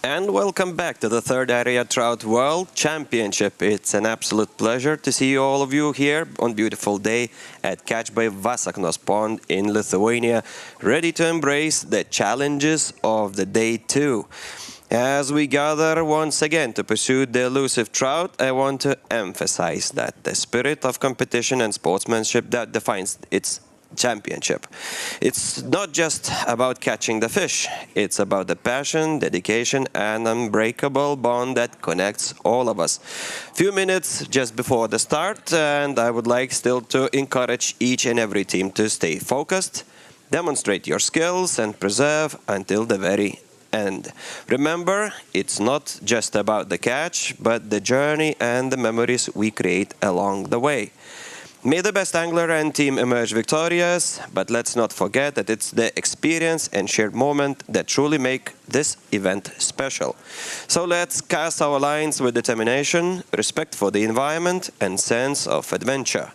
And welcome back to the third area Trout World Championship. It's an absolute pleasure to see all of you here on beautiful day at Catch by Vasaknos Pond in Lithuania, ready to embrace the challenges of the day two. As we gather once again to pursue the elusive trout, I want to emphasize that the spirit of competition and sportsmanship that defines its championship. It's not just about catching the fish, it's about the passion, dedication and unbreakable bond that connects all of us. Few minutes just before the start, and I would like still to encourage each and every team to stay focused, demonstrate your skills and persevere until the very end. Remember, it's not just about the catch, but the journey and the memories we create along the way. May the best angler and team emerge victorious, but let's not forget that it's the experience and shared moment that truly make this event special. So let's cast our lines with determination, respect for the environment and sense of adventure.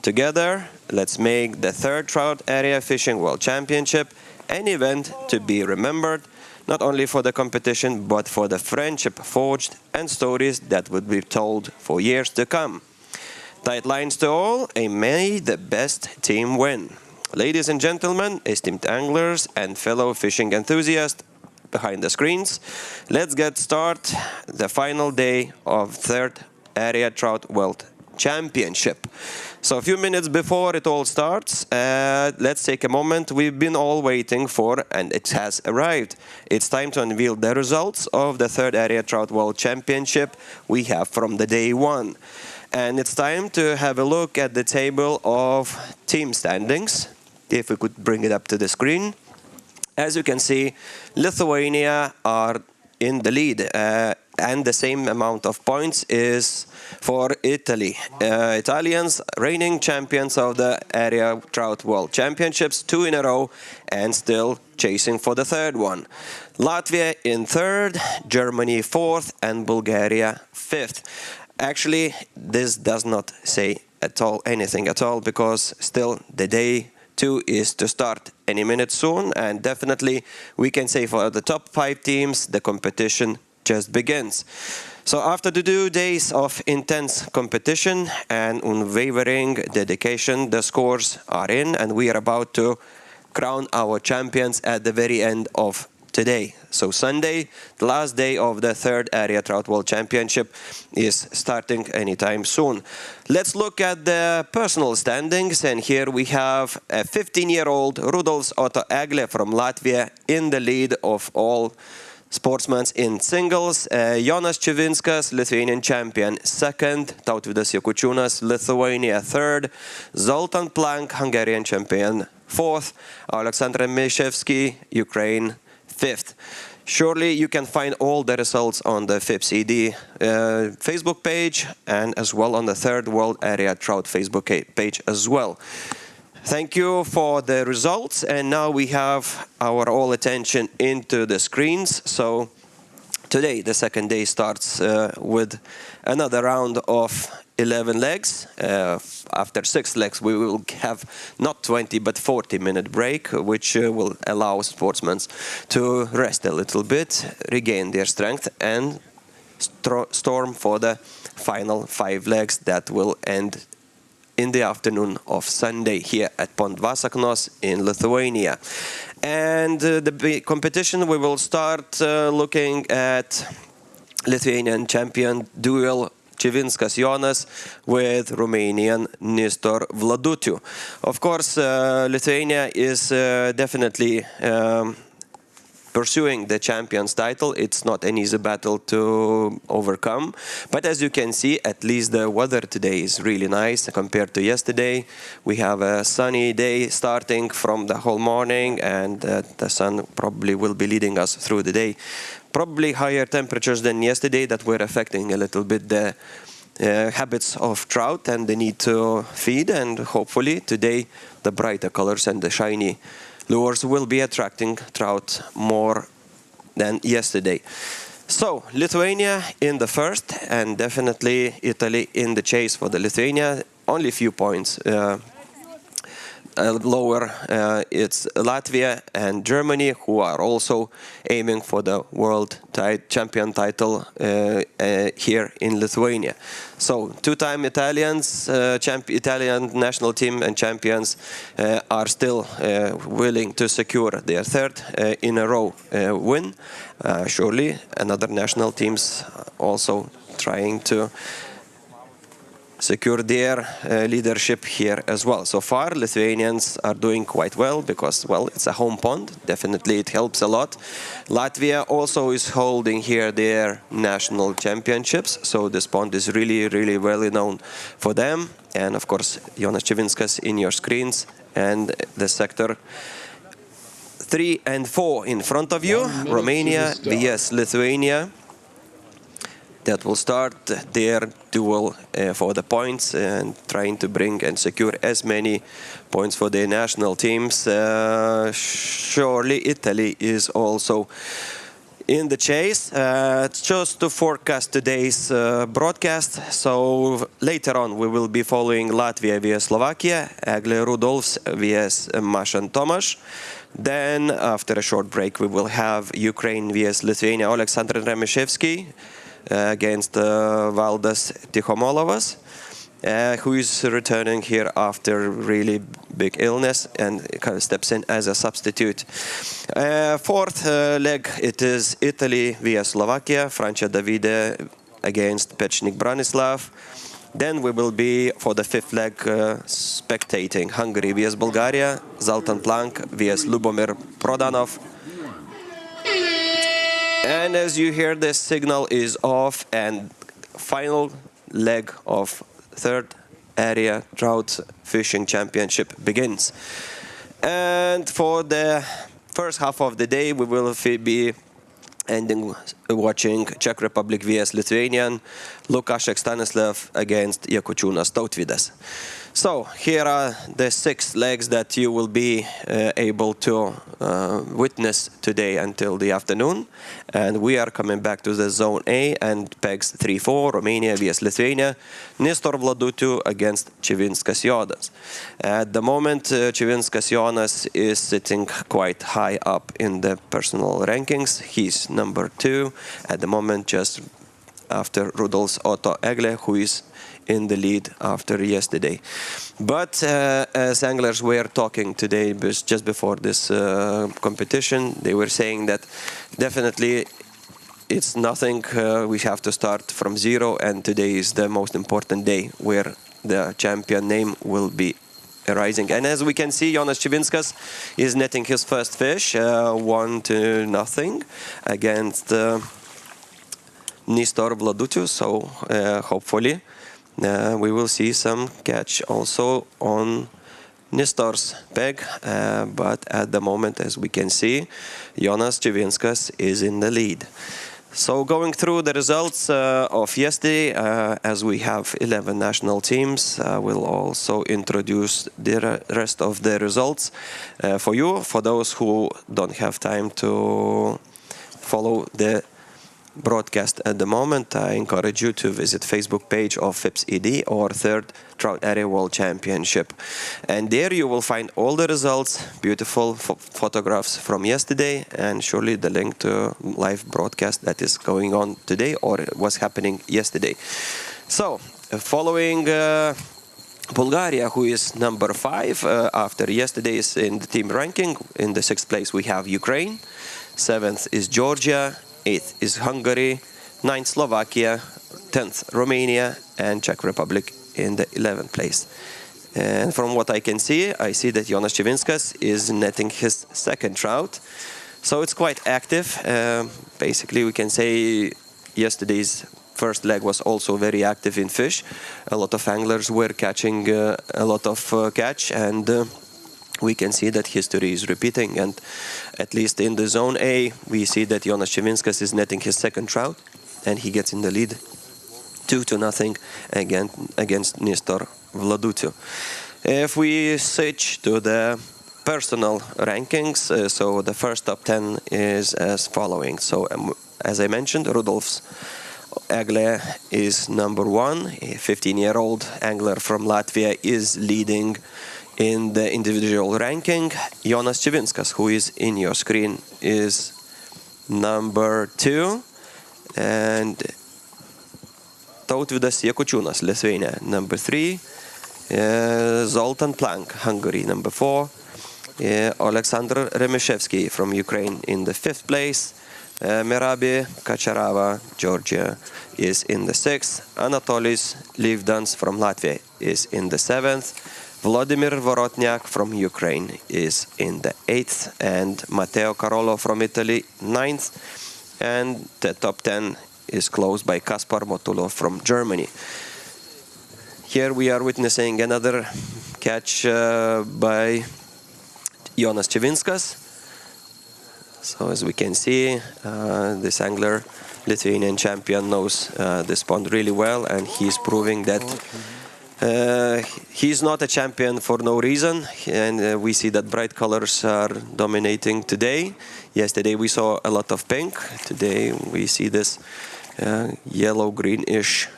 Together, let's make the third Trout Area Fishing World Championship an event to be remembered, not only for the competition, but for the friendship forged and stories that would be told for years to come. Tight lines to all, and may the best team win. Ladies and gentlemen, esteemed anglers and fellow fishing enthusiasts behind the screens, let's get started the final day of third area Trout World Championship. So a few minutes before it all starts, let's take a moment we've been all waiting for, and it has arrived. It's time to unveil the results of the third area Trout World Championship we have from the day one. And it's time to have a look at the table of team standings. If we could bring it up to the screen. As you can see, Lithuania are in the lead, and the same amount of points is for Italy. Italians, reigning champions of the Area Trout World Championships, 2 in a row, and still chasing for the third one. Latvia in third, Germany fourth, and Bulgaria fifth. Actually, this does not say anything at all, because still the day two is to start any minute soon, and definitely we can say for the top 5 teams the competition just begins. So after the 2 days of intense competition and unwavering dedication, the scores are in, and we are about to crown our champions at the very end of today. So Sunday, the last day of the third Area Trout World Championship, is starting anytime soon. Let's look at the personal standings, and here we have a 15-year-old Rudolfs Otto Egle from Latvia in the lead of all sportsmen in singles. Jonas Čivinskas, Lithuanian champion, second. Tautvydas Jakučiūnas, Lithuania, third. Zoltan Plank, Hungarian champion, fourth. Alexander Mishevsky, Ukraine, fifth. Surely you can find all the results on the FIPS-ED Facebook page, and as well on the Third World Area Trout Facebook page as well. Thank you for the results, and now we have our all attention into the screens. So today, the second day starts with another round of 11 legs. After 6 legs, we will have not 20 but 40-minute break, which will allow sportsmen to rest a little bit, regain their strength, and storm for the final 5 legs that will end in the afternoon of Sunday here at Pond Vasaknos in Lithuania. And the competition, we will start looking at Lithuanian champion duel Čivinskas Jonas with Romanian Nistor Vladutiu. Of course, Lithuania is definitely pursuing the champion's title. It's not an easy battle to overcome, but as you can see, at least the weather today is really nice compared to yesterday. We have a sunny day starting from the whole morning, and the sun probably will be leading us through the day. Probably higher temperatures than yesterday that were affecting a little bit the habits of trout and the need to feed, and hopefully today the brighter colors and the shiny lures will be attracting trout more than yesterday. So Lithuania in the first, and definitely Italy in the chase for the Lithuania. Only few points lower, it's Latvia and Germany, who are also aiming for the world champion title here in Lithuania. So two-time Italians, Italian national team and champions are still willing to secure their third in a row win. Surely another national teams also trying to secure their leadership here as well. So far, Lithuanians are doing quite well because, well, it's a home pond. Definitely it helps a lot. Latvia also is holding here their national championships. So this pond is really, really well known for them. And of course, Jonas Čivinskas in your screens and the sector 3 and 4 in front of you. Romania vs Lithuania. That will start their duel for the points and trying to bring and secure as many points for their national teams. Surely Italy is also in the chase. Just to forecast today's broadcast, so later on we will be following Latvia vs Slovakia, Eglė Rudolfs vs Mašan Tomaš. Then after a short break we will have Ukraine vs Lithuania, Oleksandr Remishevsky against Valdas Tichomolovas, who is returning here after really big illness and kind of steps in as a substitute. Fourth leg, it is Italy vs Slovakia, Francia Davide against Pechnik Branislav. Then we will be, for the fifth leg, spectating Hungary vs Bulgaria, Zoltan Plank vs Lubomir Prodanov. And as you hear, the signal is off and final leg of third area trout fishing championship begins. And for the first half of the day, we will be ending watching Czech Republic vs Lithuanian, Lukashek Stanislav against Jakučiūnas Tautvydas. So here are the 6 legs that you will be able to witness today until the afternoon. And we are coming back to the Zone A and pegs 3-4, Romania vs Lithuania, Nestor Vladutu against Čivinskas Jonas. At the moment, Čivinskas Jonas is sitting quite high up in the personal rankings. He's number 2 at the moment, just after Rudolfs Otto Eglė, who is in the lead after yesterday. But as anglers were talking today, just before this competition, they were saying that definitely it's nothing. We have to start from zero, and today is the most important day where the champion name will be arising. And as we can see, Jonas Čivinskas is netting his first fish, 1-0 against Nestor Vladutu. So hopefully we will see some catch also on Nestor's peg, but at the moment, as we can see, Jonas Čivinskas is in the lead. So going through the results of yesterday, as we have 11 national teams, we'll also introduce the rest of the results for you. For those who don't have time to follow the broadcast at the moment, I encourage you to visit Facebook page of FIPS ED or Third Trout Area World Championship, and there you will find all the results, beautiful photographs from yesterday, and surely the link to live broadcast that is going on today or was happening yesterday. So following Bulgaria, who is number 5 after yesterday's in the team ranking, in the 6th place we have Ukraine, 7th is Georgia, 8th is Hungary, 9th Slovakia, 10th Romania, and Czech Republic in the 11th place. And from what I can see, I see that Jonas Čivinskas is netting his second trout. So it's quite active. Basically, we can say yesterday's first leg was also very active in fish. A lot of anglers were catching a lot of catch, and we can see that history is repeating, and at least in the Zone A, we see that Jonas Čivinskas is netting his second trout, and he gets in the lead 2-0 against Nestor Vladutu. If we switch to the personal rankings, so the first top 10 is as following. So as I mentioned, Rudolfs Eglė is number 1. A 15-year-old angler from Latvia is leading In the individual ranking, Jonas Čivinskas, who is in your screen, is number 2, and Tautvydas Jakučiūnas, Lithuania, number 3, Zoltan Plank, Hungary, number 4, Oleksandr Remishevsky from Ukraine in the 5th place, Merabi Kacharava, Georgia, is in the 6th, Anatolis Livdans from Latvia is in the 7th, Vladimir Vorotniak from Ukraine is in the 8th, and Matteo Carolo from Italy, 9th, and the top 10 is closed by Kaspar Motulov from Germany. Here we are witnessing another catch by Jonas Čivinskas. So as we can see, this angler, Lithuanian champion, knows this pond really well, and he's proving that he's not a champion for no reason, and we see that bright colors are dominating today. Yesterday we saw a lot of pink. Today we see this yellow-greenish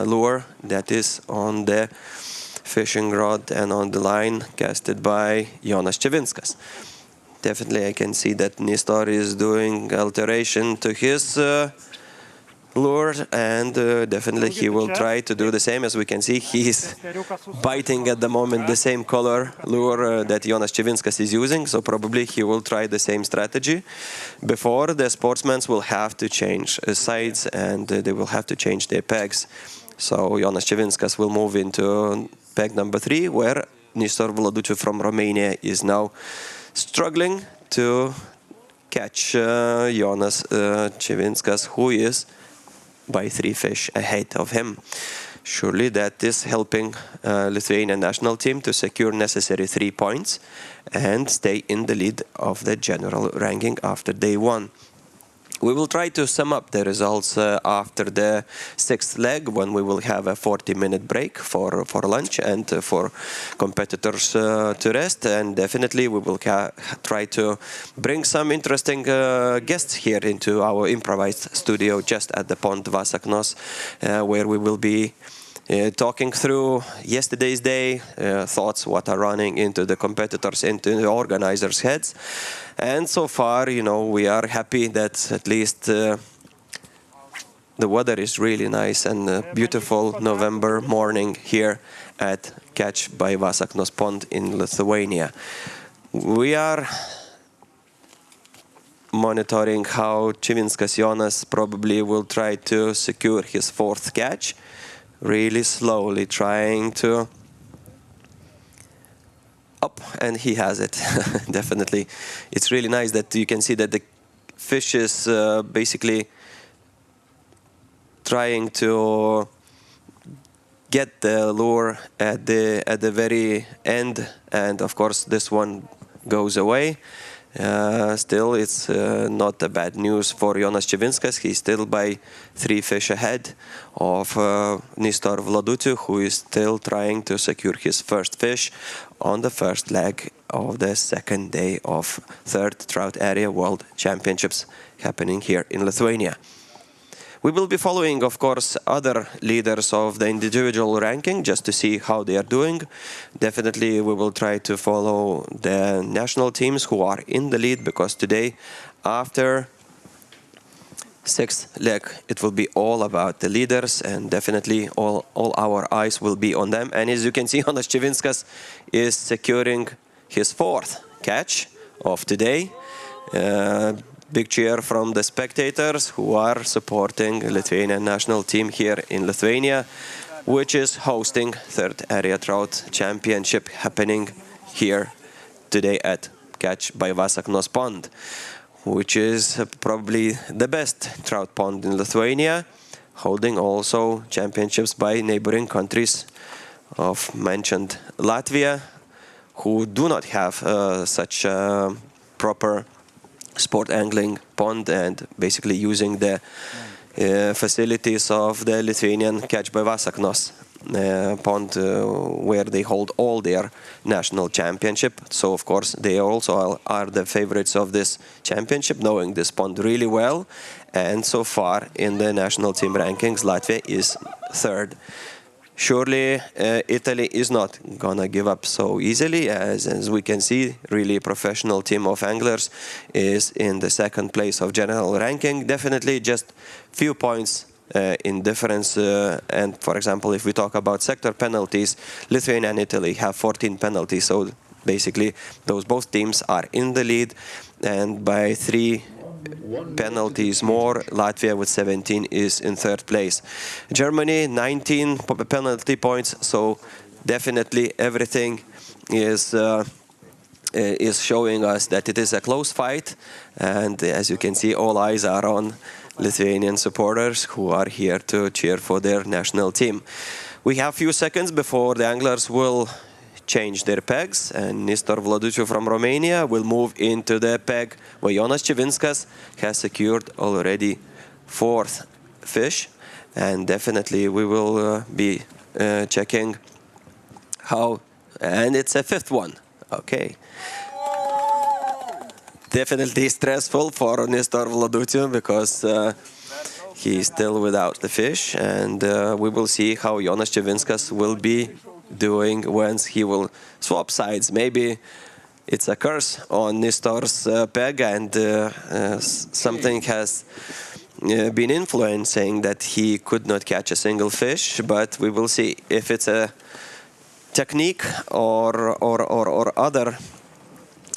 lure that is on the fishing rod and on the line casted by Jonas Čivinskas. Definitely I can see that Nistor is doing alteration to his lure, and definitely he will try to do the same. As we can see, he's biting at the moment the same color lure that Jonas Čivinskas is using, so probably he will try the same strategy. Before, the sportsmen will have to change sides, and they will have to change their pegs. So Jonas Čivinskas will move into peg number 3, where Nistor Vladuciu from Romania is now struggling to catch Jonas Čivinskas, who is by 3 fish ahead of him. Surely that is helping Lithuanian national team to secure necessary 3 points and stay in the lead of the general ranking after day 1. We will try to sum up the results after the 6th leg, when we will have a 40-minute break for lunch and for competitors to rest. And definitely we will try to bring some interesting guests here into our improvised studio just at the pond Vasaknos, where we will be talking through yesterday's day, thoughts what are running into the competitors, into the organizers' heads. And so far, you know, we are happy that at least the weather is really nice and a beautiful November morning here at Catch by Vasaknos Pond in Lithuania. We are monitoring how Čivinskas Jonas probably will try to secure his 4th catch. Really slowly trying to up, and he has it. Definitely. It's really nice that you can see that the fish is basically trying to get the lure at the very end, and of course this one goes away. Still, it's not a bad news for Jonas Čivinskas. He's still by 3 fish ahead of Nistor Vladuciu, who is still trying to secure his 1st fish on the 1st leg of the 2nd day of 3rd Trout Area World Championships happening here in Lithuania. We will be following, of course, other leaders of the individual ranking just to see how they are doing. Definitely we will try to follow the national teams who are in the lead, because today, after 6th leg, it will be all about the leaders, and definitely all our eyes will be on them. And as you can see, Jonas Čivinskas is securing his 4th catch of today. Big cheer from the spectators who are supporting the Lithuanian national team here in Lithuania, which is hosting 3rd Area Trout Championship happening here today at Catch by Vasaknos Pond, which is probably the best trout pond in Lithuania, holding also championships by neighboring countries of mentioned Latvia, who do not have such a proper sport angling pond, and basically using the facilities of the Lithuanian Catch by Vasaknos pond, where they hold all their national championship. So of course they also are the favorites of this championship, knowing this pond really well. And so far in the national team rankings, Latvia is 3rd. Surely Italy is not gonna give up so easily, as we can see. Really professional team of anglers is in the second place of general ranking. Definitely just few points in difference, and for example, if we talk about sector penalties, Lithuania and Italy have 14 penalties, so basically those both teams are in the lead, and by 3 penalties more, Latvia with 17 is in third place. Germany 19 penalty points, so definitely everything is showing us that it is a close fight, and as you can see, all eyes are on Lithuanian supporters who are here to cheer for their national team. We have few seconds before the anglers will change their pegs, and Nistor Vladuciu from Romania will move into the peg where Jonas Čivinskas has secured already 4th fish, and definitely we will be checking how, and it's a 5th one. Okay. Definitely stressful for Nistor Vladuciu because he's still without the fish, and we will see how Jonas Čivinskas will be doing once he will swap sides. Maybe it's a curse on Nistor's peg, and something has been influencing that he could not catch a single fish, but we will see if it's a technique or other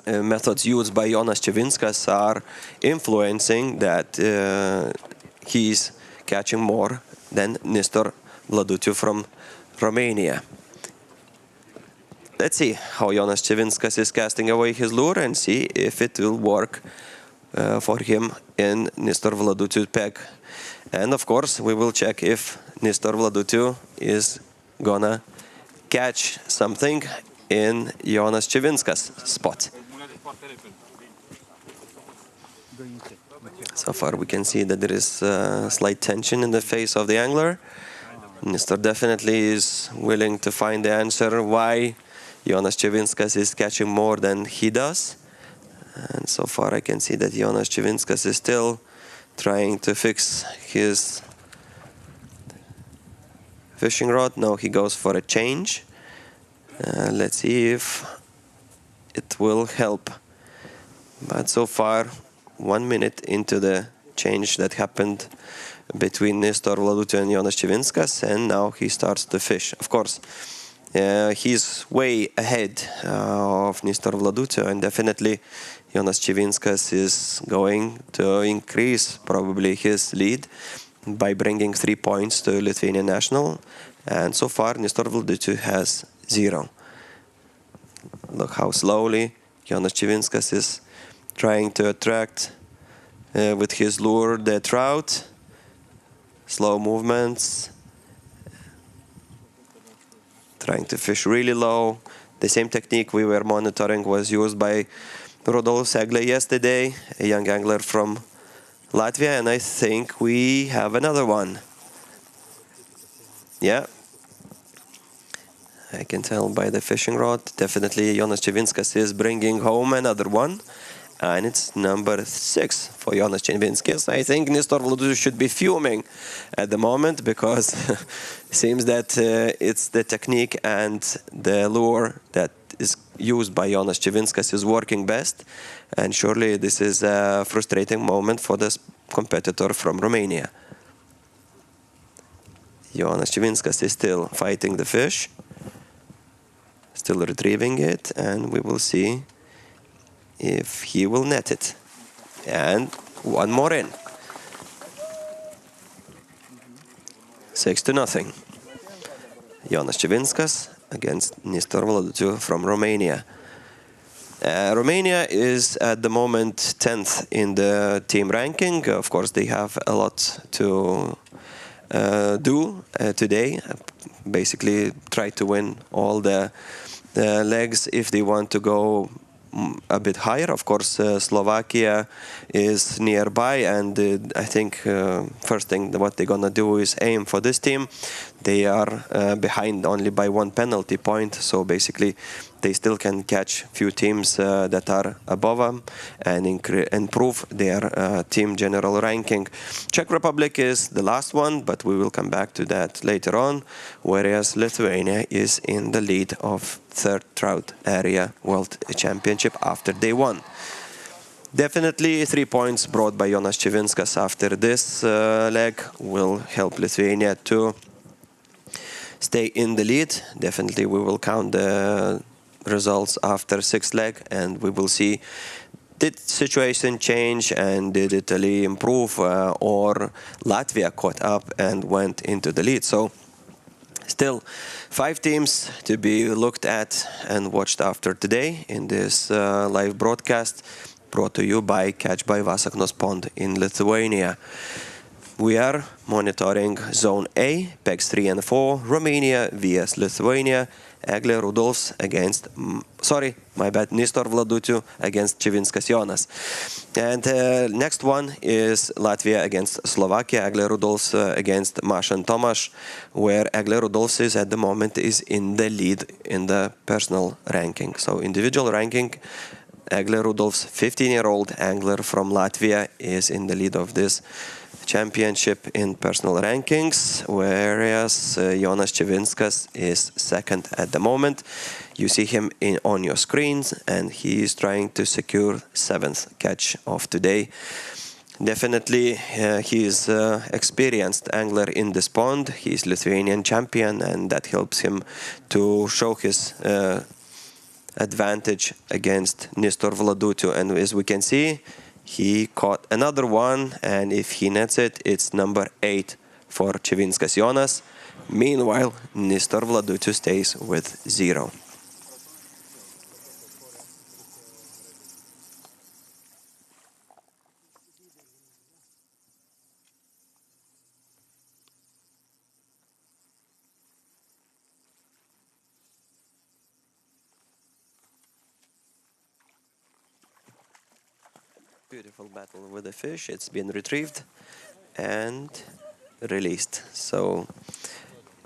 methods used by Jonas Čivinskas are influencing that he's catching more than Nistor Vladuciu from Romania. Let's see how Jonas Čivinskas is casting away his lure and see if it will work for him in Nistor Vladuciu's peg. And of course, we will check if Nistor Vladuciu is gonna catch something in Jonas Čivinskas' spot. So far we can see that there is slight tension in the face of the angler. Nistor definitely is willing to find the answer why Jonas Čivinskas is catching more than he does. And so far I can see that Jonas Čivinskas is still trying to fix his fishing rod. Now he goes for a change. Let's see if it will help. But so far, 1 minute into the change that happened between Nistor Vladuciu and Jonas Čivinskas, and now he starts to fish. Of course, he's way ahead of Nistor Vladuciu, and definitely Jonas Čivinskas is going to increase probably his lead by bringing 3 points to Lithuanian national. And so far, Nistor Vladuciu has 0. Look how slowly Jonas Čivinskas is trying to attract with his lure the trout. Slow movements. Trying to fish really low. The same technique we were monitoring was used by Rodolf Segle yesterday, a young angler from Latvia, and I think we have another one. Yeah. I can tell by the fishing rod. Definitely Jonas Čivinskas is bringing home another one. And it's number 6 for Jonas Čivinskas. I think Nistor Vladuciu should be fuming at the moment because it seems that it's the technique and the lure that is used by Jonas Čivinskas is working best. And surely this is a frustrating moment for this competitor from Romania. Jonas Čivinskas is still fighting the fish. Still retrieving it, and we will see if he will net it. And one more in. 6-0. Jonas Čivinskas against Nistor Vladuciu from Romania. Romania is at the moment 10th in the team ranking. Of course, they have a lot to do today. Basically, try to win all the legs if they want to go a bit higher. Of course, Slovakia is nearby, and I think first thing what they're gonna do is aim for this team. They are behind only by 1 penalty point, so basically they still can catch few teams that are above them and improve their team general ranking. Czech Republic is the last one, but we will come back to that later on, whereas Lithuania is in the lead of third Trout Area World Championship after day one. Definitely 3 points brought by Jonas Čivinskas after this leg will help Lithuania to stay in the lead. Definitely we will count the results after sixth leg and we will see did situation change and did Italy improve or Latvia caught up and went into the lead. So still 5 teams to be looked at and watched after today in this live broadcast brought to you by Catch by Vasaknos Pond in Lithuania. We are monitoring Zone A, pegs 3 and 4, Romania vs Lithuania, Eglė Rudolfs against, Nistor Vladutiu against Čivinskas Jonas. And next one is Latvia against Slovakia, Eglė Rudolfs against Mašan Tomaš, where Eglė Rudolfs is at the moment is in the lead in the personal ranking. So individual ranking, Eglė Rudolfs, 15-year-old angler from Latvia, is in the lead of this championship in personal rankings, whereas Jonas Čivinskas is second at the moment. You see him on your screens, and he is trying to secure 7th catch of today. Definitely, he is experienced angler in this pond. He is Lithuanian champion, and that helps him to show his advantage against Nistor Vladutiu. And as we can see, he caught another one, and if he nets it, it's number 8 for Čivinskas Jonas. Meanwhile, Nistor Vladutiu stays with 0. Beautiful battle with the fish. It's been retrieved and released. So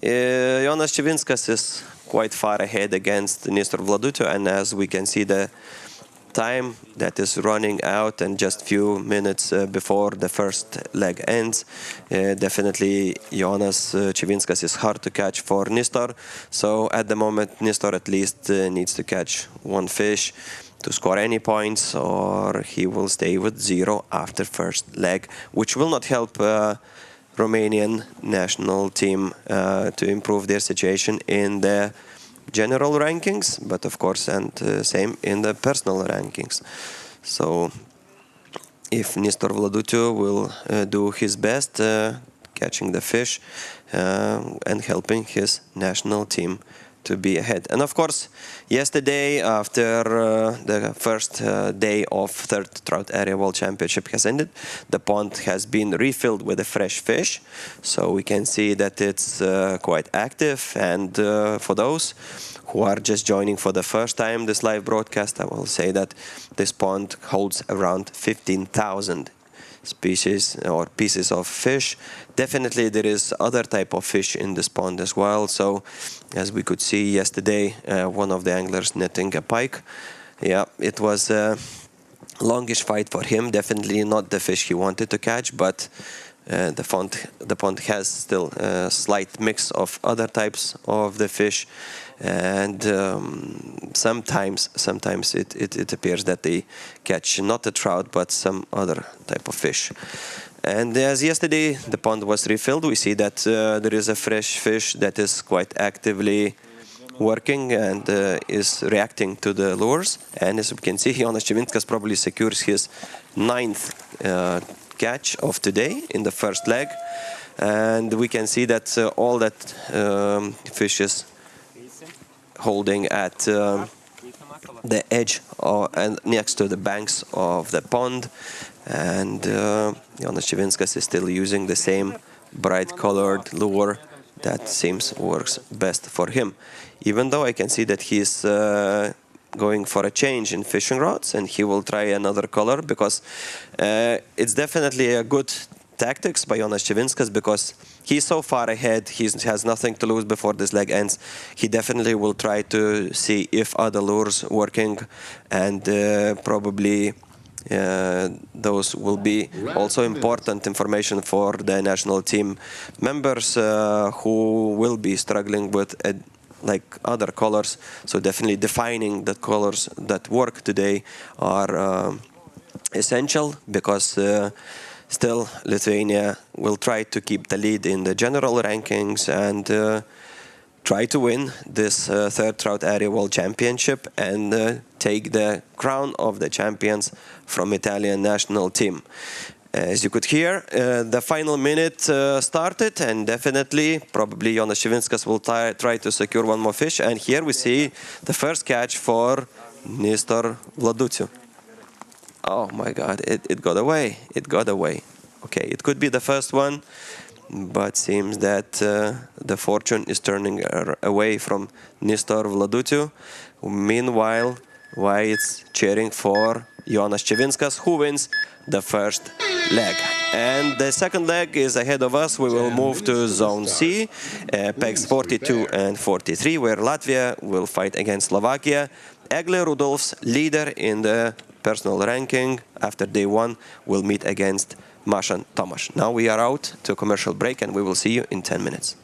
Jonas Čivinskas is quite far ahead against Nistor Vladutiu, and as we can see, the time that is running out and just few minutes before the first leg ends, definitely Jonas Čivinskas is hard to catch for Nistor. So at the moment, Nistor at least needs to catch one fish to score any points, or he will stay with 0 after first leg, which will not help Romanian national team to improve their situation in the general rankings, but of course, and same in the personal rankings. So if Nistor Vladutiu will do his best catching the fish and helping his national team to be ahead. And of course, yesterday, after the first day of third Trout Area World Championship has ended, the pond has been refilled with a fresh fish. So we can see that it's quite active. And for those who are just joining for the first time this live broadcast, I will say that this pond holds around 15,000 species or pieces of fish. Definitely there is other type of fish in this pond as well. So as we could see yesterday, one of the anglers netting a pike. Yeah, it was a longish fight for him. Definitely not the fish he wanted to catch, but the pond has still a slight mix of other types of the fish, and sometimes it appears that they catch not a trout but some other type of fish. And as yesterday the pond was refilled, we see that there is a fresh fish that is quite actively working and is reacting to the lures. And as we can see, Jonas Čivinskas probably secures his 9th catch of today in the first leg. And we can see that all that fish is holding at the edge and next to the banks of the pond. And Jonas Čivinskas is still using the same bright colored lure that seems works best for him. Even though I can see that he's going for a change in fishing rods, and he will try another color, because it's definitely a good tactics by Jonas Chivinskas, because he's so far ahead, he has nothing to lose before this leg ends. He definitely will try to see if other lures working, and probably those will be also important information for the national team members who will be struggling with like other colors. So definitely defining the colors that work today are essential, because still Lithuania will try to keep the lead in the general rankings and try to win this third Trout Area World Championship and take the crown of the champions from Italian national team. As you could hear, the final minute started, and definitely, probably Jonas Chivinskas will try to secure one more fish. And here we see the first catch for Nestor Vladuciu. Oh my God, it got away. It got away. Okay, it could be the first one, but seems that the fortune is turning away from Nestor Vladuciu. Meanwhile, it's cheering for Jonas Chivinskas, who wins the first leg. And the second leg is ahead of us. We will move to Zone C, pegs 42 and 43, where Latvia will fight against Slovakia. Egle Rudolf's leader in the personal ranking after day one will meet against Mashan Tomasz. Now we are out to a commercial break, and we will see you in 10 minutes.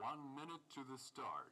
1 minute to the start.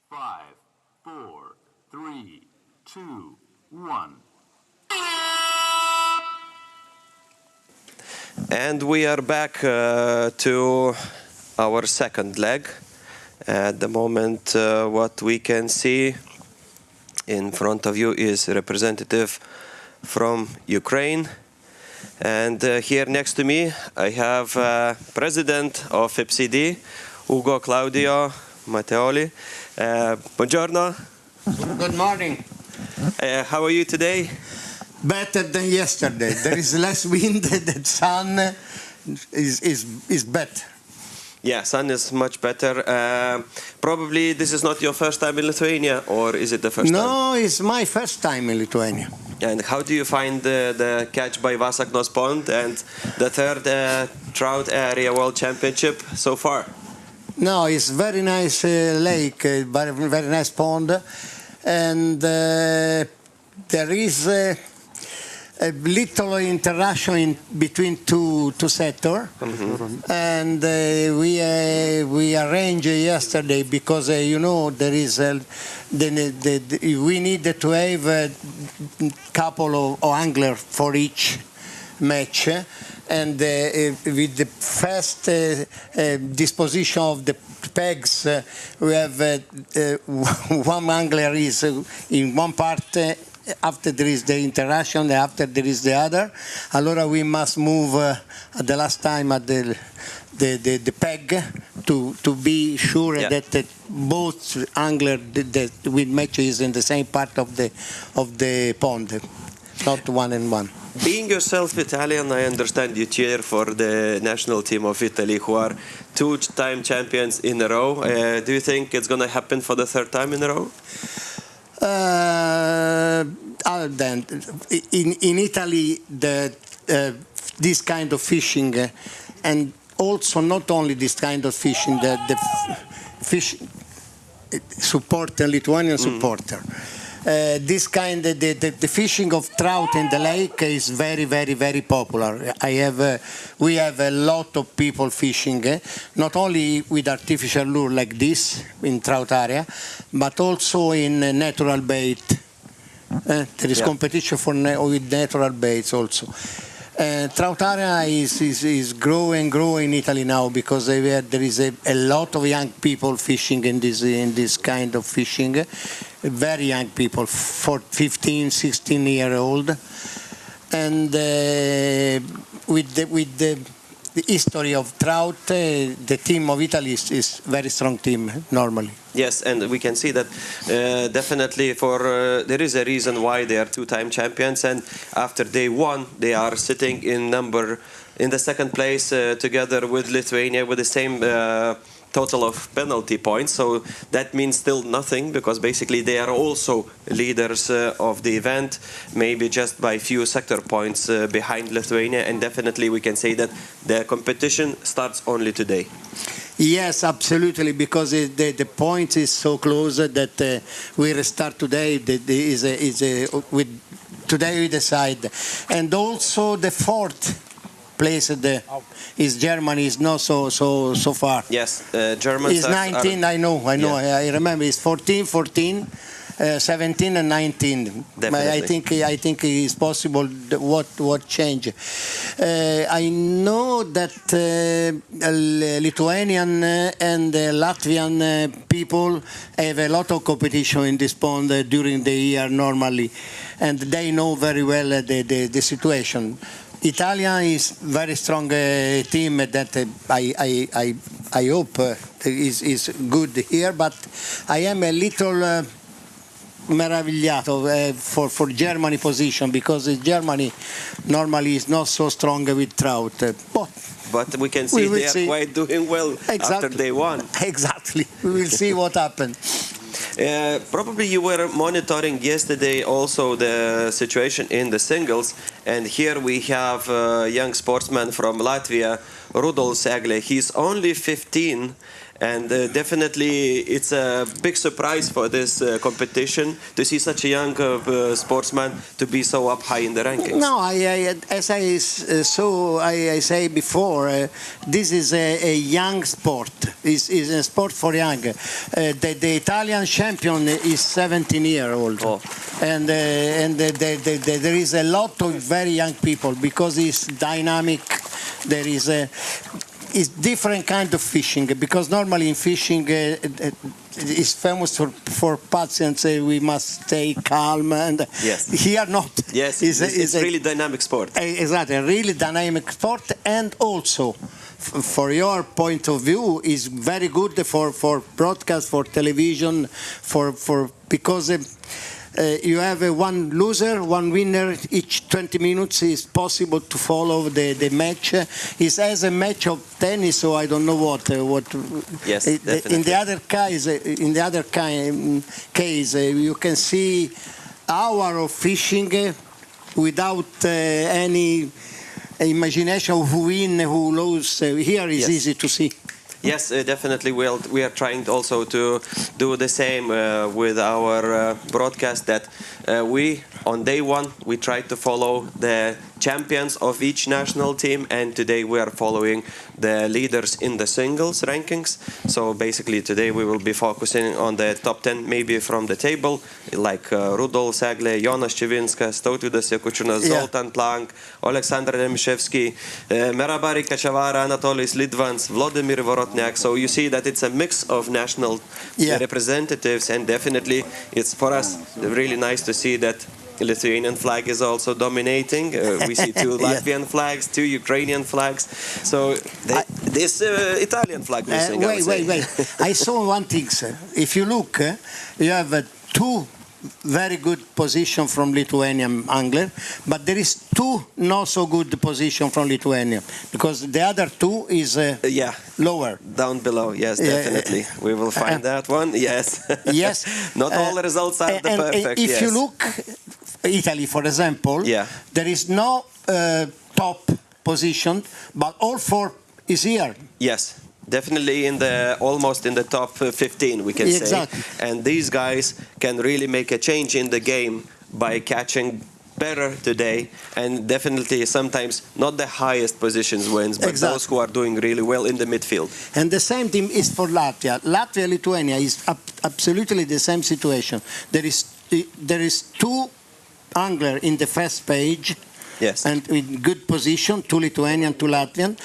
Five, four, three, two, one. And we are back to our second leg. At the moment, what we can see in front of you is a representative from Ukraine. And here next to me, I have President of FCD, Ugo Claudio Matteoli. Buongiorno. Good morning. How are you today? Better than yesterday. There is less wind. The sun is better. Yeah, sun is much better. Probably this is not your first time in Lithuania, or is it the first time? No, it's my first time in Lithuania. And how do you find the catch by Vasaknos pond and the third Trout Area World Championship so far? No, it's very nice lake, very nice pond, and there is a little interaction in between two sectors. Mm-hmm. And we arranged yesterday because you know there is we needed to have a couple of anglers for each match. And with the first disposition of the pegs, we have one angler is in one part, after there is the interaction, after there is the other. Allora we must move at the last time at the peg to be sure that both anglers with matches in the same part of the pond, not one and one. Being yourself Italian, I understand you cheer for the national team of Italy, who are two-time champions in a row. Do you think it's going to happen for the third time in a row? Then in Italy, this kind of fishing, and also not only this kind of fishing, the fish supporter, Lithuanian supporter. This kind, the fishing of trout in the lake is very, very, very popular. We have a lot of people fishing, not only with artificial lure like this in trout area, but also in natural bait. There is competition with natural baits also. Trout area is growing in Italy now because there is a lot of young people fishing in this kind of fishing. Very young people, 15, 16-year-old, and with the history of trout, the team of Italy is very strong team normally. Yes, and we can see that definitely there is a reason why they are two-time champions, and after they won, they are sitting in the second place together with Lithuania with the same total of penalty points. So that means still nothing, because basically they are also leaders of the event, maybe just by few sector points behind Lithuania, and definitely we can say that the competition starts only today. Yes, absolutely, because the point is so close that we restart today. Today we decide, and also the fourth place is Germany, is not so far. Yes, Germans is 19. I know. Yeah. I remember it's 14, 17 and 19. Definitely. I think it's possible what change. I know that Lithuanian and Latvian people have a lot of competition in this pond during the year normally, and they know very well the situation. Italian is very strong team that I hope is good here, but I am a little meravigliato for Germany position, because Germany normally is not so strong with Trout. But we can see they are quite doing well after day one. Exactly. We will see what happens. Probably you were monitoring yesterday also the situation in the singles, and here we have a young sportsman from Latvia, Rudolf Segle. He's only 15, and definitely it's a big surprise for this competition to see such a young sportsman to be so up high in the rankings. No, as I say before, this is a young sport. It's a sport for young. The Italian champion is 17-year-old, and there is a lot of very young people, because it's dynamic. There is it's different kind of fishing, because normally in fishing is famous for patience. We must stay calm, and yes. Here not. Yes, it's really dynamic sport. Exactly, a really dynamic sport, and also for your point of view is very good for broadcast, for television, because you have one loser, one winner. Each 20 minutes is possible to follow the match. It's as a match of tennis, so I don't know what. Yes, definitely. In the other case, you can see hour of fishing without any imagination of who win, who lose. Here is easy to see. Yes, definitely. We are trying also to do the same with our broadcast, that we, on day one, we try to follow the champions of each national team, and today we are following the leaders in the singles rankings. So basically today we will be focusing on the top 10, maybe from the table, like Rudolf Segle, Jonas Čivinskas, Tautvydas Jakučiūnas, Zoltan Plank, Oleksandr Remishevsky, Merabari Kachavara, Anatolijs Lidvans, Vladimir Vorotniak. So you see that it's a mix of national representatives, and definitely it's for us really nice to see that Lithuanian flag is also dominating. We see two Latvian flags, two Ukrainian flags. So this Italian flag missing. Wait. I saw one thing, sir. If you look, you have two very good position from Lithuanian angler, but there is two not so good position from Lithuania, because the other two is lower. Down below, yes, definitely. We will find that one, yes. Yes. Not all the results are the perfect, if you look, Italy, for example, there is no top position, but all four is here. Yes. Definitely almost in the top 15, we can say. And these guys can really make a change in the game by catching better today, and definitely sometimes not the highest positions wins, but those who are doing really well in the midfield. And the same thing is for Latvia. Latvia-Lithuania is absolutely the same situation. There is two anglers in the first page. Yes. And in good position, two Lithuanian, two Latvian,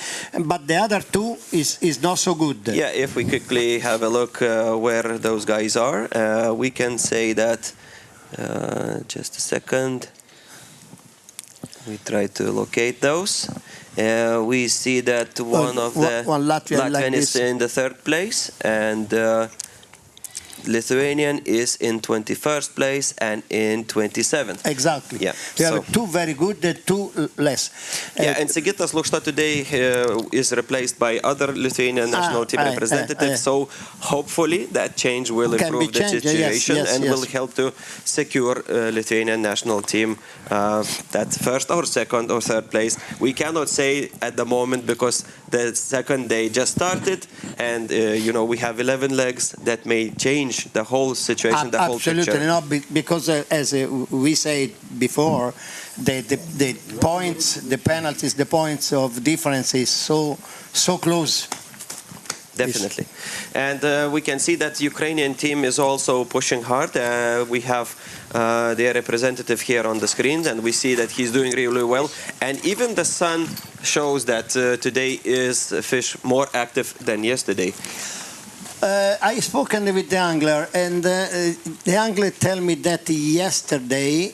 but the other two is not so good. Yeah, if we quickly have a look where those guys are, we can say that, just a second, we try to locate those. We see that one of the Latvian is in the third place, and Lithuanian is in 21st place and in 27th. Exactly. Yeah. We have two very good, two less. Yeah, and Sigitas Lukšta today is replaced by other Lithuanian national team representatives. So hopefully that change will improve the situation and will help to secure Lithuanian national team that first or second or third place. We cannot say at the moment, because the second day just started, and we have 11 legs that may change the whole situation, the whole picture. Absolutely not, because as we said before, the points, the penalties, the points of difference is so close. Definitely. And we can see that Ukrainian team is also pushing hard. We have their representative here on the screen, and we see that he's doing really well. And even the sun shows that today is fish more active than yesterday. I spoken with the angler, and the angler tell me that yesterday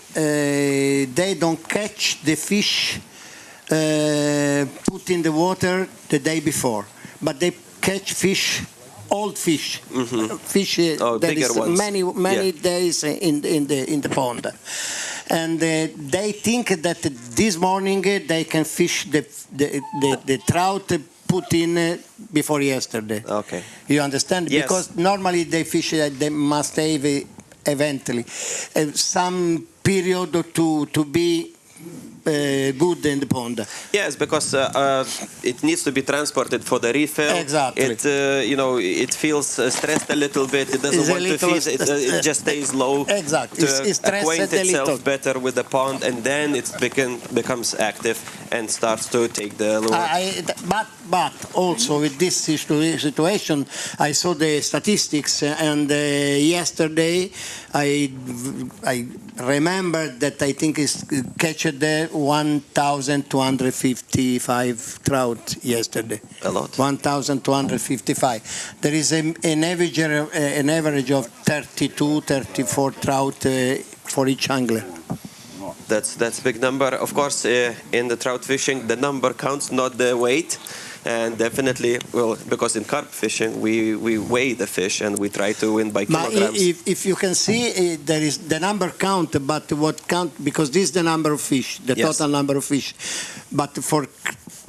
they don't catch the fish put in the water the day before, but they catch fish, old fish, fish that is ones. many days in the pond, and they think that this morning they can fish the trout put in before yesterday. Okay. You understand? Yes. Because normally they fish, they must have eventually some period to be good in the pond. Yes, because it needs to be transported for the refill. Exactly. It it feels stressed a little bit. It doesn't want to feed. It just stays low. Exactly. To acquaint itself better with the pond, and then it becomes active and starts to take the lure. But also with this situation, I saw the statistics, and yesterday I remember that I think is catched 1,255 trout yesterday. A lot. 1,255. There is an average of 32, 34 trout for each angler. That's a big number. Of course, in the trout fishing, the number counts, not the weight. And definitely, well, because in carp fishing, we weigh the fish and we try to win by kilograms. If you can see, there is the number count, but what count, because this is the number of fish, the total number of fish. But for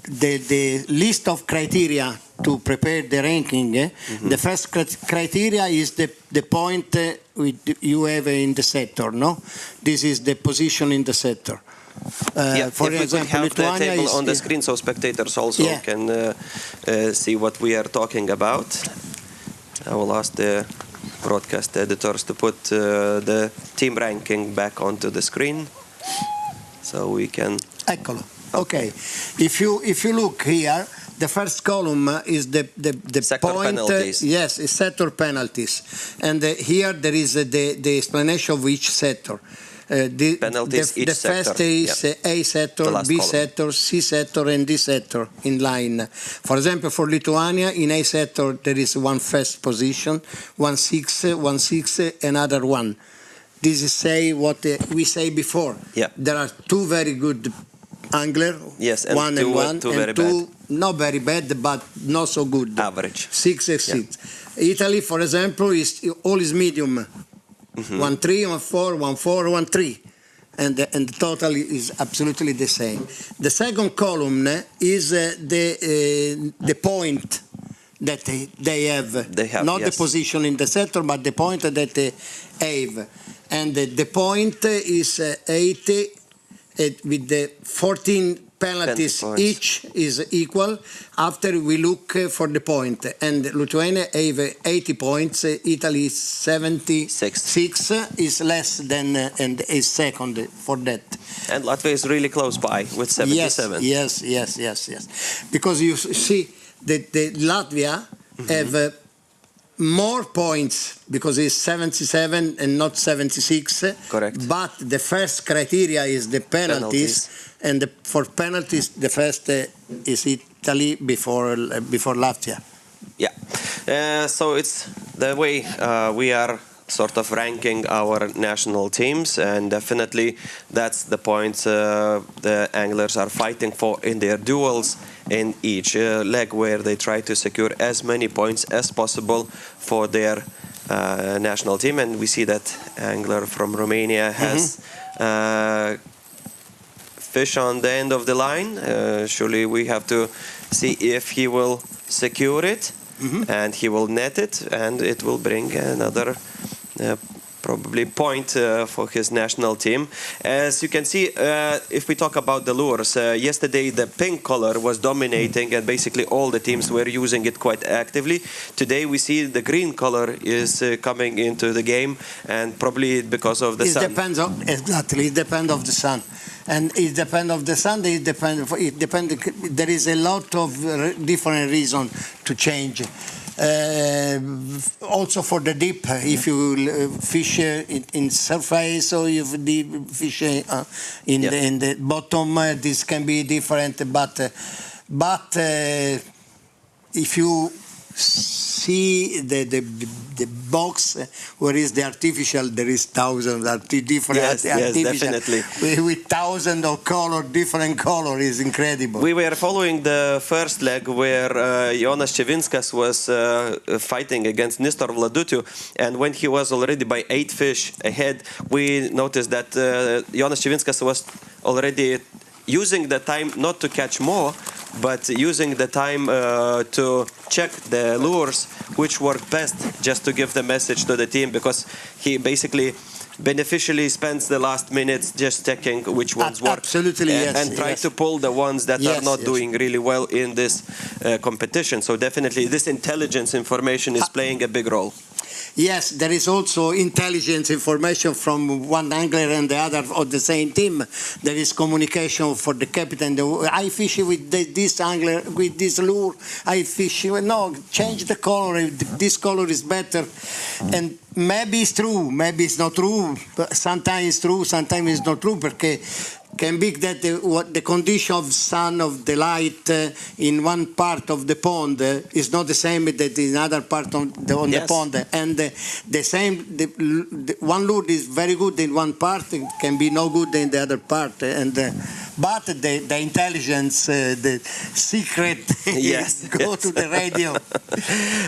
the list of criteria to prepare the ranking, the first criteria is the point you have in the sector, no? This is the position in the sector. For example, we could have the table on the screen so spectators also can see what we are talking about. I will ask the broadcast editors to put the team ranking back onto the screen so we can... Eccolo. Okay. If you look here, the first column is the sector point. Penalties. Yes, is sector penalties, and here there is the explanation of each sector. Penalties each the first is A sector, B sector, C sector, and D sector in line. For example, for Lithuania, in A sector there is one first position, 1-6, another one. This is say what we say before. Yeah. There are two very good angler. Yes, and one two, and one, two and very two bad. not very bad, but not so good. Average. 6 and 6. Italy, for example, is all is medium. 1-3, 1-4, 1-4, 1-3, and the total is absolutely the same. The second column is the point that they have. Not the position in the sector, but the point that they have, and the point is 80 with the 14 penalties each is equal. After we look for the point, and Lithuania have 80 points, Italy 76 is less than and is second for that. And Latvia is really close by with 77. Yes. Because you see that the Latvia have more points because it's 77 and not 76. Correct. But the first criteria is the penalties. And for penalties, the first is Italy before Latvia. Yeah. So it's the way we are sort of ranking our national teams, and definitely that's the point the anglers are fighting for in their duels in each leg, where they try to secure as many points as possible for their national team. And we see that angler from Romania has fish on the end of the line. Surely we have to see if he will secure it, and he will net it, and it will bring another probably point for his national team. As you can see, if we talk about the lures, yesterday the pink color was dominating and basically all the teams were using it quite actively. Today we see the green color is coming into the game, and probably because of the sun. It depends on the sun. And it depends on the sun. There is a lot of different reasons to change. Also for the dip, if you fish in surface or if you fish in the bottom, this can be different. But if you see the box where is the artificial, there is thousands of different artificial. Definitely. With thousands of color, different color is incredible. We were following the first leg where Jonas Čevinskas was fighting against Nistor Vladutiu, and when he was already by 8 fish ahead, we noticed that Jonas Čevinskas was already using the time not to catch more, but using the time to check the lures which worked best, just to give the message to the team, because he basically beneficially spends the last minutes just checking which ones work. Absolutely, and try to pull the ones that are not doing really well in this competition. So definitely this intelligence information is playing a big role. Yes, there is also intelligence information from one angler and the other of the same team. There is communication for the captain. I fish with this angler, with this lure. I fish, no, change the color. This color is better. And maybe it's true, maybe it's not true. But sometimes it's true, sometimes it's not true, because can be that the condition of sun, of the light in one part of the pond is not the same that in other part on the pond. And the same, one lure is very good in one part, it can be no good in the other part. And but the intelligence, the secret, go to the radio.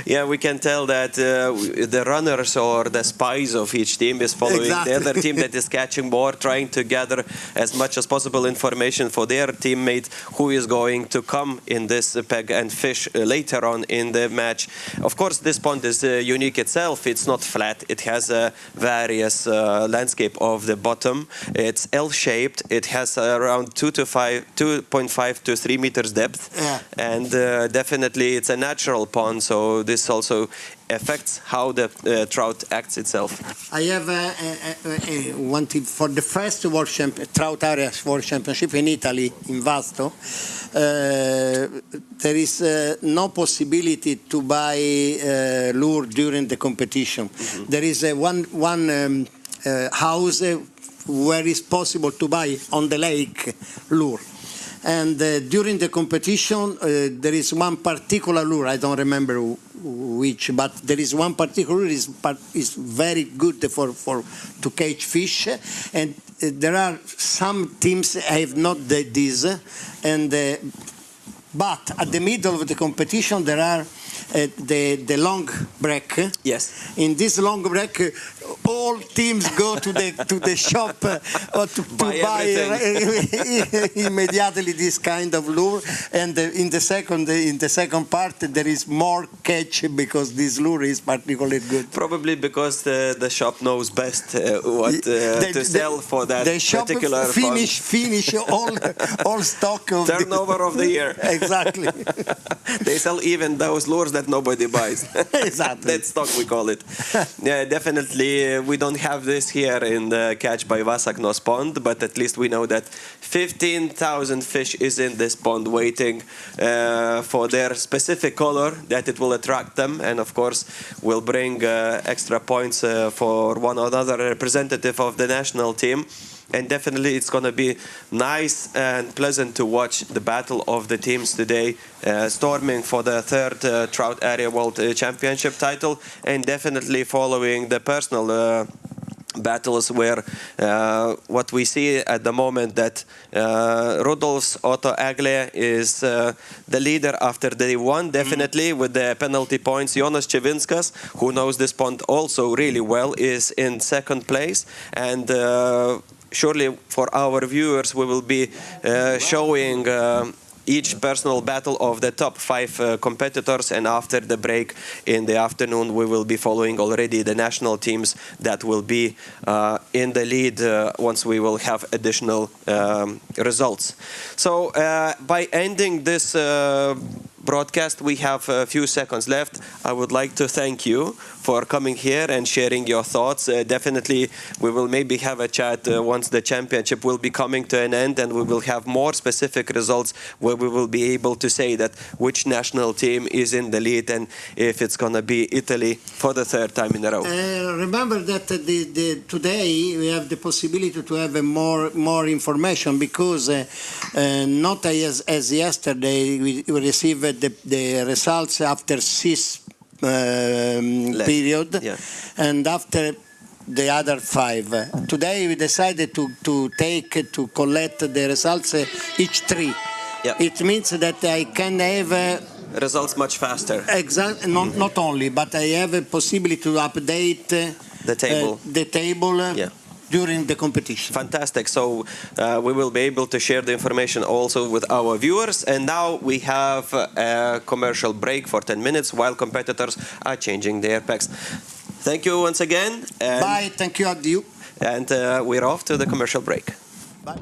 Yeah, we can tell that the runners or the spies of each team is following the other team that is catching more, trying to gather as much as possible information for their teammate who is going to come in this peg and fish later on in the match. Of course, this pond is unique itself. It's not flat. It has a various landscape of the bottom. It's L-shaped. It has around 2.5 to 3 meters depth. And definitely it's a natural pond, so this also affects how the trout acts itself. I have one tip for the first Trout Area World Championship in Italy, in Vasto. There is no possibility to buy lure during the competition. There is one house where it's possible to buy on the lake lure. And during the competition, there is one particular lure, I don't remember which, but there is one particular lure is very good to catch fish. And there are some teams have not this, and but at the middle of the competition there are the long break. Yes. In this long break, all teams go to the shop to buy immediately this kind of lure. And in the second part there is more catch because this lure is particularly good. Probably because the shop knows best what to sell for that particular finish all stock of turnover of the year. Exactly. They sell even those lures that nobody buys. Exactly. That stock, we call it. Yeah, definitely we don't have this here in the Catch by Vasaknos pond, but at least we know that 15,000 fish is in this pond waiting for their specific color, that it will attract them, and of course will bring extra points for one or another representative of the national team. And definitely it's going to be nice and pleasant to watch the battle of the teams today, storming for the third Trout Area World Championship title, and definitely following the personal battles where what we see at the moment that Rudolf's Otto Agle is the leader after day one, definitely with the penalty points. Jonas Čevinskas, who knows this pond also really well, is in second place, and surely for our viewers we will be showing each personal battle of the top 5 competitors, and after the break in the afternoon we will be following already the national teams that will be in the lead once we will have additional results. So by ending this broadcast. We have a few seconds left. I would like to thank you for coming here and sharing your thoughts. Definitely, we will maybe have a chat once the championship will be coming to an end, and we will have more specific results where we will be able to say that which national team is in the lead and if it's going to be Italy for the third time in a row. Remember that today we have the possibility to have more information, because not as yesterday we received the results after 6 period, yeah. and after the other 5. Today we decided to collect the results each 3. Yeah. It means that I can have Results much faster. exactly, not only, but I have a possibility to update The table. Yeah. during the competition. Fantastic. So we will be able to share the information also with our viewers. And now we have a commercial break for 10 minutes while competitors are changing their packs. Thank you once again. And, Bye. Thank you, adieu. And we're off to the commercial break. Bye.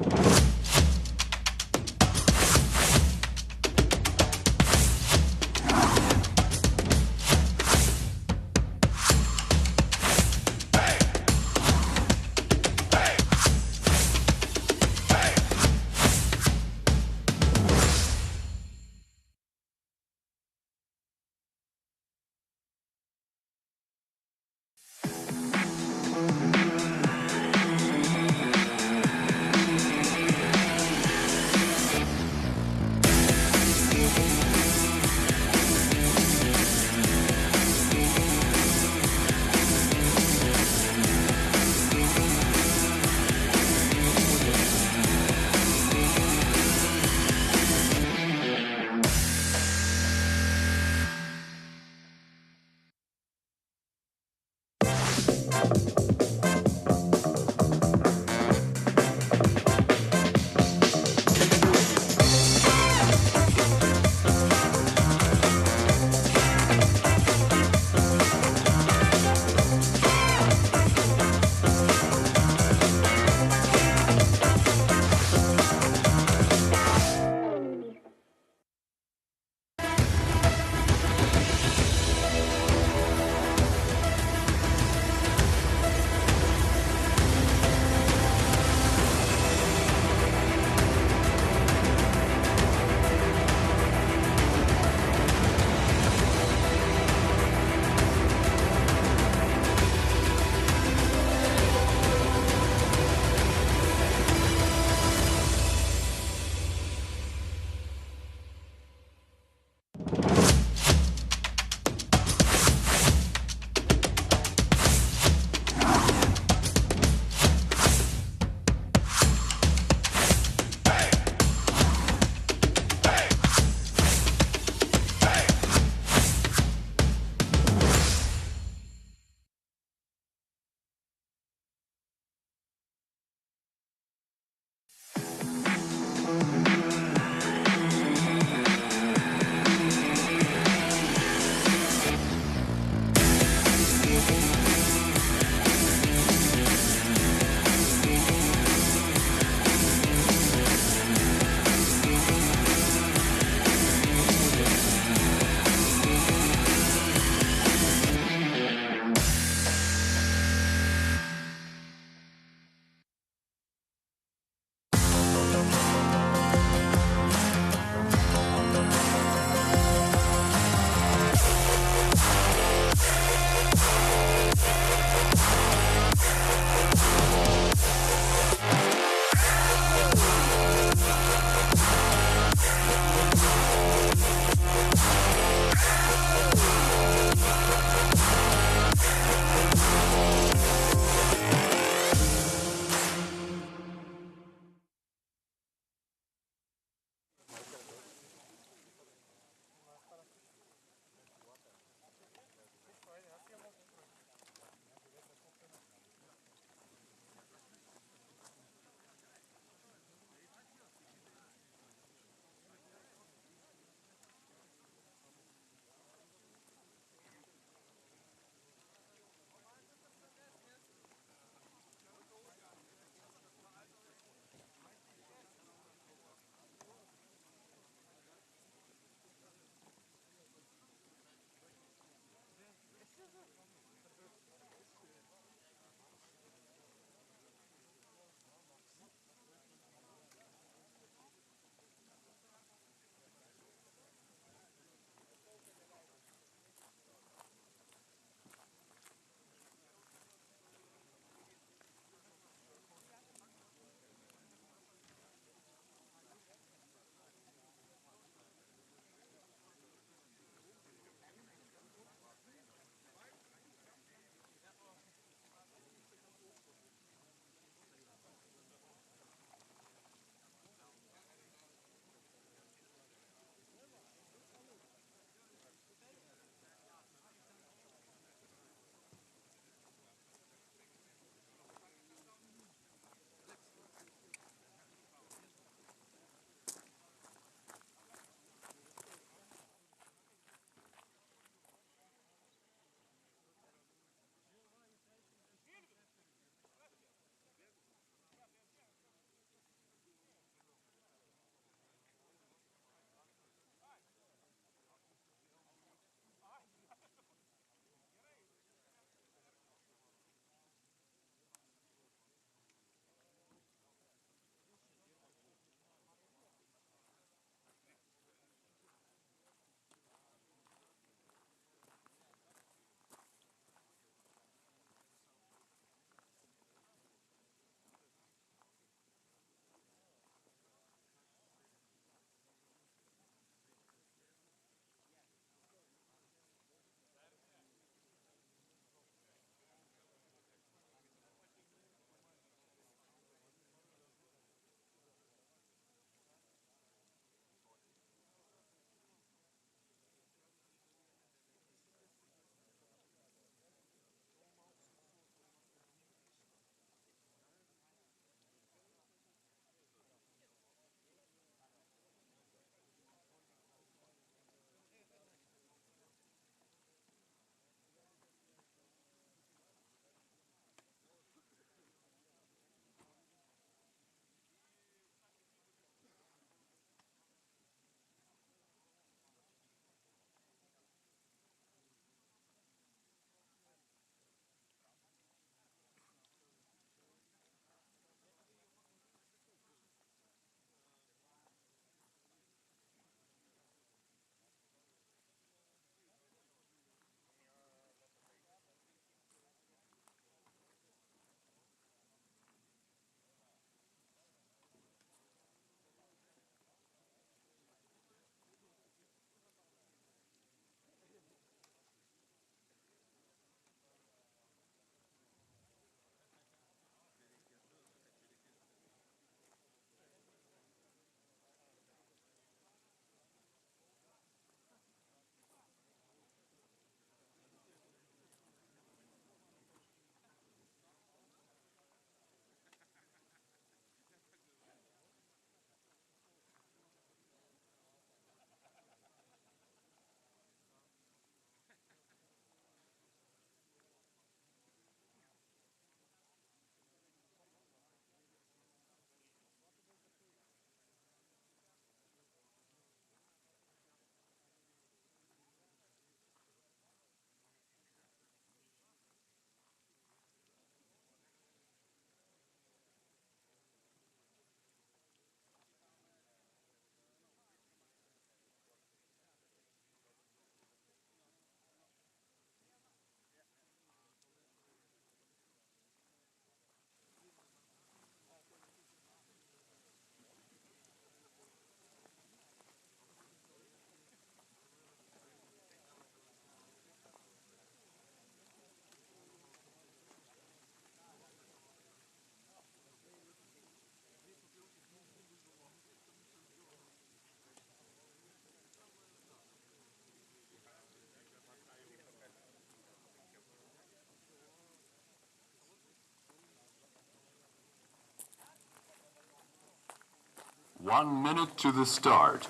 1 minute to the start.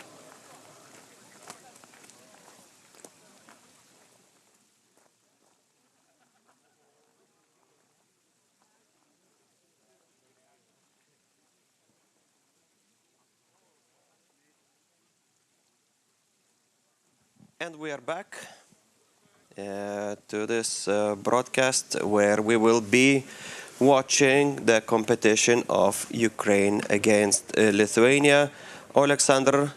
And we are back to this broadcast where we will be watching the competition of Ukraine against Lithuania. Oleksandr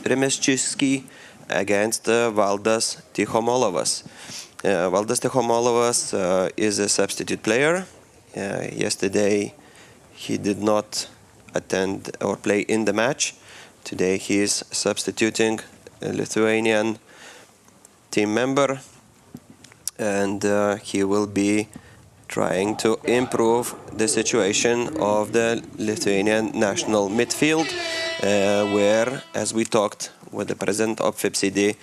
Remeshchitsky against Valdas Tikhomolovas. Valdas Tikhomolovas is a substitute player. Yesterday he did not attend or play in the match. Today he is substituting a Lithuanian team member, and he will be trying to improve the situation of the Lithuanian national midfield, where, as we talked with the president of FIPCD,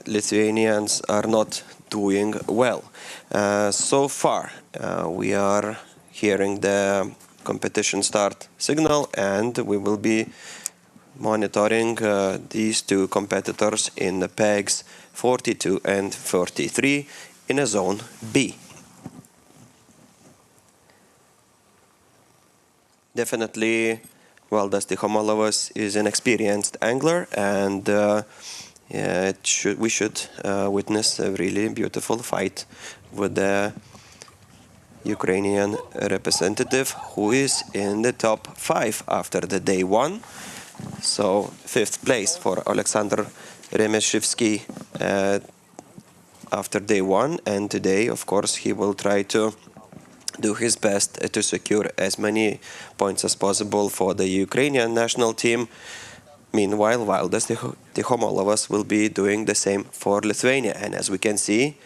Lithuanians are not doing well. So far, we are hearing the competition start signal, and we will be monitoring these two competitors in the pegs 42 and 43 in a zone B. Definitely, Valdas Tikhomolovas is an experienced angler, and we should witness a really beautiful fight with the Ukrainian representative, who is in the top 5 after the day 1. So 5th place for Oleksandr Remeshchitsky after day 1, and today, of course, he will try to do his best to secure as many points as possible for the Ukrainian national team. Meanwhile, Valdas Tikhomolovas will be doing the same for Lithuania, and as we can see,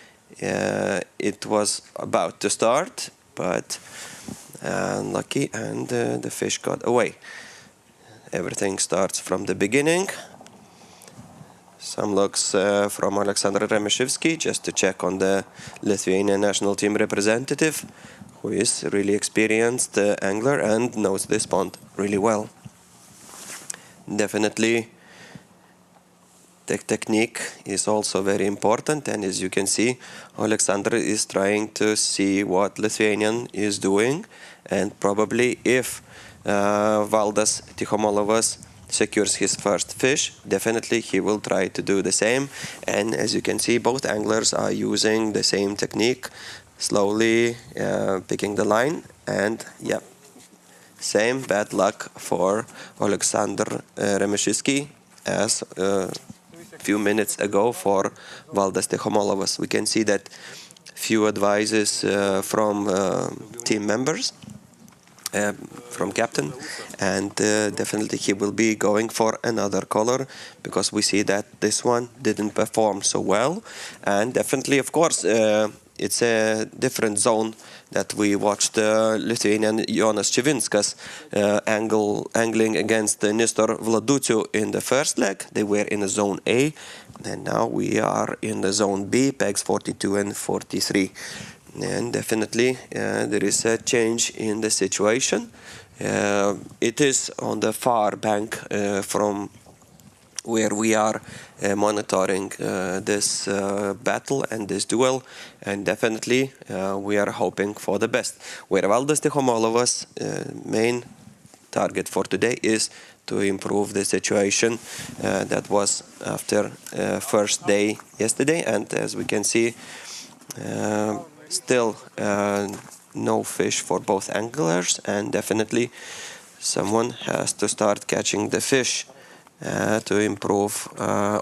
it was about to start, but unlucky, and the fish got away. Everything starts from the beginning. Some looks from Oleksandr Remeshchitsky just to check on the Lithuanian national team representative, who is a really experienced angler and knows this pond really well. Definitely, the technique is also very important, and as you can see, Oleksandr is trying to see what Lithuanian is doing, and probably if Valdas Tikhomolovas secures his first fish, definitely he will try to do the same. And as you can see, both anglers are using the same technique, slowly picking the line, and yeah, same bad luck for Oleksandr Remeshchitsky as a few minutes ago for Valdas Tikhomolovas. We can see that few advices from team members, from captain, and definitely he will be going for another color, because we see that this one didn't perform so well. And definitely, of course, it's a different zone that we watched Lithuanian Jonas Čivinskas angling against Nestor Vladuciu in the first leg. They were in the zone A, and now we are in the zone B, pegs 42 and 43. And definitely there is a change in the situation. It is on the far bank from where we are monitoring this battle and this duel, and definitely we are hoping for the best. Where Valdas Tikhomolovas' main target for today is to improve the situation that was after first day yesterday, and as we can see, still no fish for both anglers, and definitely someone has to start catching the fish to improve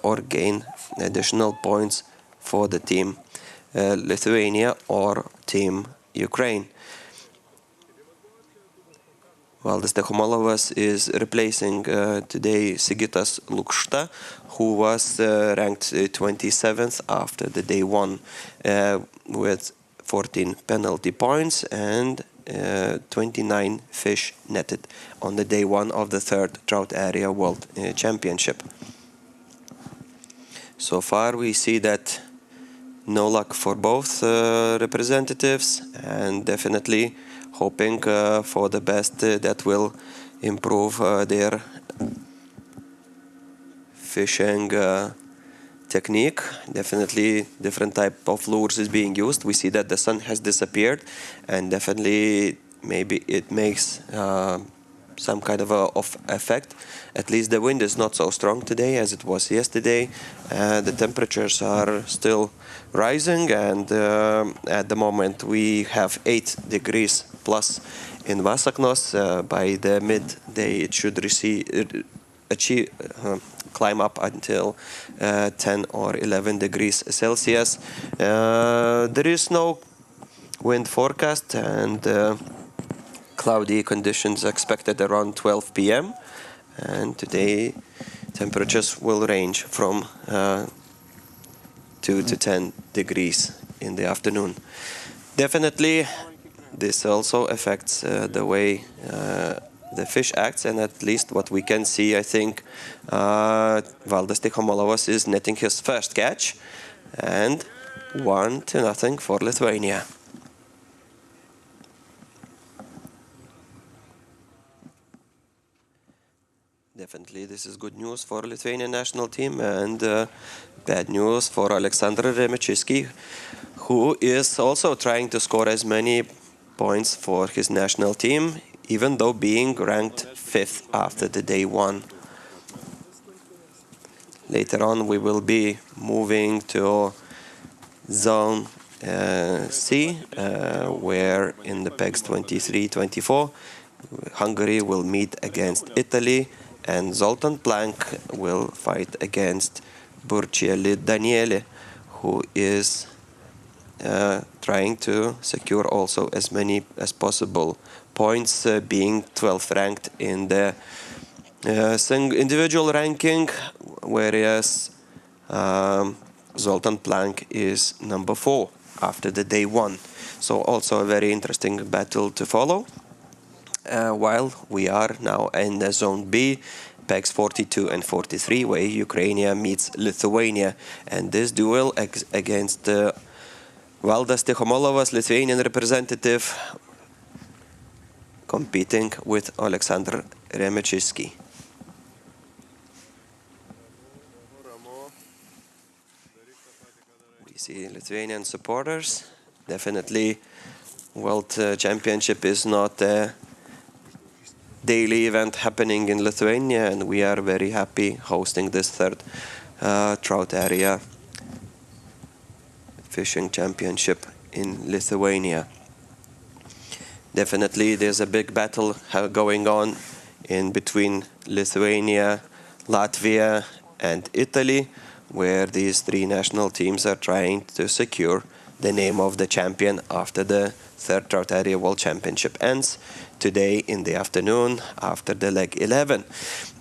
or gain additional points for the team Lithuania or team Ukraine. Valdas Tikhomolovas is replacing today Sigitas Lukšta, who was ranked 27th after the day 1 with 14 penalty points and 29 fish netted on the day 1 of the 3rd Trout Area World Championship. So far we see that no luck for both representatives, and definitely hoping for the best that will improve their fishing technique. Definitely different type of lures is being used. We see that the sun has disappeared, and definitely maybe it makes some kind of effect. At least the wind is not so strong today as it was yesterday. The temperatures are still rising, and at the moment we have 8 degrees plus in Vasaknos. By the midday it should climb up until 10 or 11 degrees Celsius. There is no wind forecast, and cloudy conditions expected around 12 p.m. And today temperatures will range from 2 to 10 degrees in the afternoon. Definitely this also affects the way the fish acts, and at least what we can see, I think Valdas Tikhomolovas is netting his first catch, and 1-0 for Lithuania. Definitely this is good news for Lithuanian national team, and bad news for Alexander Remichiski, who is also trying to score as many points for his national team, even though being ranked 5th after the day 1. Later on we will be moving to Zone C, where in the PEGs 23-24 Hungary will meet against Italy, and Zoltan Plank will fight against Burchieli Daniele, who is trying to secure also as many as possible points, being 12th ranked in the individual ranking, whereas Zoltan Plank is number 4 after the day 1. So also a very interesting battle to follow. While we are now in the Zone B, PEGs 42 and 43, where Ukraine meets Lithuania, and this duel against Valdas Tikhomolovas, Lithuanian representative, competing with Alexander Remichiski. We see Lithuanian supporters. Definitely World Championship is not a daily event happening in Lithuania, and we are very happy hosting this 3rd Trout area fishing championship in Lithuania. Definitely there's a big battle going on in between Lithuania, Latvia and Italy, where these 3 national teams are trying to secure the name of the champion after the 3rd Trout Area World Championship ends today in the afternoon after the leg 11.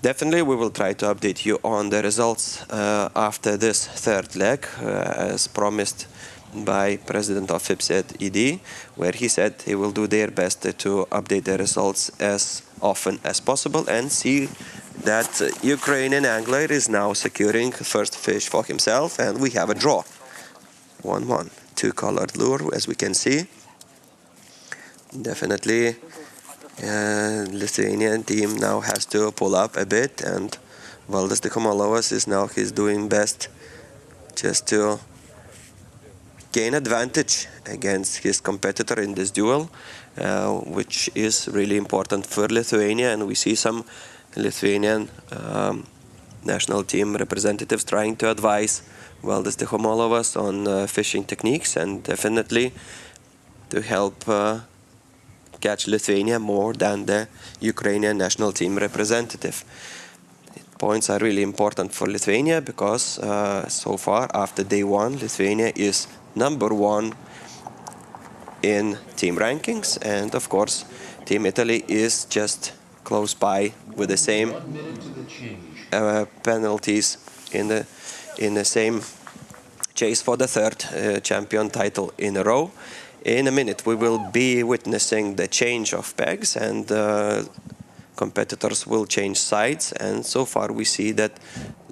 Definitely we will try to update you on the results after this 3rd leg, as promised by President of FIPSET ED, where he said he will do their best to update the results as often as possible, and see that Ukrainian angler is now securing first fish for himself, and we have a draw. 1-1, 2-colored lure, as we can see. Definitely Lithuanian team now has to pull up a bit, and Valdas Tikhomolovas is now doing best just to gain advantage against his competitor in this duel, which is really important for Lithuania, and we see some Lithuanian national team representatives trying to advise Valdas Tikhomolovas on fishing techniques, and definitely to help catch Lithuania more than the Ukrainian national team representative. Points are really important for Lithuania because so far after day 1 Lithuania is number 1 in team rankings, and of course Team Italy is just close by with the same penalties in the same chase for the 3rd champion title in a row. In a minute we will be witnessing the change of pegs, and competitors will change sides, and so far we see that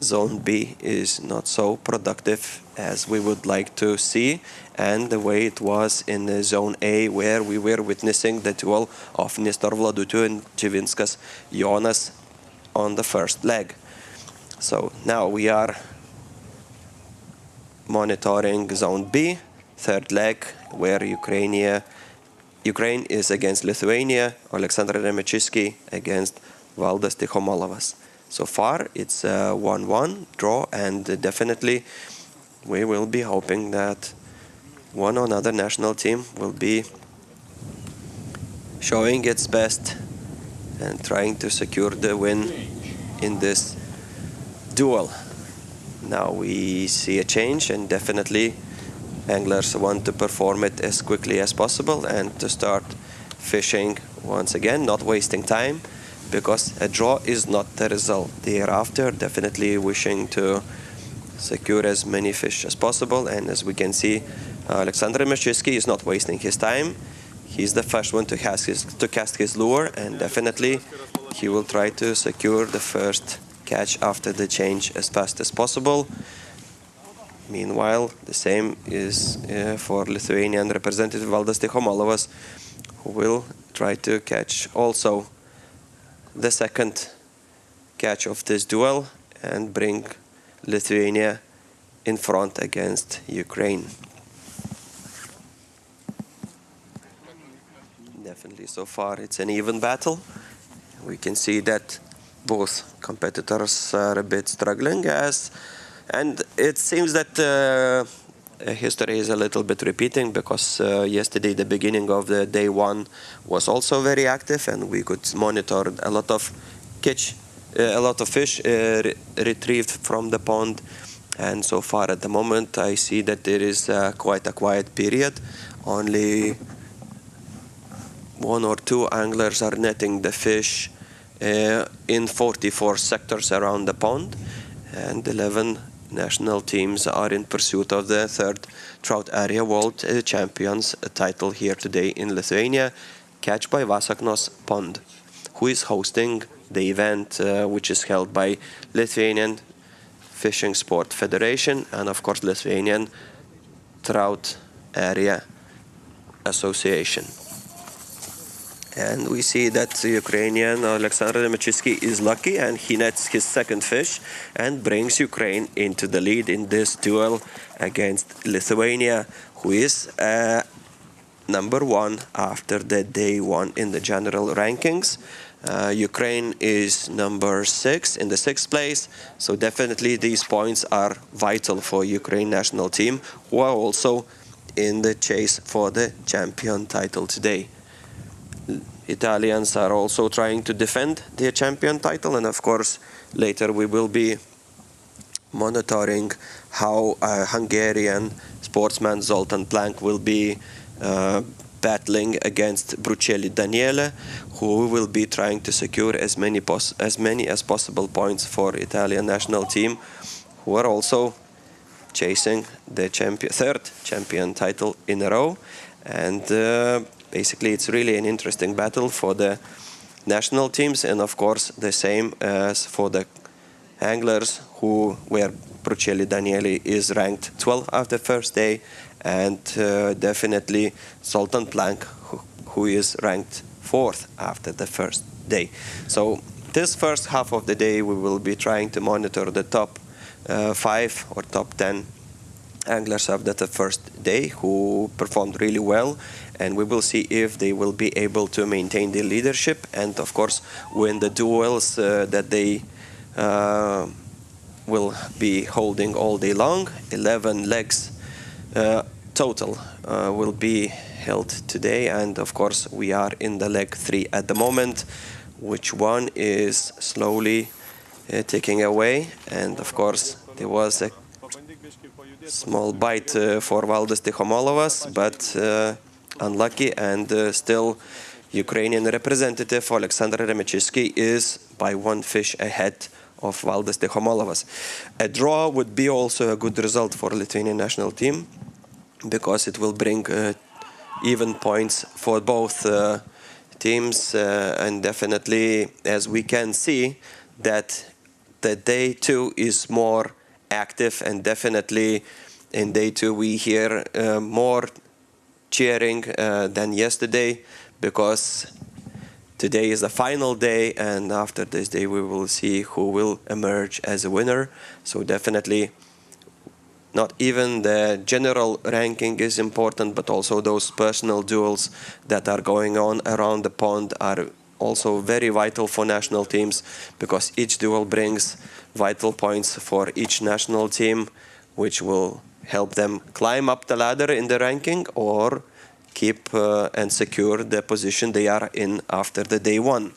Zone B is not so productive as we would like to see, and the way it was in Zone A, where we were witnessing the duel of Nestor Vladutu and Chivinskas Jonas on the first leg. So now we are monitoring Zone B, third leg, where Ukraine is against Lithuania, Alexander Remechitsky against Valdas Tikhomolovas. So far, it's a 1-1 draw, and definitely we will be hoping that one or another national team will be showing its best and trying to secure the win in this duel. Now we see a change, and definitely anglers want to perform it as quickly as possible and to start fishing once again, not wasting time, because a draw is not the result. Thereafter, definitely wishing to secure as many fish as possible. And as we can see, Alexander Remechitsky is not wasting his time. He's the first one to cast his lure, and definitely he will try to secure the first catch after the change as fast as possible. Meanwhile, the same is for Lithuanian representative Valdas Tikhomolovas, who will try to catch also the second catch of this duel and bring Lithuania in front against Ukraine. Definitely so far it's an even battle. We can see that both competitors are a bit struggling, and it seems that history is a little bit repeating, because yesterday the beginning of the day one was also very active, and we could monitor a lot of fish retrieved from the pond. And so far at the moment I see that there is quite a quiet period. Only one or two anglers are netting the fish in 44 sectors around the pond, and 11 national teams are in pursuit of the third Trout Area World Champions title here today in Lithuania, Catch by Vasaknos Pond, who is hosting the event, which is held by Lithuanian Fishing Sport Federation and of course Lithuanian Trout Area Association. And we see that the Ukrainian Alexander Remechitsky is lucky, and he nets his second fish and brings Ukraine into the lead in this duel against Lithuania, who is number one after the day one in the general rankings. Ukraine is number 6 in the 6th place, so definitely these points are vital for Ukraine national team, who are also in the chase for the champion title today. Italians are also trying to defend their champion title, and of course later we will be monitoring how Hungarian sportsman Zoltán Plank will be battling against Brucelli Daniele, who will be trying to secure as many as possible points for Italian national team, who are also chasing the third champion title in a row. And basically it's really an interesting battle for the national teams, and of course the same as for the anglers, where Brucelli Daniele is ranked 12th after the first day, and definitely Zoltán Plank, who is ranked 4th after the first day. So this first half of the day we will be trying to monitor the top 5 or top 10 anglers after the first day who performed really well, and we will see if they will be able to maintain their leadership and of course win the duels that they will be holding all day long. 11 legs total will be held today, and of course we are in the leg 3 at the moment, which one is slowly ticking away. And of course there was a small bite for Valdas Tikhomolovas, but unlucky, and still Ukrainian representative Alexander Remechitsky is by 1 fish ahead of Valdas Tikhomolovas. A draw would be also a good result for Lithuanian national team, because it will bring even points for both teams, and definitely, as we can see, that the day 2 is more active, and definitely in day 2 we hear more cheering than yesterday, because today is the final day, and after this day we will see who will emerge as a winner. So definitely not even the general ranking is important, but also those personal duels that are going on around the pond are also very vital for national teams, because each duel brings vital points for each national team, which will help them climb up the ladder in the ranking or keep and secure the position they are in after the day 1,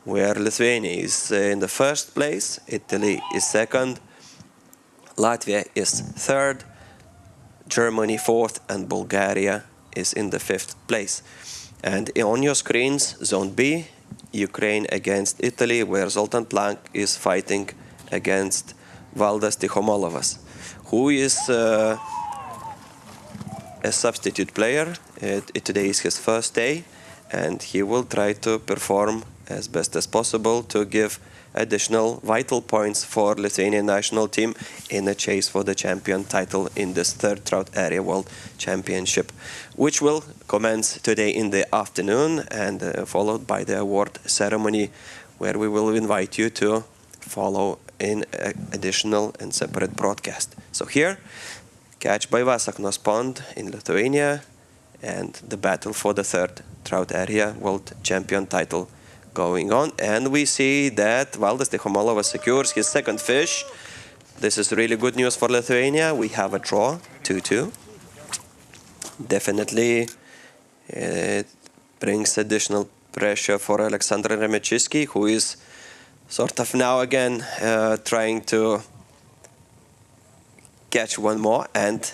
where Lithuania is in the first place, Italy is second, Latvia is third, Germany fourth, and Bulgaria is in the 5th place. And on your screens, Zone B, Ukraine against Italy, where Zoltan Plank is fighting against Valdas Tihomolovas, who is a substitute player. Today is his first day, and he will try to perform as best as possible to give additional vital points for Lithuanian national team in a chase for the champion title in this 3rd Trout Area World Championship, which will commence today in the afternoon and followed by the award ceremony, where we will invite you to follow in additional and separate broadcast. So here, catch by Vasaknos Pond in Lithuania, and the battle for the 3rd Trout Area World Champion title going on. And we see that Valdas Tihomolovas secures his 2nd fish. This is really good news for Lithuania. We have a draw, 2-2. Definitely it brings additional pressure for Alexander Remechiski, who is sort of now again trying to catch one more, and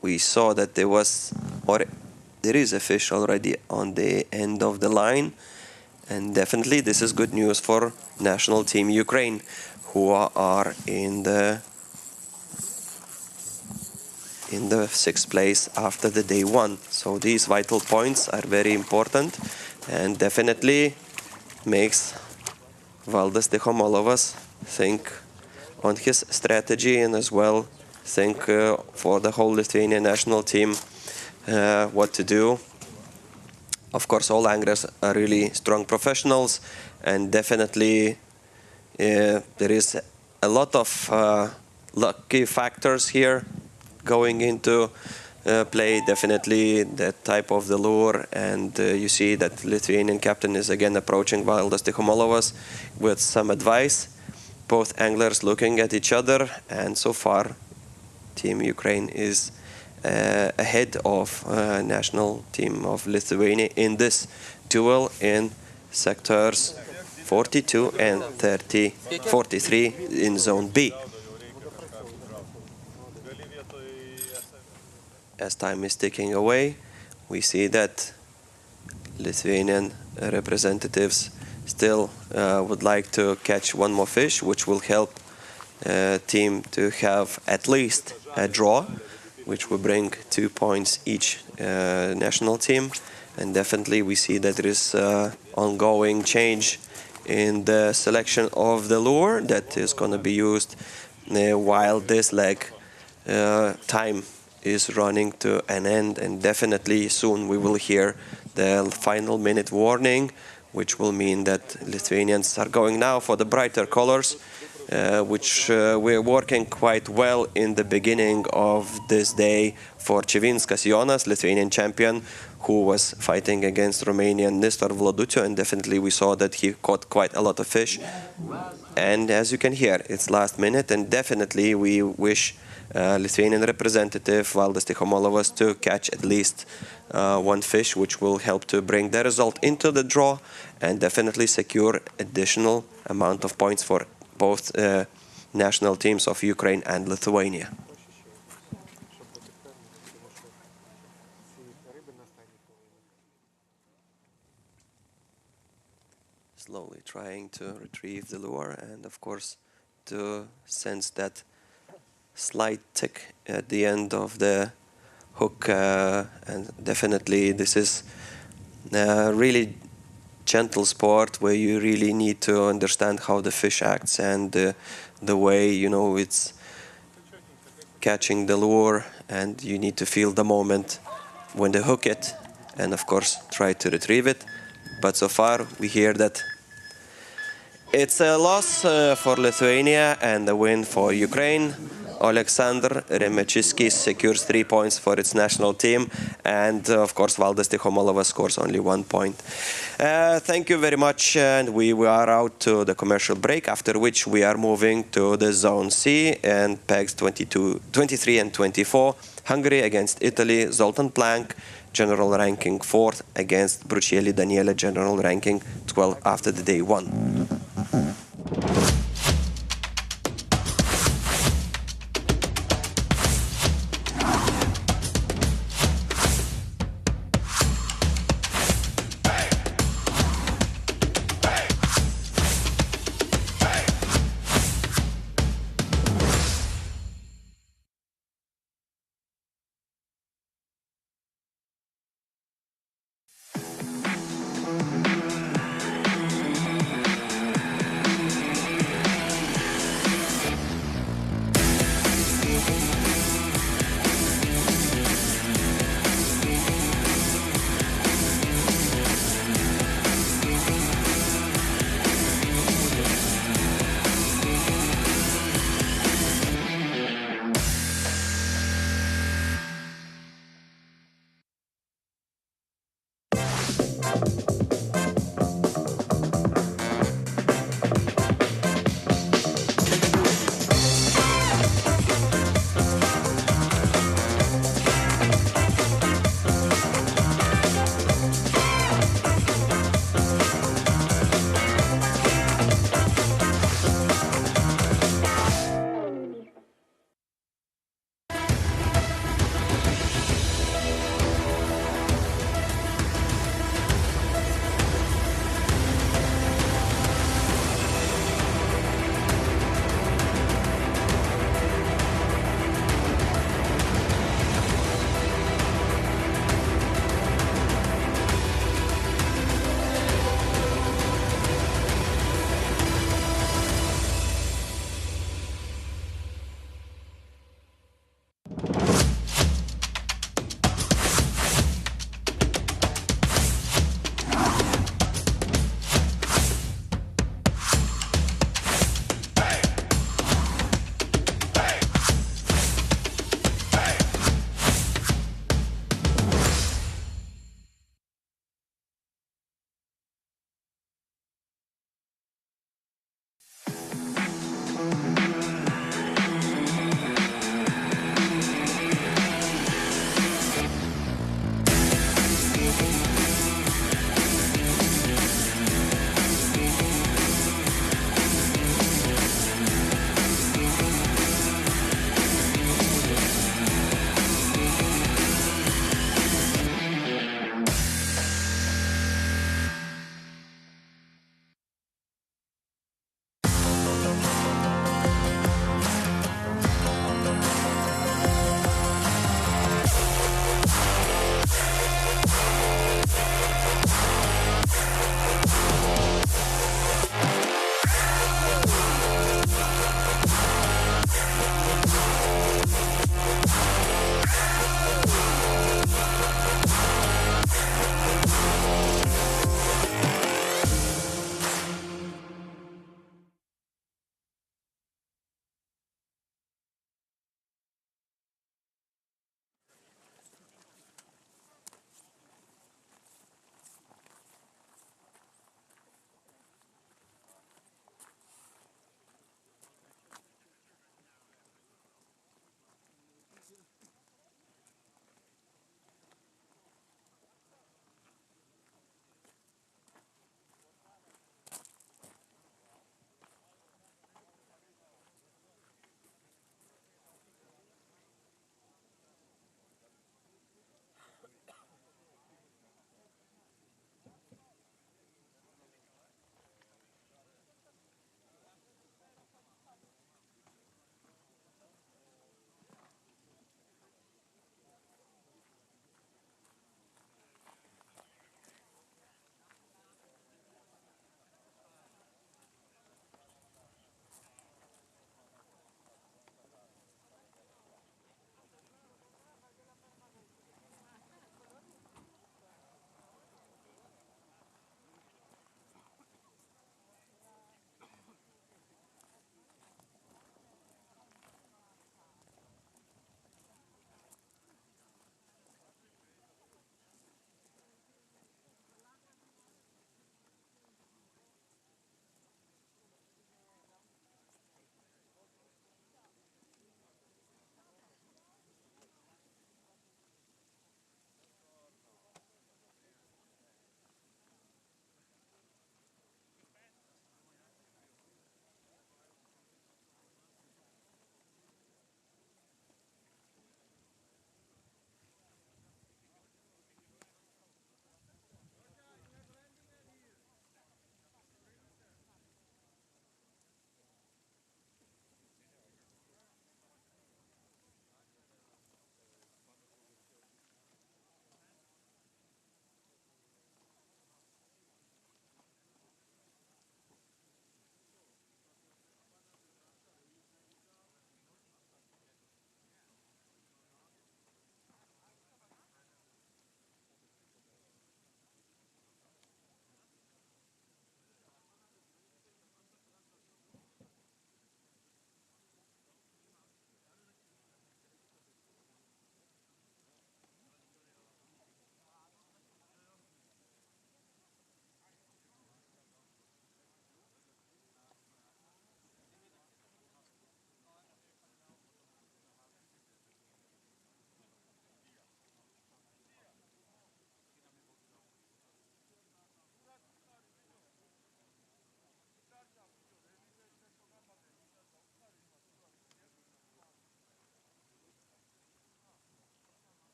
we saw that there is a fish already on the end of the line. And definitely this is good news for national team Ukraine, who are in the 6th place after the day 1. So these vital points are very important and definitely makes Valdas Tihomolovas think on his strategy, and as well think for the whole Lithuanian national team what to do. Of course, all anglers are really strong professionals, and definitely there is a lot of lucky factors here going into play. Definitely the type of the lure, and you see that Lithuanian captain is again approaching Valdas Tihomolovas with some advice. Both anglers looking at each other, and so far Team Ukraine is ahead of national team of Lithuania in this duel in sectors 42 and 43 in Zone B. As time is ticking away, we see that Lithuanian representatives still would like to catch one more fish, which will help team to have at least a draw, which will bring 2 points each national team. And definitely we see that there is ongoing change in the selection of the lure that is going to be used while this leg time is running to an end. And definitely soon we will hear the final minute warning, which will mean that Lithuanians are going now for the brighter colors, which we're working quite well in the beginning of this day for Čivinskas Jonas, Lithuanian champion, who was fighting against Romanian Nistor Vloduciu, and definitely we saw that he caught quite a lot of fish. And as you can hear, it's last minute, and definitely we wish Lithuanian representative Valdas Tihomolovas to catch at least one fish, which will help to bring the result into the draw and definitely secure additional amount of points for both national teams of Ukraine and Lithuania. Slowly trying to retrieve the lure, and of course to sense that slight tick at the end of the hook, and definitely this is really gentle sport where you really need to understand how the fish acts and the way, it's catching the lure, and you need to feel the moment when they hook it and of course try to retrieve it. But so far we hear that it's a loss for Lithuania and a win for Ukraine. Oleksandr Remechiskis secures 3 points for its national team, and of course Valdas Tikhomolova scores only 1 point. Thank you very much, and we are out to the commercial break, after which we are moving to the Zone C and pegs 23 and 24. Hungary against Italy, Zoltan Plank, general ranking 4th, against Brucielli Daniele, general ranking 12 after the day 1.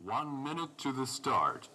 1 minute to the start.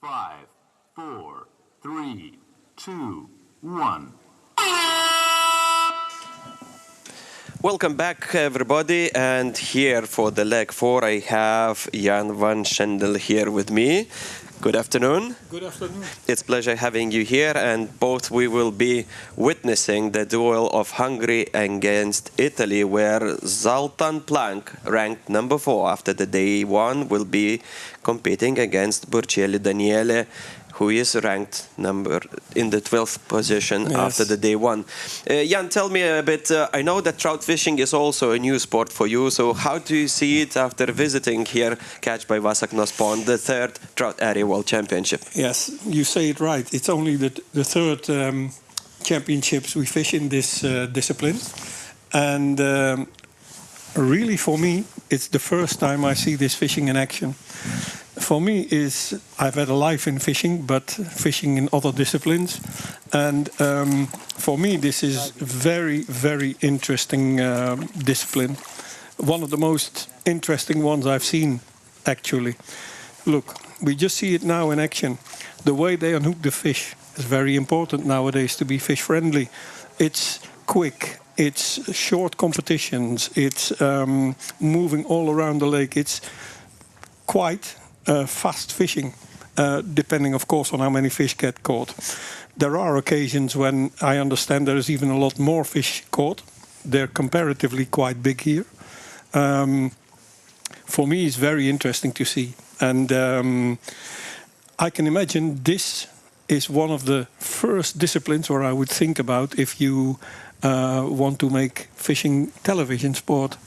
Five, four, three, two, one. Welcome back, everybody. And here for the leg 4, I have Jan van Schendel here with me. Good afternoon. Good afternoon. It's a pleasure having you here, and both we will be witnessing the duel of Hungary against Italy, where Zoltán Plank, ranked number 4 after the day 1, will be competing against Burchielli Daniele, who is ranked in the 12th position after the day 1. Jan, tell me a bit, I know that trout fishing is also a new sport for you, so how do you see it after visiting here Catch by Vasaknos Pond, the 3rd Trout Area World Championship? Yes, you say it right. It's only the 3rd championships we fish in this discipline. And really for me, it's the first time I see this fishing in action. For me, I've had a life in fishing, but fishing in other disciplines. And for me, this is very, very interesting discipline. One of the most interesting ones I've seen, actually. Look, we just see it now in action. The way they unhook the fish is very important nowadays to be fish friendly. It's quick. It's short competitions. It's moving all around the lake. It's quite fast fishing, depending, of course, on how many fish get caught. There are occasions when I understand there is even a lot more fish caught. They're comparatively quite big here. For me, it's very interesting to see. And I can imagine this is one of the first disciplines where I would think about if you want to make fishing television sport.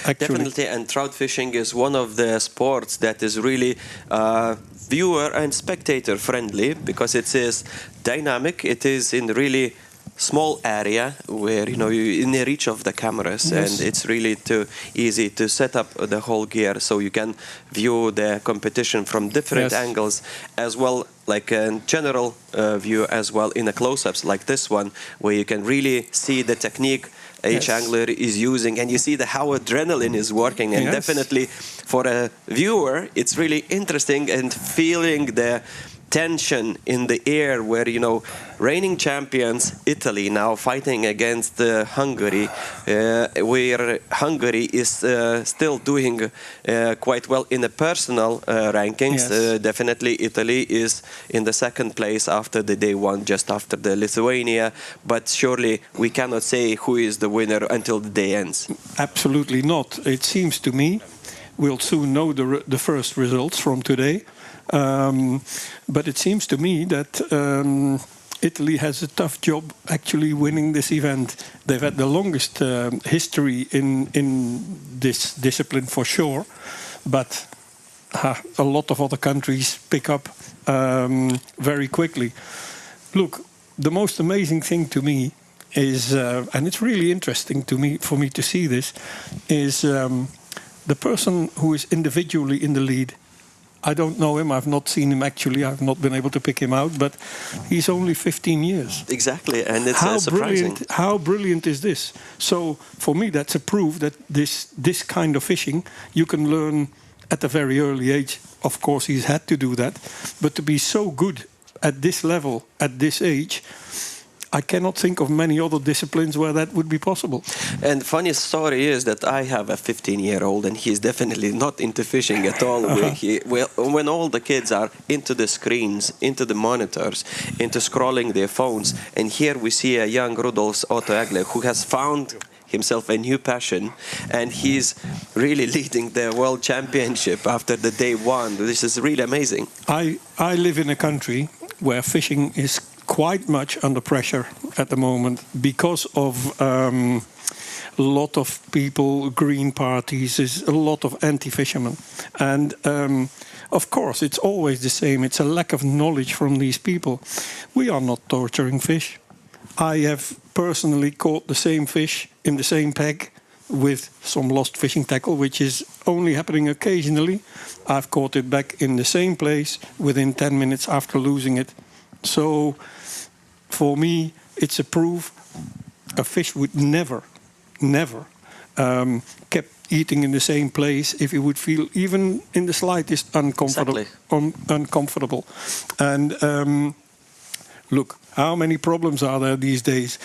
Actually. Definitely, and trout fishing is one of the sports that is really viewer and spectator friendly, because it is dynamic. It is in really small area where you're in the reach of the cameras, and it's really too easy to set up the whole gear so you can view the competition from different angles, as well like a general view as well in the close-ups like this one, where you can really see the technique each angler is using, and you see how adrenaline is working. And definitely for a viewer, it's really interesting, and feeling the tension in the air where, reigning champions Italy now fighting against Hungary, where Hungary is still doing quite well in the personal rankings. Definitely Italy is in the 2nd place after the day 1, just after the Lithuania, but surely we cannot say who is the winner until the day ends. Absolutely not. It seems to me we'll soon know the first results from today. But it seems to me that Italy has a tough job actually winning this event. They've had the longest history in this discipline for sure, but a lot of other countries pick up very quickly. Look, the most amazing thing to me is, and it's really interesting for me to see this, is the person who is individually in the lead. I don't know him, I've not seen him actually, I've not been able to pick him out, but he's only 15 years. Exactly, and it's surprising. How brilliant is this? So for me, that's a proof that this kind of fishing, you can learn at a very early age. Of course, he's had to do that, but to be so good at this level, at this age, I cannot think of many other disciplines where that would be possible. And funny story is that I have a 15-year-old, and he's definitely not into fishing at all. When all the kids are into the screens, into the monitors, into scrolling their phones, and here we see a young Rudolf Otto Egle who has found himself a new passion, and he's really leading the World Championship after the day one. This is really amazing. I live in a country where fishing is quite much under pressure at the moment because of a lot of people, green parties, is a lot of anti-fishermen. And of course, it's always the same. It's a lack of knowledge from these people. We are not torturing fish. I have personally caught the same fish in the same peg with some lost fishing tackle, which is only happening occasionally. I've caught it back in the same place within 10 minutes after losing it. So for me, it's a proof a fish would never kept eating in the same place if it would feel even in the slightest uncomfortable. And look, how many problems are there these days?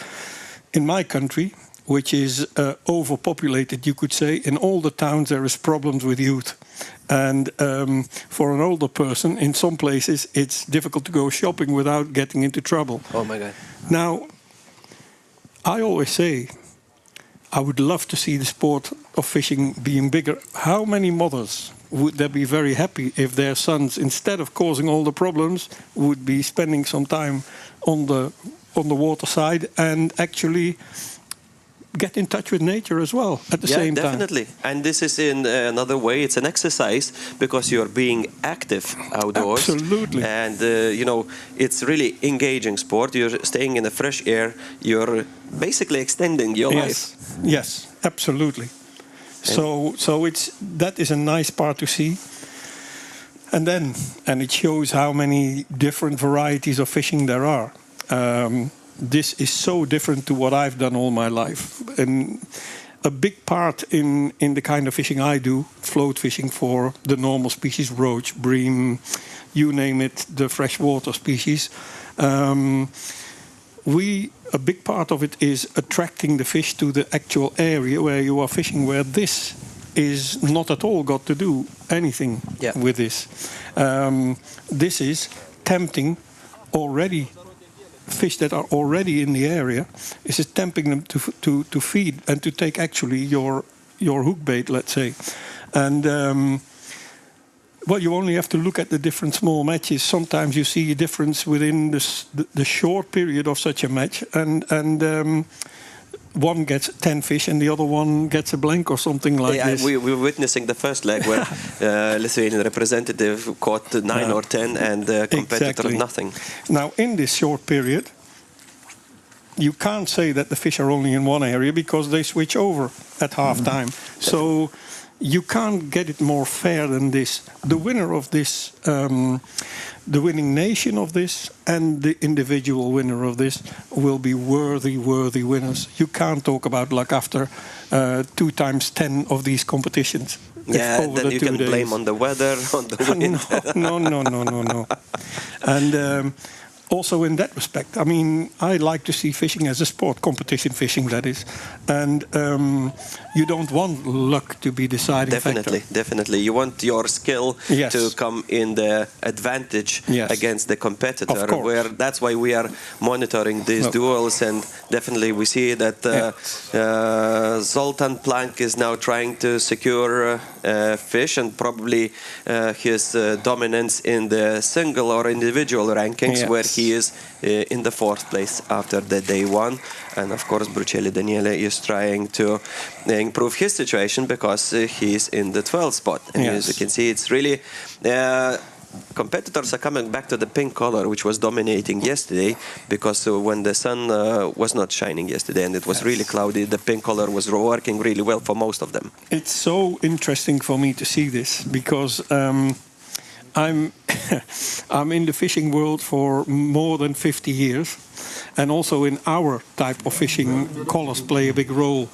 In my country, which is overpopulated, you could say, in all the towns there is problems with youth. And for an older person, in some places, it's difficult to go shopping without getting into trouble. Oh my God. Now, I always say, I would love to see the sport of fishing being bigger. How many mothers would they be very happy if their sons, instead of causing all the problems, would be spending some time on the water side and actually get in touch with nature as well at the same time. Yeah, definitely. And this is in another way, it's an exercise because you're being active outdoors. Absolutely. And, you know, it's really engaging sport. You're staying in the fresh air. You're basically extending your life. Yes, absolutely. So that is a nice part to see. And it shows how many different varieties of fishing there are. This is so different to what I've done all my life. And a big part in the kind of fishing I do, float fishing for the normal species, roach, bream, you name it, the freshwater species. A big part of it is attracting the fish to the actual area where you are fishing, where this is not at all got to do anything with this. This is tempting already fish that are already in the area. Is it tempting them to feed and to take actually your hook bait, let's say. And well, you only have to look at the different small matches. Sometimes you see a difference within the short period of such a match, and one gets 10 fish and the other one gets a blank or something like this. We were witnessing the first leg where Lithuanian representative caught 9 or 10 and the competitor nothing. Now, in this short period, you can't say that the fish are only in one area because they switch over at half time. So you can't get it more fair than this. The winner of this, the winning nation of this, and the individual winner of this will be worthy winners. You can't talk about luck after 2 times 10 of these competitions. Yeah, then you can blame on the weather, on the wind. No. And also in that respect, I mean, I like to see fishing as a sport, competition fishing, that is. And you don't want luck to be deciding factor. Definitely. You want your skill to come in the advantage against the competitor. That's why we are monitoring these duels, and definitely we see that Zoltan Plank is now trying to secure fish, and probably his dominance in the single or individual rankings, where he is in the 4th place after the day 1. And of course, Brucelli Daniele is trying to improve his situation because he's in the 12th spot. And as you can see, it's really competitors are coming back to the pink color, which was dominating yesterday, because when the sun was not shining yesterday and it was really cloudy, the pink color was working really well for most of them. It's so interesting for me to see this, because I'm in the fishing world for more than 50 years, and also in our type of fishing, colors play a big role.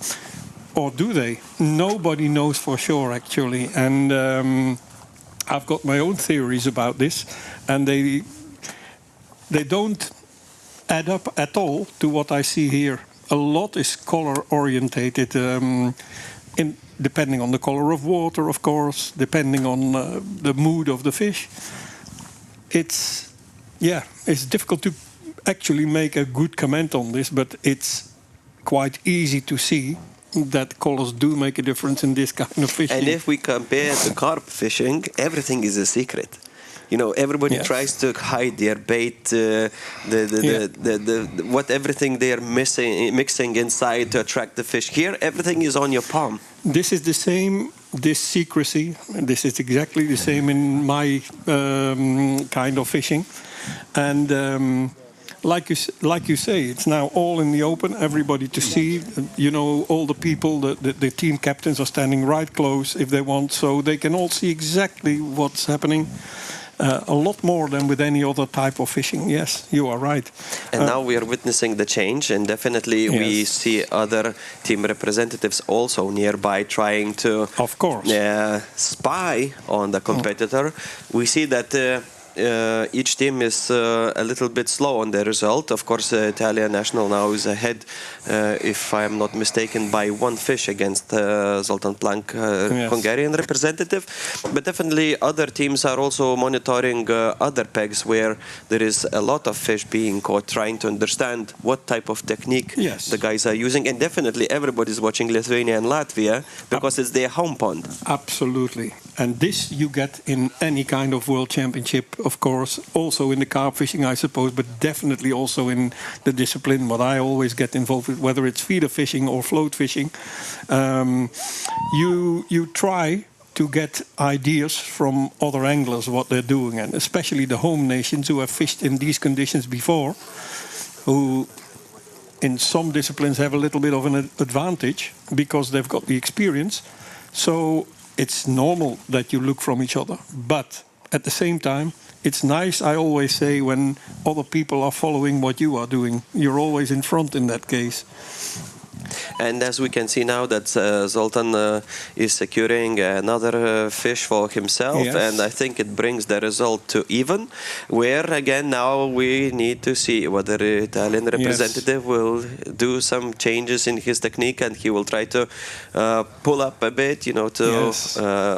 Or do they? Nobody knows for sure, actually. And I've got my own theories about this, and they don't add up at all to what I see here. A lot is color orientated, depending on the color of water, of course, depending on the mood of the fish. It's difficult to actually make a good comment on this, but it's quite easy to see that colors do make a difference in this kind of fishing. And if we compare to carp fishing, everything is a secret. You know, everybody tries to hide their bait, what everything they are mixing inside to attract the fish. Here, everything is on your palm. This is the same. This secrecy. This is exactly the same in my kind of fishing, and. Like you say, it's now all in the open, everybody to see. You know, all the people, the team captains are standing right close if they want, so they can all see exactly what's happening. A lot more than with any other type of fishing. Yes, you are right. And now we are witnessing the change, and definitely we see other team representatives also nearby trying to, of course, spy on the competitor. We see that each team is a little bit slow on the result. Of course, Italian national now is ahead, if I am not mistaken, by one fish against Zoltán Plank, Hungarian representative. But definitely other teams are also monitoring other pegs where there is a lot of fish being caught, trying to understand what type of technique the guys are using. And definitely everybody's watching Lithuania and Latvia because it's their home pond. Absolutely. And this you get in any kind of world championship, of course, also in the carp fishing, I suppose, but definitely also in the discipline what I always get involved with, whether it's feeder fishing or float fishing. You try to get ideas from other anglers what they're doing, and especially the home nations who have fished in these conditions before, who in some disciplines have a little bit of an advantage because they've got the experience. So it's normal that you look from each other, but at the same time, it's nice, I always say, when other people are following what you are doing. You're always in front in that case. And as we can see now that Zoltán is securing another fish for himself, and I think it brings the result to even, where again now we need to see whether the Italian representative will do some changes in his technique, and he will try to pull up a bit, you know, to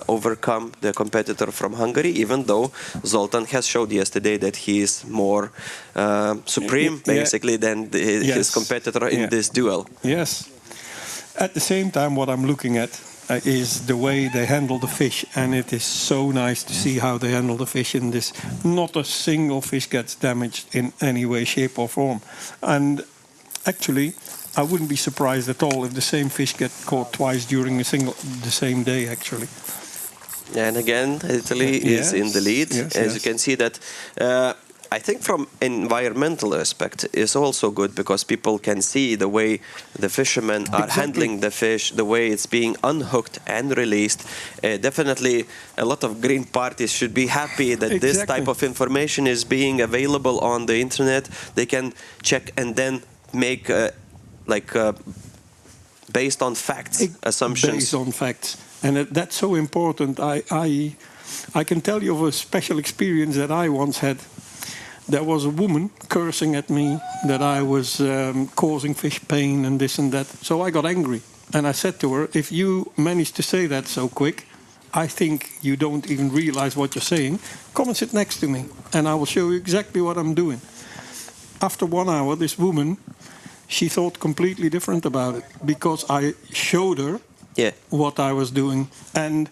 overcome the competitor from Hungary, even though Zoltán has showed yesterday that he is more supreme, basically, than his competitor in this duel. Yes. At the same time, what I'm looking at is the way they handle the fish, and it is so nice to see how they handle the fish in this. Not a single fish gets damaged in any way, shape or form. And actually, I wouldn't be surprised at all if the same fish get caught twice during the same day, actually. And again, Italy is in the lead. As you can see that I think from environmental aspect is also good because people can see the way the fishermen are handling the fish, the way it's being unhooked and released. Definitely a lot of green parties should be happy that this type of information is being available on the internet. They can check and then make based on facts, assumptions. Based on facts. And that's so important. I can tell you of a special experience that I once had. There was a woman cursing at me that I was causing fish pain and this and that. So I got angry. And I said to her, if you manage to say that so quick, I think you don't even realize what you're saying. Come and sit next to me, and I will show you exactly what I'm doing. After 1 hour, this woman, she thought completely different about it because I showed her what I was doing. And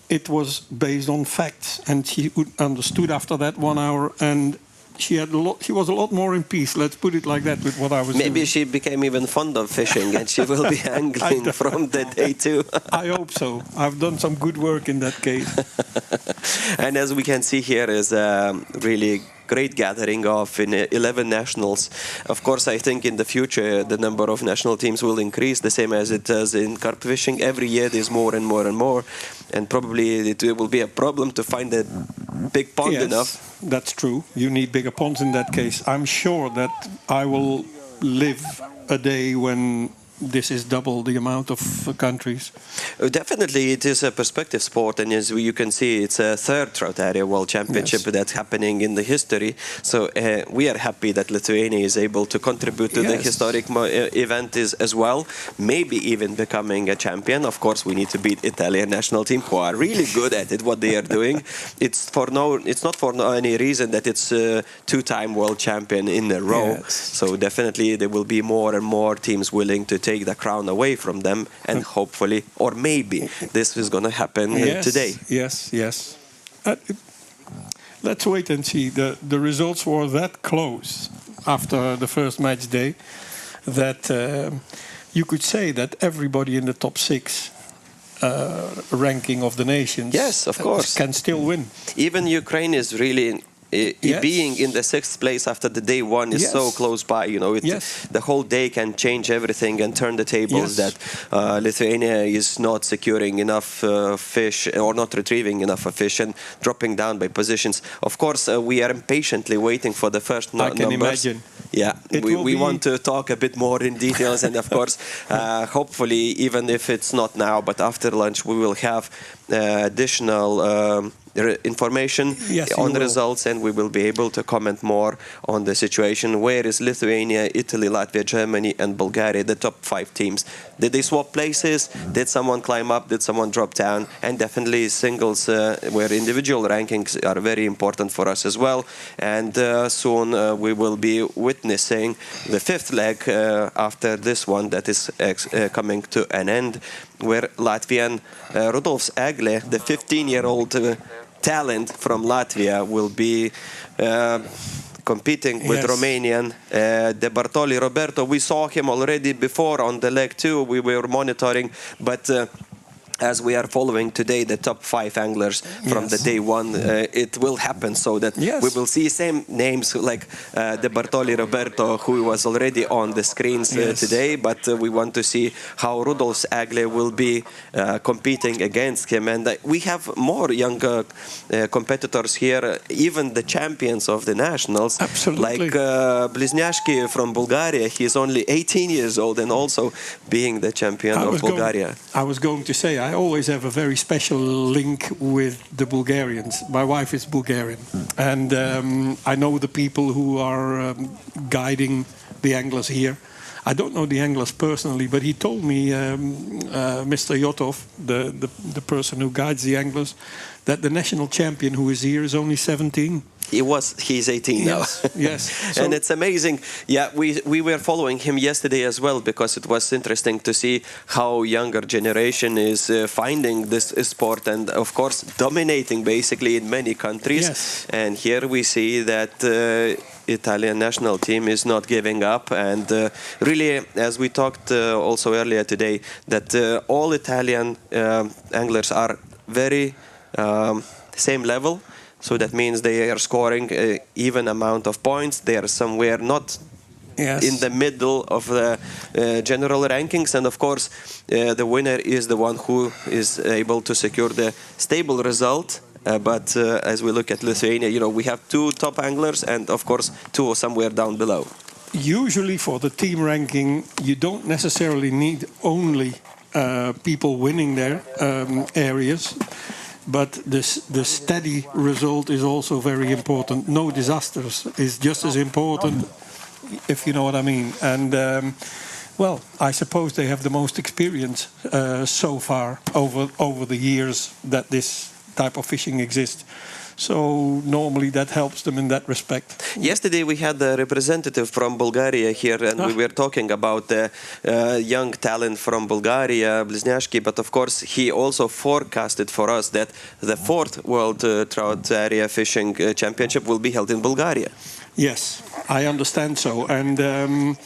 it was based on facts. And she understood after that 1 hour, and she was a lot more in peace, let's put it like that, with what I was doing. Maybe she became even fond of fishing and she will be angling from that day too. I hope so. I've done some good work in that case. And as we can see here is really great gathering of 11 nationals. Of course, I think in the future the number of national teams will increase, the same as it does in carp fishing. Every year there's more and more and more, and probably it will be a problem to find a big pond enough. That's true. You need bigger ponds in that case. I'm sure that I will live a day when this is double the amount of countries. Definitely, it is a perspective sport, and as you can see, it's a third Trout Area World Championship that's happening in the history. So we are happy that Lithuania is able to contribute to the historic event as well, maybe even becoming a champion. Of course, we need to beat Italian national team, who are really good at it, what they are doing. It's not for any reason that it's two-time world champion in a row. So definitely there will be more and more teams willing to take the crown away from them, and hopefully, or maybe, this is going to happen today. Yes. Let's wait and see. The results were that close after the first match day that you could say that everybody in the top 6 ranking of the nations, yes, of course, can still win. Even Ukraine is really being in the 6th place after the day 1 is so close by. You know, the whole day can change everything and turn the tables. That Lithuania is not securing enough fish, or not retrieving enough fish, and dropping down by positions. Of course, we are impatiently waiting for the first numbers. I can imagine. Yeah, we want to talk a bit more in details, and of course, hopefully, even if it's not now, but after lunch, we will have additional information on the results, and we will be able to comment more on the situation. Where is Lithuania, Italy, Latvia, Germany, and Bulgaria, the top 5 teams? Did they swap places? Did someone climb up? Did someone drop down? And definitely singles, where individual rankings are very important for us as well. And soon we will be witnessing the 5th leg after this one that is coming to an end, where Latvian Rudolfs Egle, the 15-year-old talent from Latvia, will be competing with Romanian De Bartoli Roberto. We saw him already before on the leg 2. We were monitoring, but as we are following today the top 5 anglers from the day 1, it will happen, so that we will see same names like De Bartoli Roberto, who was already on the screens today, but we want to see how Rudolfs Egle will be competing against him. And we have more young competitors here, even the champions of the nationals. Absolutely. Like Bliznyashki from Bulgaria. He's only 18 years old and also being the champion of Bulgaria. I was going to say, I always have a very special link with the Bulgarians. My wife is Bulgarian, and I know the people who are guiding the anglers here. I don't know the anglers personally, but he told me, Mr. Yotov, the person who guides the anglers, that the national champion who is here is only 17. He's 18 now. Yes. So, and it's amazing. Yeah, we were following him yesterday as well, because it was interesting to see how younger generation is finding this sport, and of course dominating basically in many countries. Yes. And here we see that Italian national team is not giving up, and really, as we talked also earlier today, that all Italian anglers are very same level. So that means they are scoring even amount of points. They are somewhere not in the middle of the general rankings. And of course, the winner is the one who is able to secure the stable result. But as we look at Lithuania, you know, we have 2 top anglers and of course 2 somewhere down below. Usually for the team ranking, you don't necessarily need only people winning their areas. But the steady result is also very important. No disasters is just as important, if you know what I mean. And well, I suppose they have the most experience so far over the years that this type of fishing exists. So normally that helps them in that respect. Yesterday we had a representative from Bulgaria here, and we were talking about the young talent from Bulgaria, Bliznyashki, but of course he also forecasted for us that the 4th World Trout Area Fishing Championship will be held in Bulgaria. Yes, I understand so. And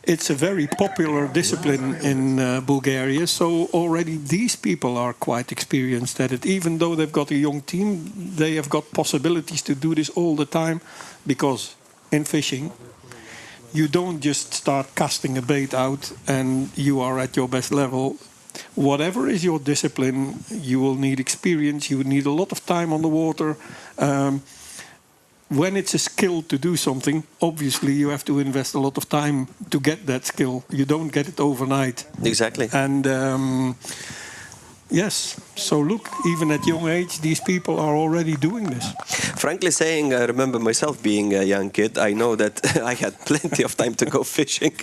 it's a very popular discipline in Bulgaria, so already these people are quite experienced at it. Even though they've got a young team, they have got possibilities to do this all the time, because in fishing, you don't just start casting a bait out and you are at your best level. Whatever is your discipline, you will need experience, you will need a lot of time on the water. when it's a skill to do something, obviously you have to invest a lot of time to get that skill. You don't get it overnight. Exactly. And yes, so look, even at young age, these people are already doing this. Frankly saying, I remember myself being a young kid. I know that I had plenty of time to go fishing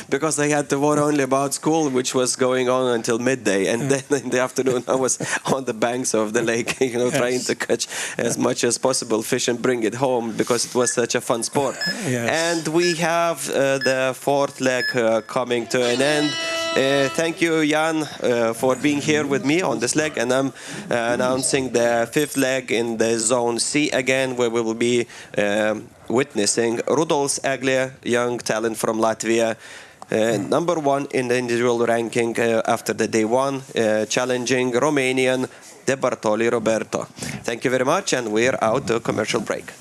because I had to worry only about school, which was going on until midday. And then in the afternoon, I was on the banks of the lake, trying to catch as much as possible fish and bring it home because it was such a fun sport. And we have the fourth leg coming to an end. Thank you, Jan, for being here with me on this leg. And I'm announcing the fifth leg in the Zone C again, where we will be witnessing Rudolf Eglė, young talent from Latvia, number one in the individual ranking after the day one, challenging Romanian De Bartoli Roberto. Thank you very much, and we're out to a commercial break.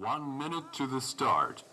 1 minute to the start.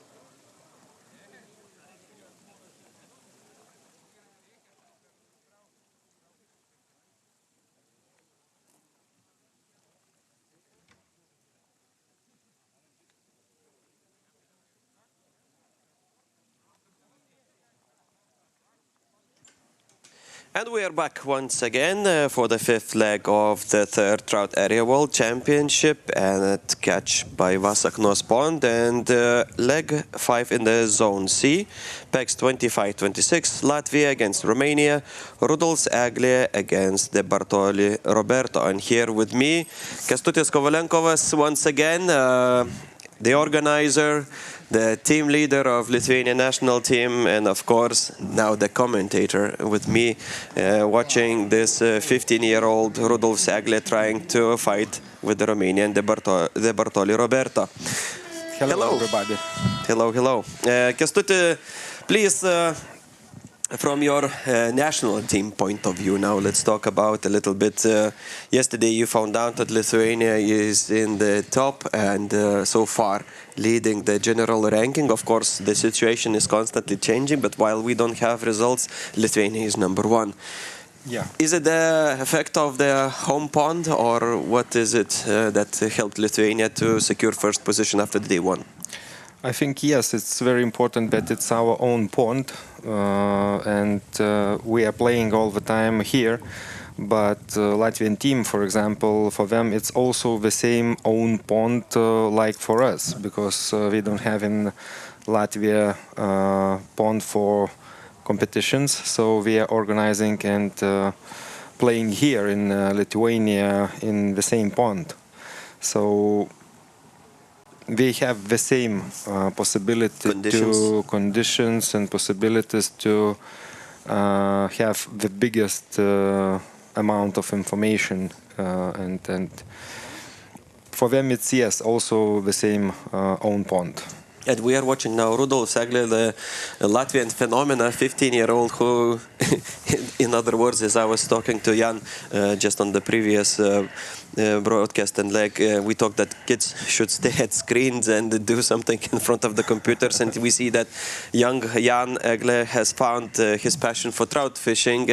And we are back once again for the fifth leg of the third Trout Area World Championship and at Catch by Vasaknos Pond, and leg 5 in the Zone C. PEX 25-26, Latvia against Romania, Rudolfs Eglė against the Bartoli Roberto. And here with me, Kęstutis Kovalenkovas once again, the organizer, the team leader of Lithuanian national team, and of course now the commentator with me, watching this 15-year-old Rudolfs Eglė trying to fight with the Romanian the Bartoli Roberto. Hello, everybody. Hello. Kęstuti, please, from your national team point of view now, let's talk about a little bit. Yesterday you found out that Lithuania is in the top and so far leading the general ranking. Of course, the situation is constantly changing, but while we don't have results, Lithuania is number 1. Yeah. Is it the effect of the home pond, or what is it that helped Lithuania to secure first position after day 1? I think, yes, it's very important that it's our own pond, and we are playing all the time here. But Latvian team, for example, for them it's also the same own pond like for us, because we don't have in Latvia pond for competitions, so we are organizing and playing here in Lithuania in the same pond. So we have the same conditions and possibilities to have the biggest amount of information, and for them it's, yes, also the same own pond. And we are watching now Rudolfs Eglė, the Latvian phenomena, 15-year-old who, in other words, as I was talking to Jan just on the previous broadcast and leg, we talked that kids should stay at screens and do something in front of the computers, and we see that young Jan Eglė has found his passion for trout fishing.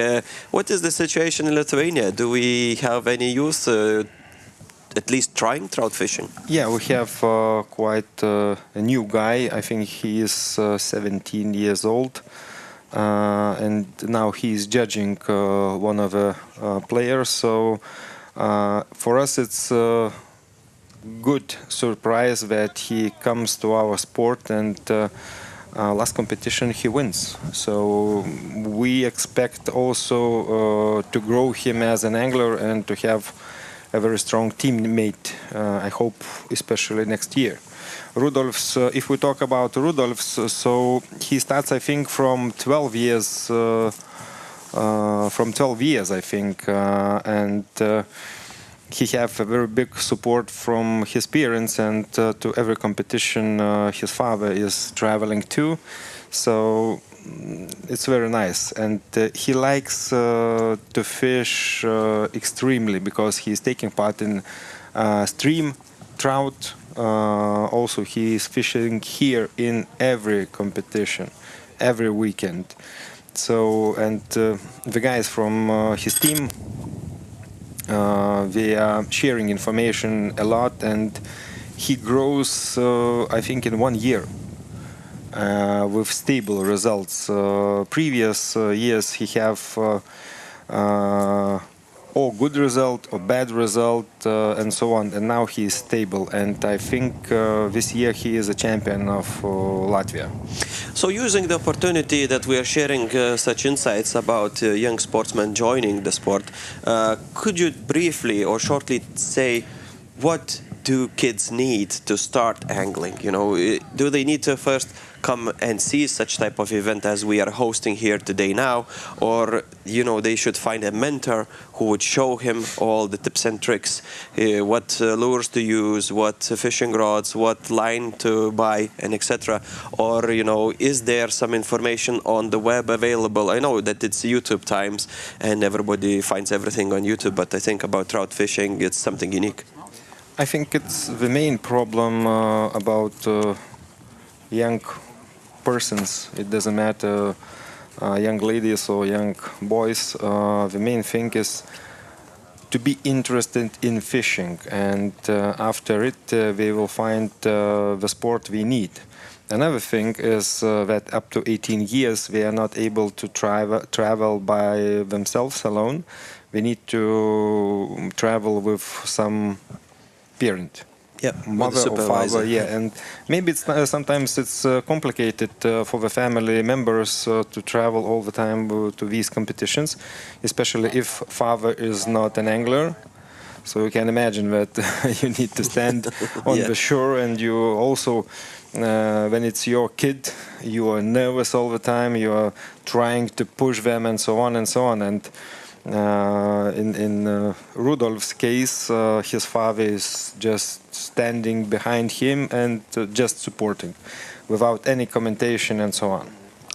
What is the situation in Lithuania? Do we have any youth at least trying trout fishing? Yeah, we have quite a new guy. I think he is 17 years old, and now he is judging one of the players. So for us it's a good surprise that he comes to our sport, and last competition he wins. So we expect also to grow him as an angler and to have a very strong teammate, I hope, especially next year. Rudolfs, if we talk about Rudolfs, so he starts, I think, from 12 years, I think, and he have a very big support from his parents, and to every competition his father is traveling to. So it's very nice, and he likes to fish extremely, because he's taking part in stream trout. Also, he is fishing here in every competition, every weekend. So, and the guys from his team, they are sharing information a lot, and he grows, I think, in 1 year. With stable results. Previous years he have or good result or bad result and so on, and now he is stable, and I think this year he is a champion of Latvia. So using the opportunity that we are sharing such insights about young sportsmen joining the sport, could you briefly or shortly say what do kids need to start angling? You know, do they need to first come and see such type of event as we are hosting here today now, or you know, they should find a mentor who would show him all the tips and tricks, what lures to use, what fishing rods, what line to buy, and etc. Or you know, is there some information on the web available? I know that it's YouTube times and everybody finds everything on YouTube, but I think about trout fishing it's something unique. I think it's the main problem about young persons. It doesn't matter young ladies or young boys. The main thing is to be interested in fishing, and after it they will find the sport we need. Another thing is that up to 18 years they are not able to travel by themselves alone. They need to travel with some parent. Yeah, Mother or father, yeah, and maybe it's sometimes it's complicated for the family members to travel all the time to these competitions, especially if father is not an angler. So you can imagine that you need to stand on the shore, and you also, when it's your kid, you are nervous all the time. You are trying to push them, and so on and so on. And in Rudolf's case, his father is just standing behind him and just supporting, without any commentation and so on.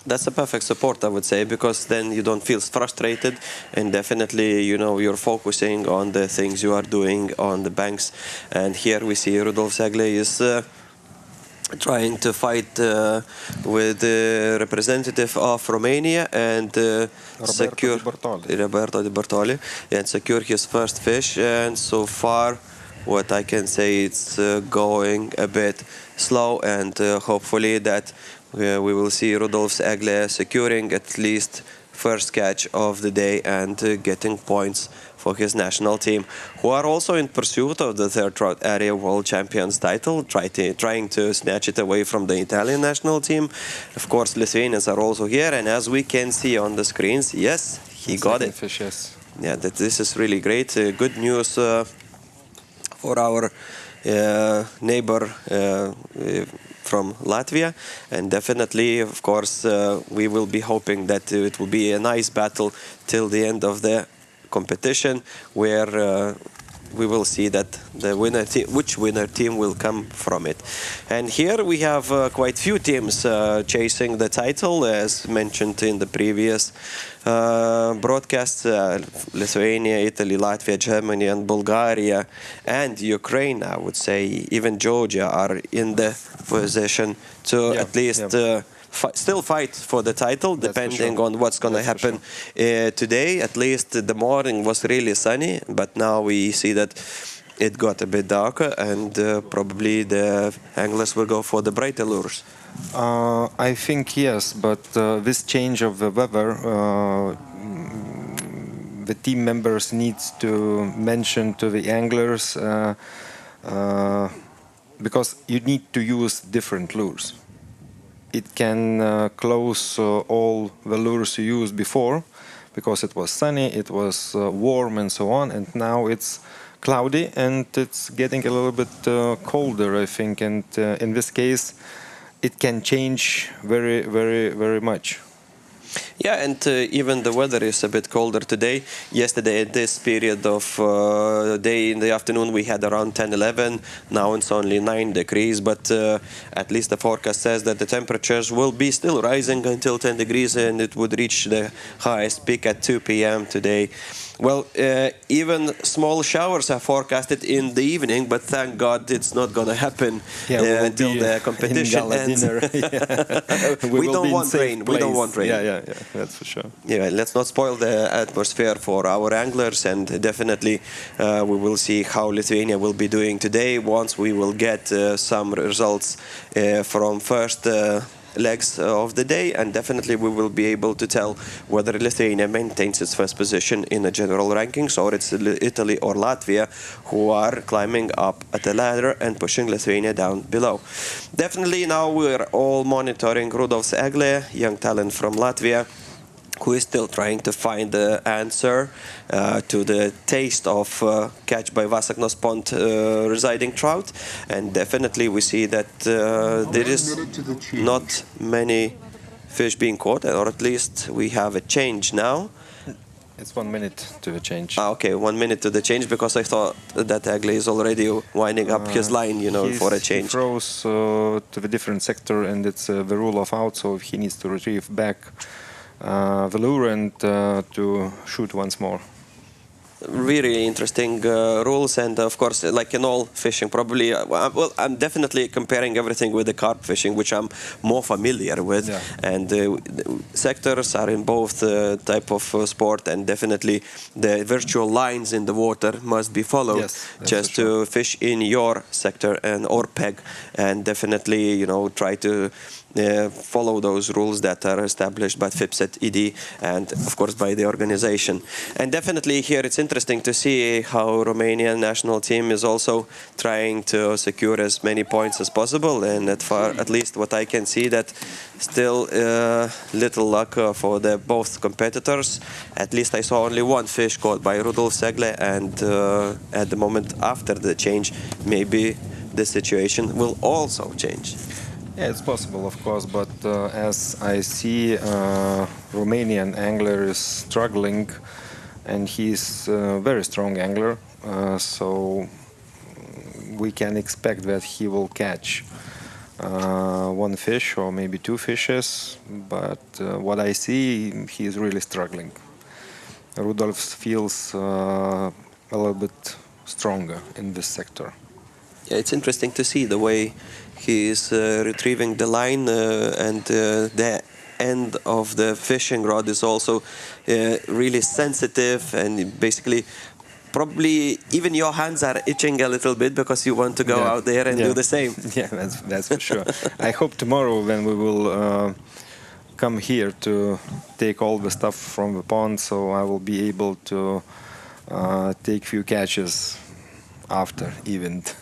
That's a perfect support, I would say, because then you don't feel frustrated, and definitely, you know, you're focusing on the things you are doing on the banks. And here we see Rudolf Segle is trying to fight with the representative of Romania and secure Roberto Di Bortoli and secure his first fish. And so far, what I can say, it's going a bit slow, and hopefully that we will see Rudolf Segle securing at least first catch of the day and getting points for his national team, who are also in pursuit of the third Trout Area World Champions title, trying to snatch it away from the Italian national team. Of course, Lithuanians are also here, and as we can see on the screens, yes, he got it. Fish, yes. Yeah, this is really great. Good news for our neighbor from Latvia, and definitely, of course, we will be hoping that it will be a nice battle till the end of the competition, where we will see that the winner which winner team will come from it. And here we have quite few teams chasing the title, as mentioned in the previous broadcasts. Lithuania, Italy, Latvia, Germany, and Bulgaria, and Ukraine, I would say, even Georgia, are in the position to at least still fight for the title, depending on what's going to happen today. At least the morning was really sunny, but now we see that it got a bit darker, and probably the anglers will go for the brighter lures. I think yes, but this change of the weather, the team members needs to mention to the anglers, because you need to use different lures. It can close all the lures you used before, because it was sunny, it was warm and so on, and now it's cloudy and it's getting a little bit colder, I think, and in this case it can change very, very, very much. Yeah, and even the weather is a bit colder today. Yesterday at this period of day in the afternoon we had around 10-11. Now it's only 9 degrees, but at least the forecast says that the temperatures will be still rising until 10 degrees, and it would reach the highest peak at 2 p.m. today. Well, even small showers are forecasted in the evening, but thank God it's not going to happen until the competition ends. We don't want rain. We don't want rain. Yeah, that's for sure. Yeah, let's not spoil the atmosphere for our anglers, and definitely we will see how Lithuania will be doing today once we will get some results from first legs of the day, and definitely we will be able to tell whether Lithuania maintains its first position in the general rankings, or it's Italy or Latvia who are climbing up at the ladder and pushing Lithuania down below. Definitely now we're all monitoring Rudolf Segle, young talent from Latvia, who is still trying to find the answer to the taste of catch by Vasaknos pond residing trout. And definitely we see that there is not many fish being caught, or at least we have a change now. It's 1 minute to the change. Okay, 1 minute to the change, because I thought that Egle is already winding up his line, for a change. He throws to the different sector, and it's the rule of out, so he needs to retrieve back the lure and to shoot once more. really interesting rules, and of course, like in all fishing, probably. Well, I'm definitely comparing everything with the carp fishing, which I'm more familiar with. Yeah. And sectors are in both type of sport, and definitely the virtual lines in the water must be followed Yes, that's just for sure. to fish in your sector and or peg, and definitely try to follow those rules that are established by FIPSET ED and of course by the organization. And definitely here it's interesting to see how Romanian national team is also trying to secure as many points as possible, and at least what I can see that still little luck for the both competitors. At least I saw only one fish caught by Rudolf Segle, and at the moment after the change maybe the situation will also change. Yeah, it's possible, of course, but as I see, Romanian angler is struggling, and he's a very strong angler, so we can expect that he will catch one fish or maybe two fishes, but what I see, he is really struggling. Rudolf feels a little bit stronger in this sector. Yeah, it's interesting to see the way he is retrieving the line, and the end of the fishing rod is also really sensitive, and basically probably even your hands are itching a little bit because you want to go out there and do the same. Yeah, that's for sure. I hope tomorrow when we will come here to take all the stuff from the pond, so I will be able to take few catches after event.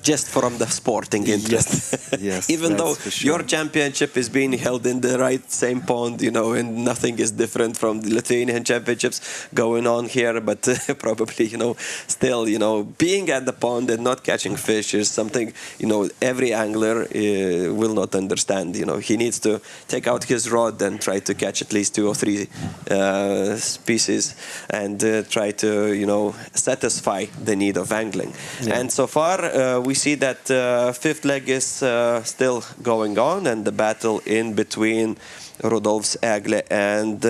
Just from the sporting interest. Yes, Even though for sure. your championship is being held in the right same pond, and nothing is different from the Lithuanian championships going on here, but probably, still, being at the pond and not catching fish is something, every angler will not understand. He needs to take out his rod and try to catch at least 2 or 3 species, and try to, satisfy the need of angling. Yeah. And so far, we see that fifth leg is still going on, and the battle in between Rudolf Segle and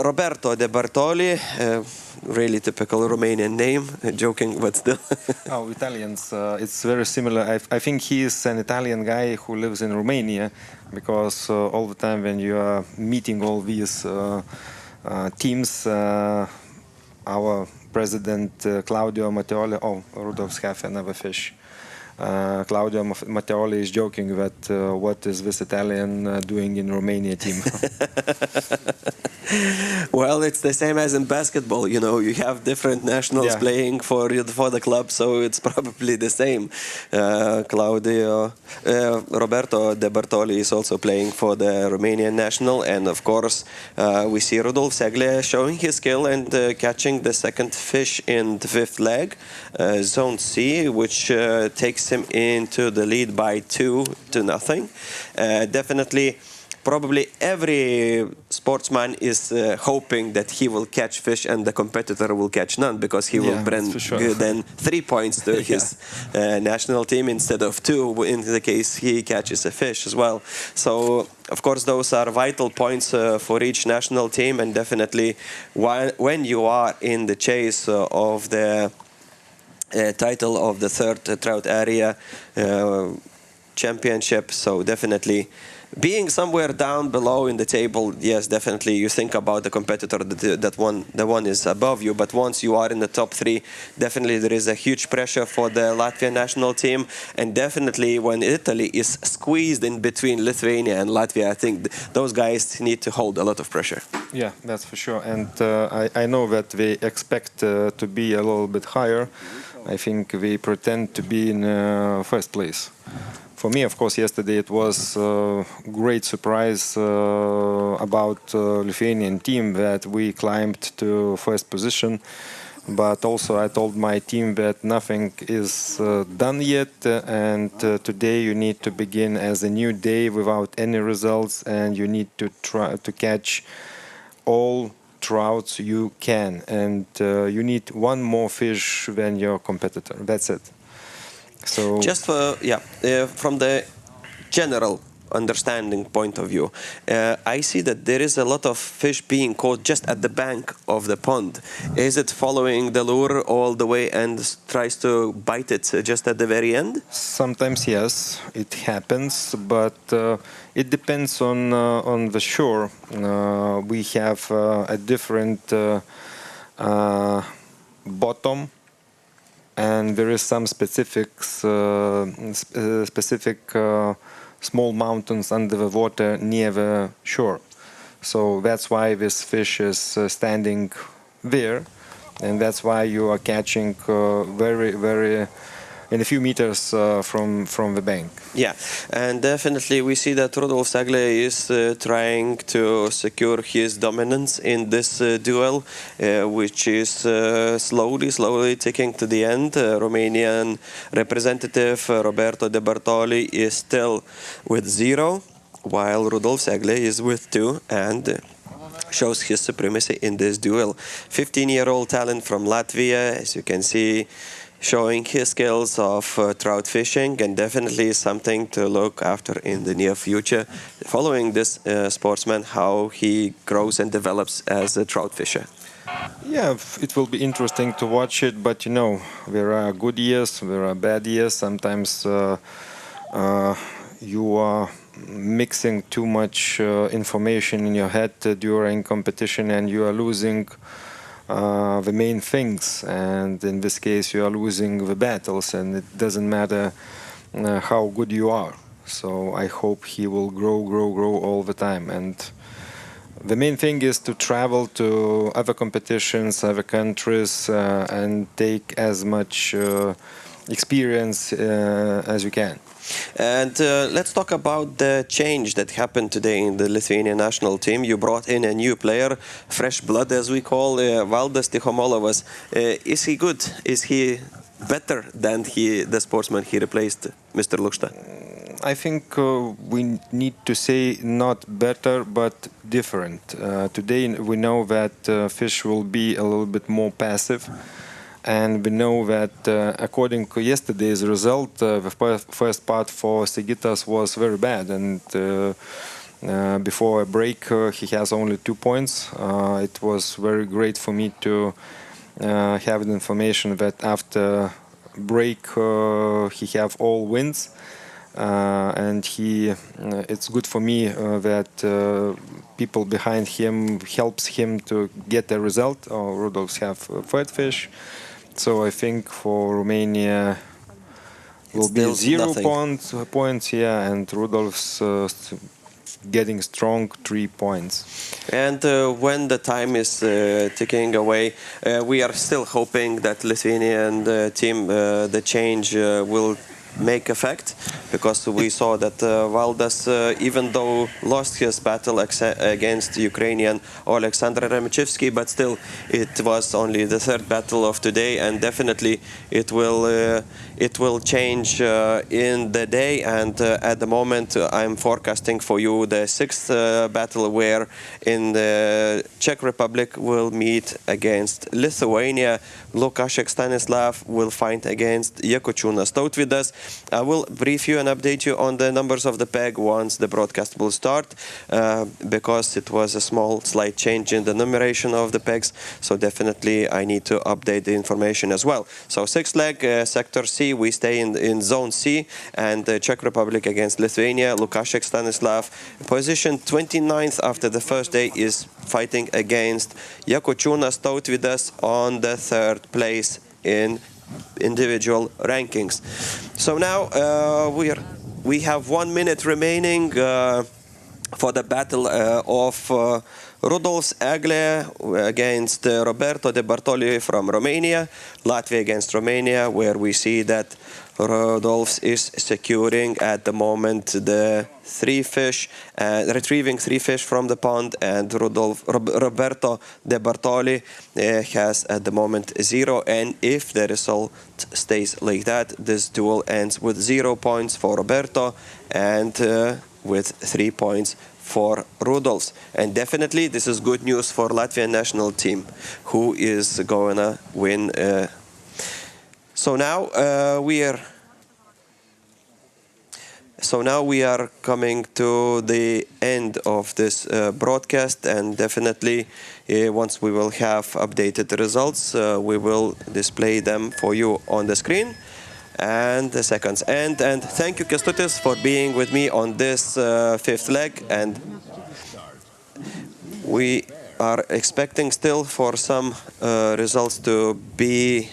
Roberto De Bartoli. Really typical Romanian name, joking, but still. Oh, Italians, it's very similar. I think he is an Italian guy who lives in Romania, because all the time when you are meeting all these teams, our president Claudio Matteoli, Rudolph's have another fish. Claudio Matteoli is joking that what is this Italian doing in Romania team? Well, it's the same as in basketball. You have different nationals playing for the club, so it's probably the same. Roberto De Bartoli is also playing for the Romanian national, and of course, we see Rudolf Segle showing his skill and catching the second fish in the fifth leg, Zone C, which takes him into the lead by 2-0. Definitely. Probably every sportsman is hoping that he will catch fish and the competitor will catch none, because he will bring then 3 points to his national team instead of 2 in the case he catches a fish as well. So, of course, those are vital points for each national team, and definitely when you are in the chase of the title of the third Trout area championship, so definitely being somewhere down below in the table, yes, definitely you think about the competitor that one is above you. But once you are in the top 3, definitely there is a huge pressure for the Latvian national team. And definitely when Italy is squeezed in between Lithuania and Latvia, I think those guys need to hold a lot of pressure. Yeah, that's for sure. And I know that they expect to be a little bit higher. I think they pretend to be in first place. For me, of course, yesterday it was a great surprise about Lithuanian team that we climbed to first position. But also I told my team that nothing is done yet, and today you need to begin as a new day without any results, and you need to try to catch all trouts you can, and you need one more fish than your competitor. That's it. So just from the general understanding point of view. I see that there is a lot of fish being caught just at the bank of the pond. Is it following the lure all the way and tries to bite it just at the very end? Sometimes yes, it happens, but it depends on the shore. We have a different bottom, and there is some specific small mountains under the water near the shore. So that's why this fish is standing there, and that's why you are catching very in a few meters from the bank. Yeah, and definitely we see that Rudolf Sagle is trying to secure his dominance in this duel, which is slowly ticking to the end. Romanian representative Roberto De Bartoli is still with 0, while Rudolf Sagle is with 2 and shows his supremacy in this duel. 15-year-old talent from Latvia, as you can see, showing his skills of trout fishing, and definitely something to look after in the near future, following this sportsman, how he grows and develops as a trout fisher. Yeah, it will be interesting to watch it, but you know, there are good years, there are bad years. Sometimes you are mixing too much information in your head during competition, and you are losing the main things, and in this case you are losing the battles, and it doesn't matter how good you are. So I hope he will grow all the time, and the main thing is to travel to other competitions, other countries, and take as much experience as you can. And let's talk about the change that happened today in the Lithuanian national team. You brought in a new player, fresh blood as we call, Valdas Tichomolovas. Is he good? Is he better than the sportsman he replaced, Mr. Lukšta? I think we need to say not better, but different. Today we know that fish will be a little bit more passive. And we know that according to yesterday's result, the first part for Sigitas was very bad. And before a break, he has only 2 points. It was very great for me to have the information that after break he have all wins. And it's good for me that people behind him helps him to get a result. Rudolphs have third fish. So I think for Romania will be 0 points, yeah, and Rudolph's getting strong 3 points. And when the time is ticking away, we are still hoping that Lithuanian team, the change will make effect, because we saw that Valdas, even though lost his battle against Ukrainian Alexander Remchevsky, but still it was only the 3rd battle of today, and definitely it will change in the day. And at the moment I'm forecasting for you the 6th battle, where in the Czech Republic will meet against Lithuania. Lukashek Stanislav will fight against Jakučiūnas Tautvydas. I will brief you and update you on the numbers of the peg once the broadcast will start, because it was a slight change in the numeration of the pegs, so definitely I need to update the information as well. So 6th leg, Sector C, we stay in Zone C, and the Czech Republic against Lithuania. Lukashek Stanislav, position 29th after the first day, is fighting against Jakučiūnas Tautvydas on the 3rd place in individual rankings. So now we have 1 minute remaining for the battle of Rudolf Sagle against Roberto De Bartoli from Romania, Latvia against Romania, where we see that Rudolf is securing at the moment the 3 fish, retrieving 3 fish from the pond, and Roberto De Bartoli has at the moment 0. And if the result stays like that, this duel ends with 0 points for Roberto and with 3 points for Rudolf. And definitely this is good news for Latvian national team, who is gonna win. So now we are So now we are coming to the end of this broadcast, and definitely once we will have updated results, we will display them for you on the screen. And the seconds end. And thank you, Kestutis, for being with me on this fifth leg. And we are expecting still for some results to be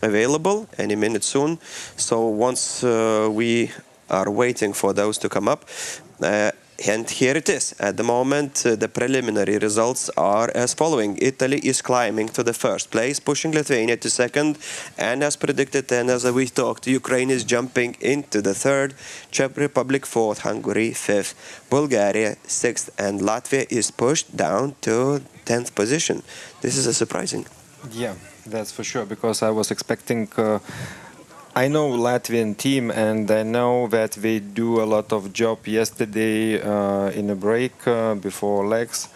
available any minute soon. So once we are waiting for those to come up, and here it is. At the moment, the preliminary results are as following. Italy is climbing to the first place, pushing Lithuania to second, and as predicted and as we talked, Ukraine is jumping into the third, Czech Republic fourth, Hungary fifth, Bulgaria sixth, and Latvia is pushed down to 10th position. This is a surprising. Yeah, that's for sure, because I was expecting... I know Latvian team, and I know that they do a lot of job yesterday in a break before legs.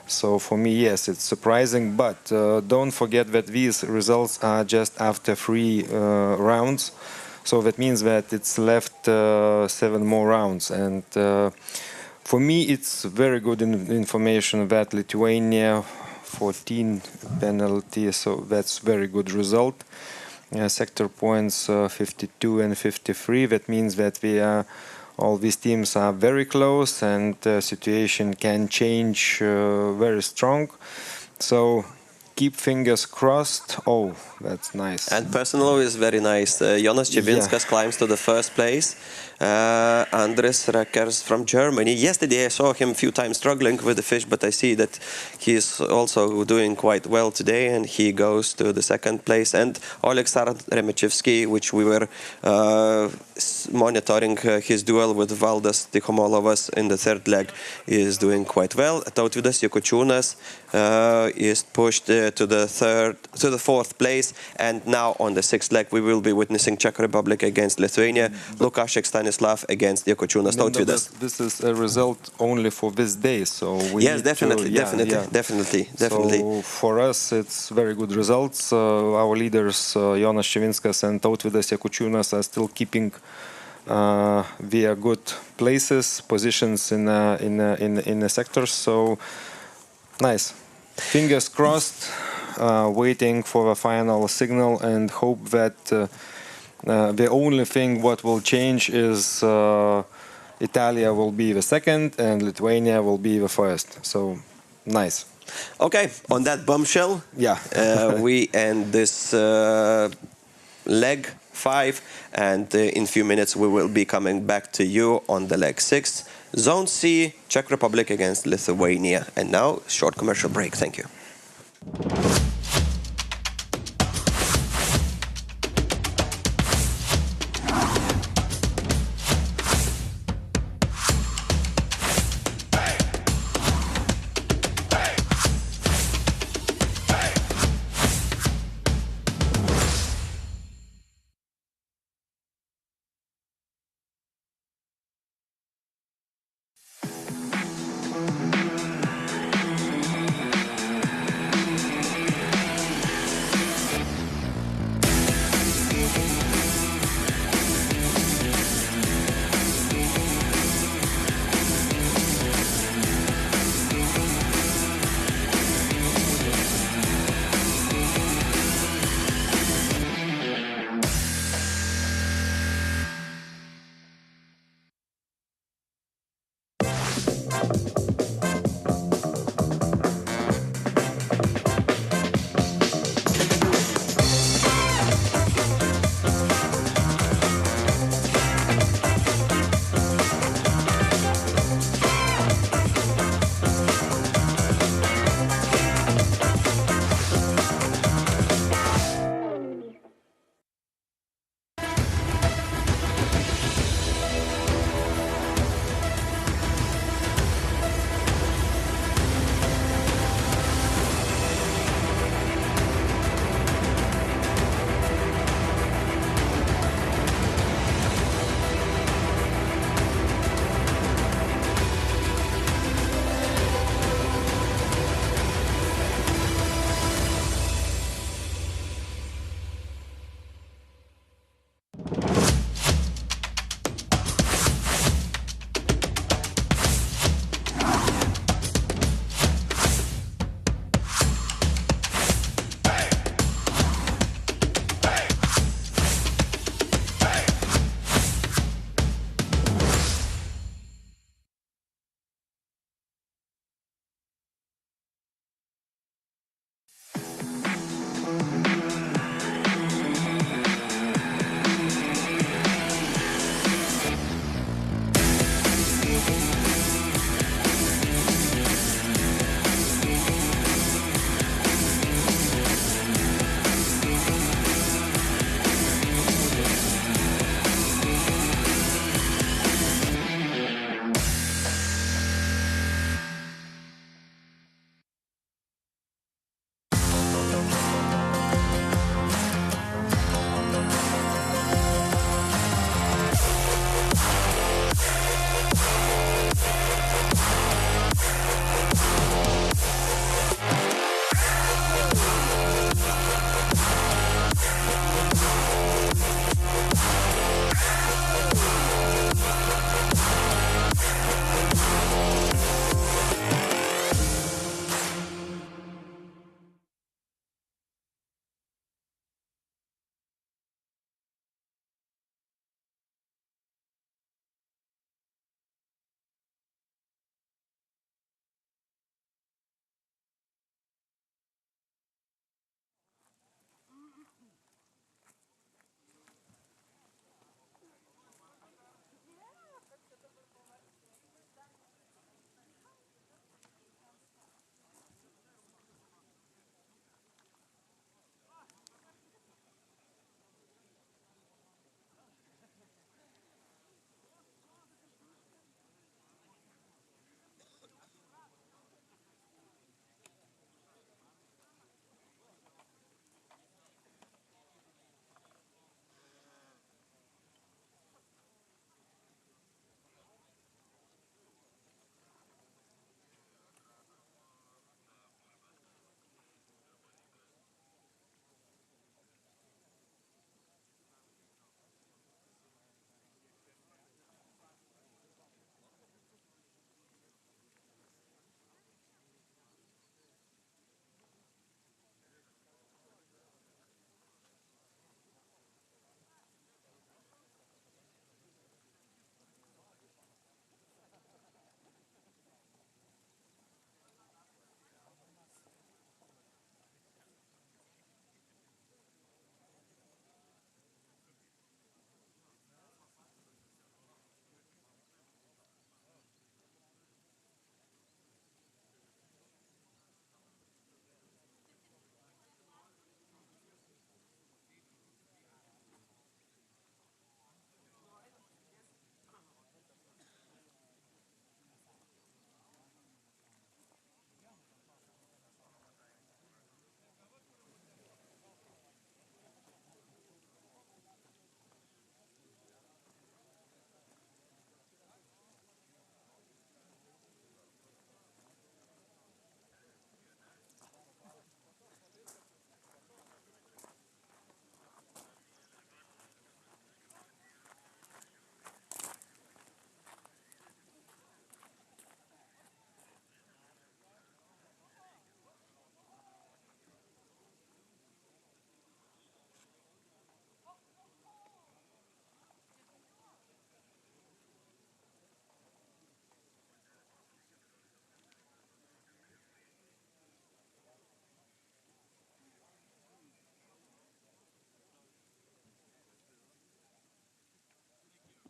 So for me, yes, it's surprising. But don't forget that these results are just after 3 rounds. So that means that it's left 7 more rounds. And for me, it's very good information that Lithuania 14 penalty. So that's very good result. Sector points 52 and 53. That means that all these teams are very close, and the situation can change very strong. So keep fingers crossed. Oh, that's nice. And personally, is very nice. Jonas Chivinskas climbs to the first place. Andres Reckers from Germany. Yesterday I saw him a few times struggling with the fish, but I see that he's also doing quite well today, and he goes to the second place. And Oleksandr Remechevsky, which we were monitoring his duel with Valdas Tikhomolovas in the third leg, is doing quite well. Tautvydas Jakučiūnas is pushed to the fourth place, and now on the sixth leg we will be witnessing Czech Republic against Lithuania, Lukashek Stanislav against Jakučiūnas. Tautvydas. This is a result only for this day, so we yes, need definitely, to, definitely. So for us, it's very good results. Our leaders, Jonas Chivinskas and Tautvydas Jakučiūnas, are still keeping their good positions in the sectors. So nice. Fingers crossed. Waiting for a final signal, and hope that the only thing what will change is Italia will be the second and Lithuania will be the first. So nice. Okay, on that bombshell, yeah, we end this leg 5, and in a few minutes we will be coming back to you on the leg 6. Zone C, Czech Republic against Lithuania. And now, short commercial break. Thank you.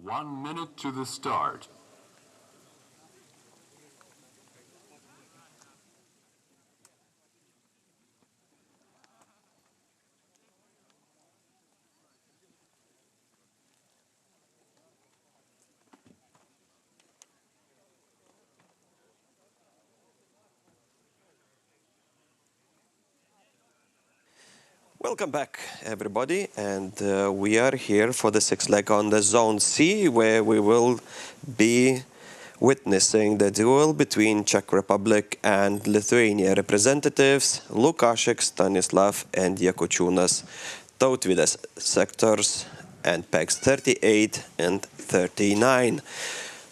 1 minute to the start. Welcome back, everybody, and we are here for the sixth leg on the Zone C, where we will be witnessing the duel between Czech Republic and Lithuania representatives Lukašek Stanislav and Jakučiūnas Tautvydas, sectors and pegs 38 and 39.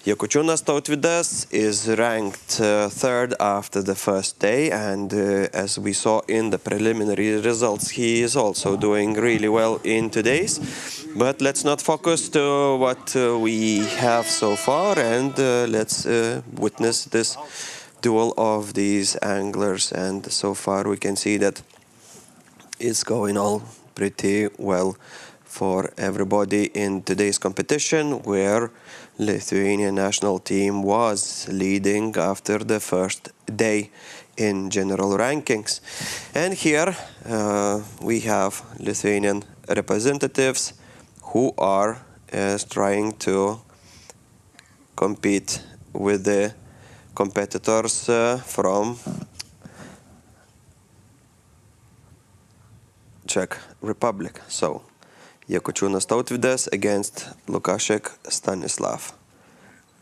Jakučiūnas Tautvydas is ranked third after the first day, and as we saw in the preliminary results, he is also doing really well in today's. But let's not focus to what we have so far, and let's witness this duel of these anglers. And so far we can see that it's going all pretty well for everybody in today's competition, where Lithuanian national team was leading after the first day in general rankings. And here we have Lithuanian representatives who are trying to compete with the competitors from Czech Republic. So Jakučiūnas Tautvydas against Lukašek Stanislav.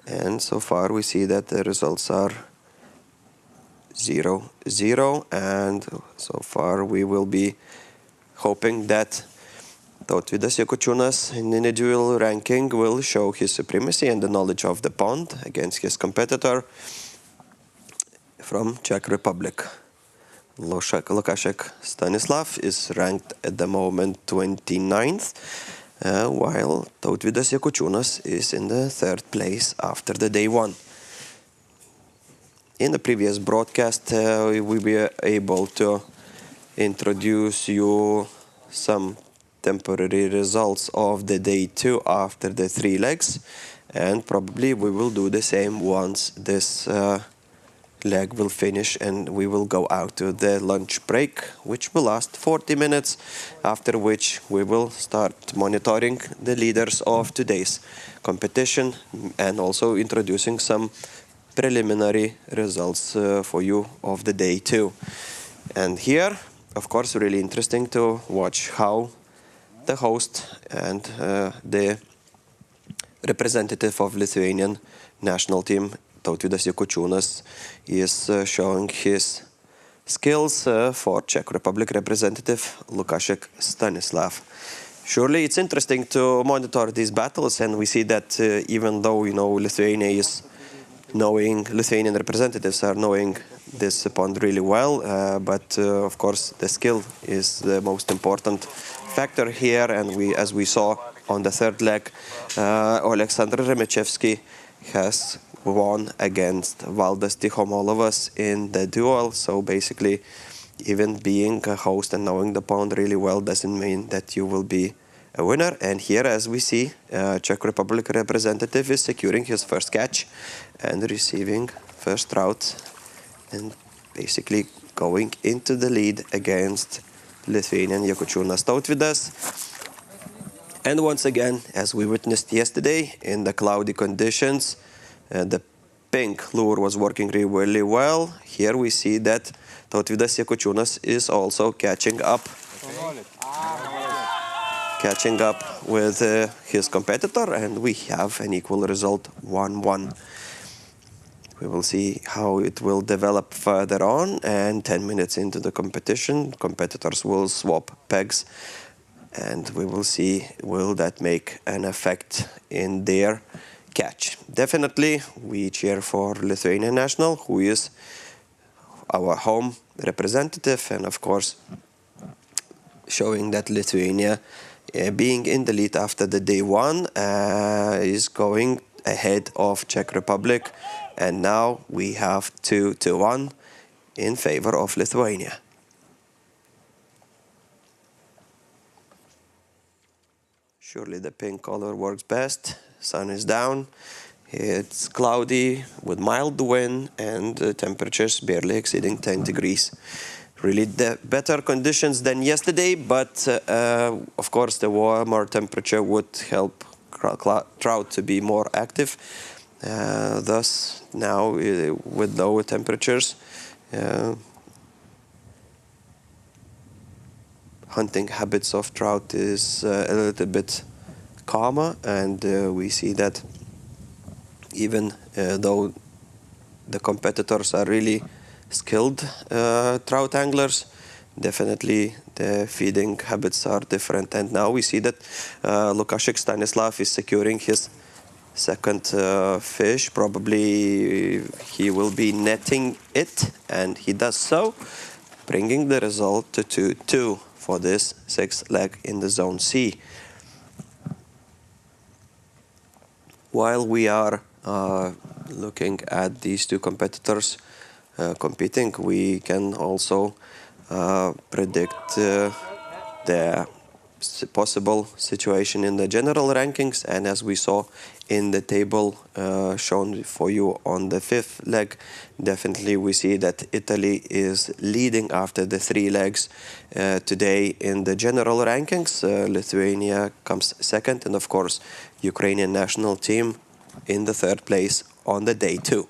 And so far we see that the results are 0-0, and so far we will be hoping that Tautvydas Jakučiūnas in individual ranking will show his supremacy and the knowledge of the pond against his competitor from Czech Republic. Lukašek Stanislav is ranked at the moment 29th, while Tautvydas Jakučiūnas is in the third place after the day one. In the previous broadcast, we were able to introduce you some temporary results of the day two after the three legs, and probably we will do the same once this leg will finish and we will go out to the lunch break, which will last 40 minutes, after which we will start monitoring the leaders of today's competition and also introducing some preliminary results for you of the day two. And here, of course, really interesting to watch how the host and the representative of Lithuanian national team Tautvydas Jakučiūnas is showing his skills for Czech Republic representative Lukašek Stanislav. Surely it's interesting to monitor these battles, and we see that even though Lithuania is knowing, Lithuanian representatives are knowing this pond really well, but of course the skill is the most important factor here, and as we saw on the third leg, Oleksandr Remechevsky has won against Valdas Tichomolovas in the duel. So basically, even being a host and knowing the pond really well doesn't mean that you will be a winner. And here, as we see, Czech Republic representative is securing his first catch and receiving first trout, and basically going into the lead against Lithuanian Jakučiūnas Tautvydas. And once again, as we witnessed yesterday, in the cloudy conditions, the pink lure was working really well. Here we see that Tautvydas Jakučiūnas is also catching up with his competitor, and we have an equal result, 1-1. We will see how it will develop further on, and 10 minutes into the competition, competitors will swap pegs, and we will see will that make an effect in their catch. Definitely, we cheer for Lithuanian national, who is our home representative, and of course, showing that Lithuania, being in the lead after the day one, is going ahead of Czech Republic, and now we have 2-1 in favor of Lithuania. Surely the pink color works best, sun is down. It's cloudy with mild wind and temperatures barely exceeding 10 degrees. Really better conditions than yesterday, but of course the warmer temperature would help trout to be more active. Thus, now with lower temperatures, hunting habits of trout is a little bit calmer, and we see that even though the competitors are really skilled trout anglers, definitely the feeding habits are different. And now we see that Lukashik Stanislav is securing his second fish. Probably he will be netting it, and he does so, bringing the result to 2-2 for this sixth leg in the Zone C. While we are looking at these two competitors competing, we can also predict the possible situation in the general rankings. And as we saw in the table shown for you on the fifth leg, definitely we see that Italy is leading after the 3 legs today in the general rankings. Lithuania comes second, and of course Ukrainian national team in the 3rd place on the day 2.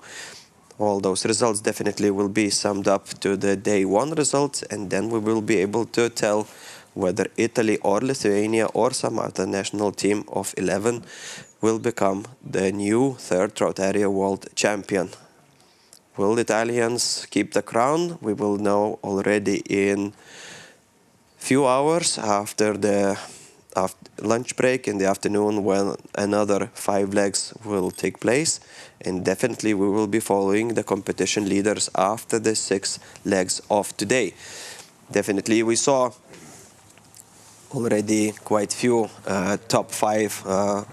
All those results definitely will be summed up to the day 1 results, and then we will be able to tell whether Italy or Lithuania or some other national team of 11 will become the new 3rd trout area world champion. Will Italians keep the crown? We will know already in few hours after the lunch break in the afternoon, when another 5 legs will take place, and definitely we will be following the competition leaders after the 6 legs of today. Definitely we saw already quite few top 5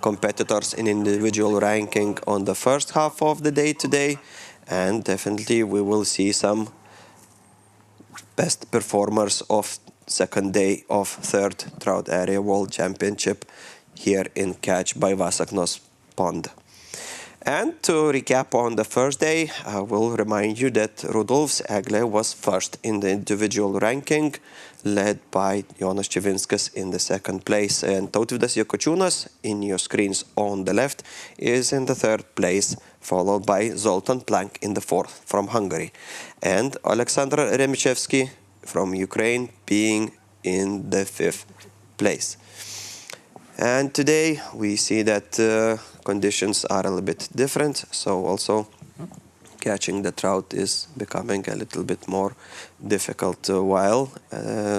competitors in individual ranking on the first half of the day today, and definitely we will see some best performers of second day of 3rd Trout Area World Championship here in Catch by Vasaknos Pond. And to recap on the first day, I will remind you that Rudolfs Egle was first in the individual ranking, led by Jonas Čivinskas in the 2nd place, and Tautvydas Jakučiūnas, in your screens on the left, is in the 3rd place, followed by Zoltan Plank in the 4th from Hungary, and Alexander Remichevsky from Ukraine being in the 5th place. And today we see that conditions are a little bit different, so also catching the trout is becoming a little bit more difficult. While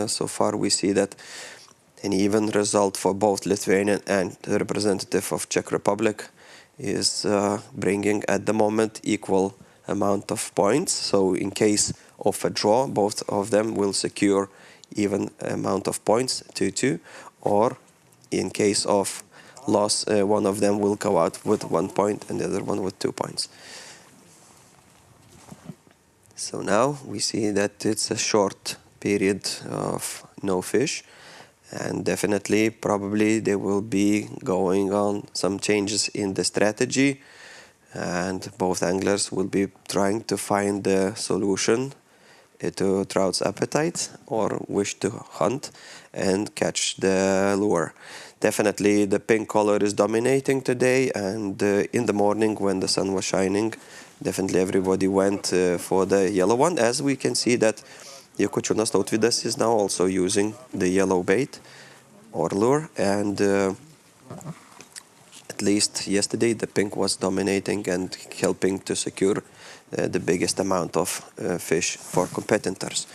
so far we see that an even result for both Lithuanian and the representative of Czech Republic is bringing at the moment equal amount of points. So in case of a draw, both of them will secure even amount of points, 2-2, or in case of loss, one of them will go out with 1 point and the other one with 2 points. So now we see that it's a short period of no fish, and definitely probably there will be going on some changes in the strategy, and both anglers will be trying to find the solution to trout's appetite or wish to hunt and catch the lure. Definitely the pink color is dominating today, and in the morning when the sun was shining, definitely everybody went for the yellow one, as we can see that Jakučiūnas Tautvydas is now also using the yellow bait or lure, and at least yesterday the pink was dominating and helping to secure the biggest amount of fish for competitors.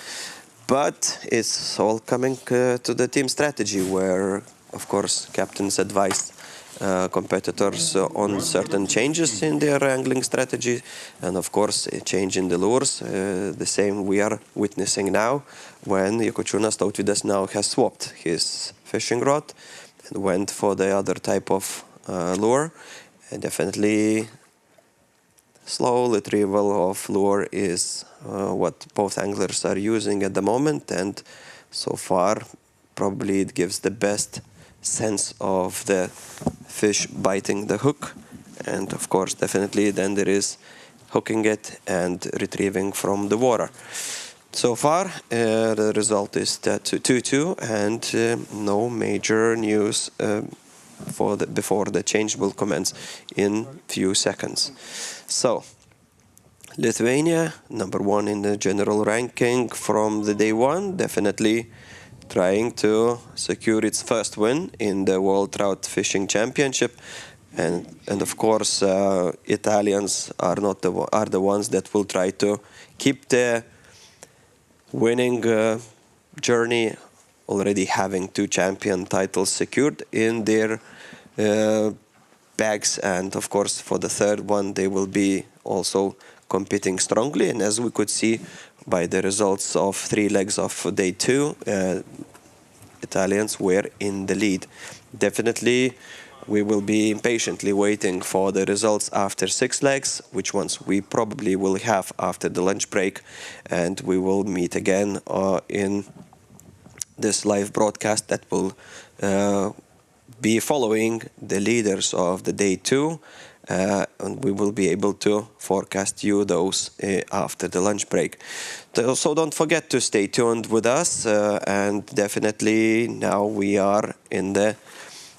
But it's all coming to the team strategy, where of course captains advised competitors on certain changes in their angling strategy, and of course a change in the lures. The same we are witnessing now, when Jakučiūnas Tautvydas now has swapped his fishing rod and went for the other type of lure. And definitely slow retrieval of lure is what both anglers are using at the moment, and so far probably it gives the best sense of the fish biting the hook. And of course, definitely then there is hooking it and retrieving from the water. So far, the result is that 2-2, and no major news before the change will commence in few seconds. So, Lithuania, #1 in the general ranking from the day one, definitely trying to secure its first win in the World Trout Fishing Championship. And of course, Italians are the ones that will try to keep the winning journey, already having 2 champion titles secured in their bags. And of course, for the third one, they will be also competing strongly. And as we could see by the results of 3 legs of day 2, Italians were in the lead. Definitely, we will be impatiently waiting for the results after 6 legs, which ones we probably will have after the lunch break. And we will meet again in this live broadcast that will be following the leaders of the day 2. And we will be able to forecast you those after the lunch break. So don't forget to stay tuned with us. And definitely now we are in the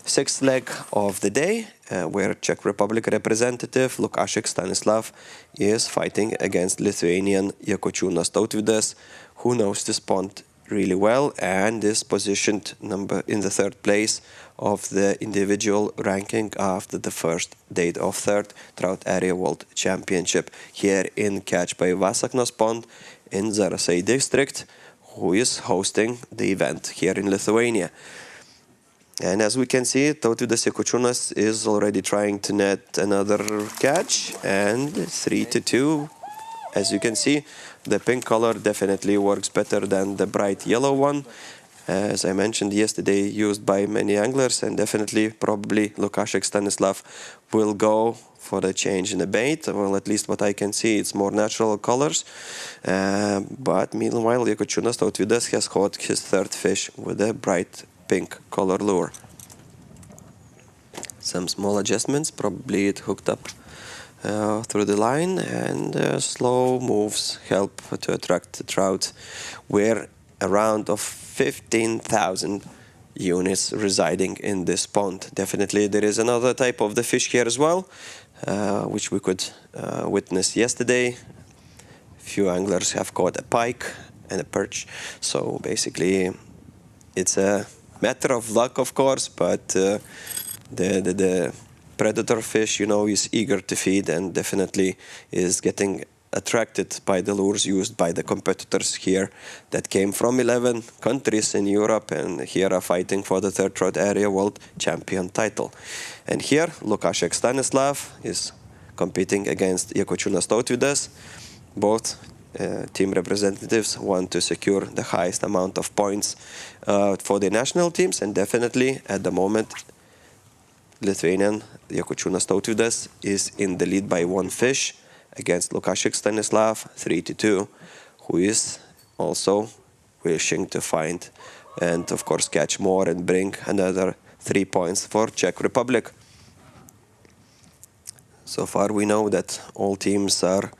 6th leg of the day, where Czech Republic representative Lukášek Stanislav is fighting against Lithuanian Jakučiūnas Tautvydas, who knows this pond really well and is positioned in the 3rd place of the individual ranking after the first day of 3rd Trout Area World Championship here in Catch by Vasaknos Pond in Zarasai district, who is hosting the event here in Lithuania. And as we can see, Tautvydas Jakučiūnas is already trying to net another catch, and 3-2. As you can see, the pink color definitely works better than the bright yellow one. As I mentioned yesterday, used by many anglers, and definitely, probably, Lukášek Stanislav will go for the change in the bait. Well, at least what I can see, it's more natural colors. But meanwhile, Jakučiūnas Tautvydas has caught his 3rd fish with a bright pink color lure. Some small adjustments, probably it hooked up through the line, and slow moves help to attract the trout, where around of 15,000 units residing in this pond. Definitely there is another type of the fish here as well, which we could witness yesterday. Few anglers have caught a pike and a perch, so basically it's a matter of luck, of course, but the predator fish, is eager to feed and definitely is getting attracted by the lures used by the competitors here that came from 11 countries in Europe and here are fighting for the 3rd Trout Area World Champion title. And here, Lukášek Stanislav is competing against Jakučiūnas Tautvydas. Both team representatives want to secure the highest amount of points for the national teams, and definitely at the moment Lithuanian Jakučiūnas Tautvydas is in the lead by 1 fish against Lukášek Stanislav 3-2, who is also wishing to find and of course catch more and bring another 3 points for Czech Republic. So far we know that all teams are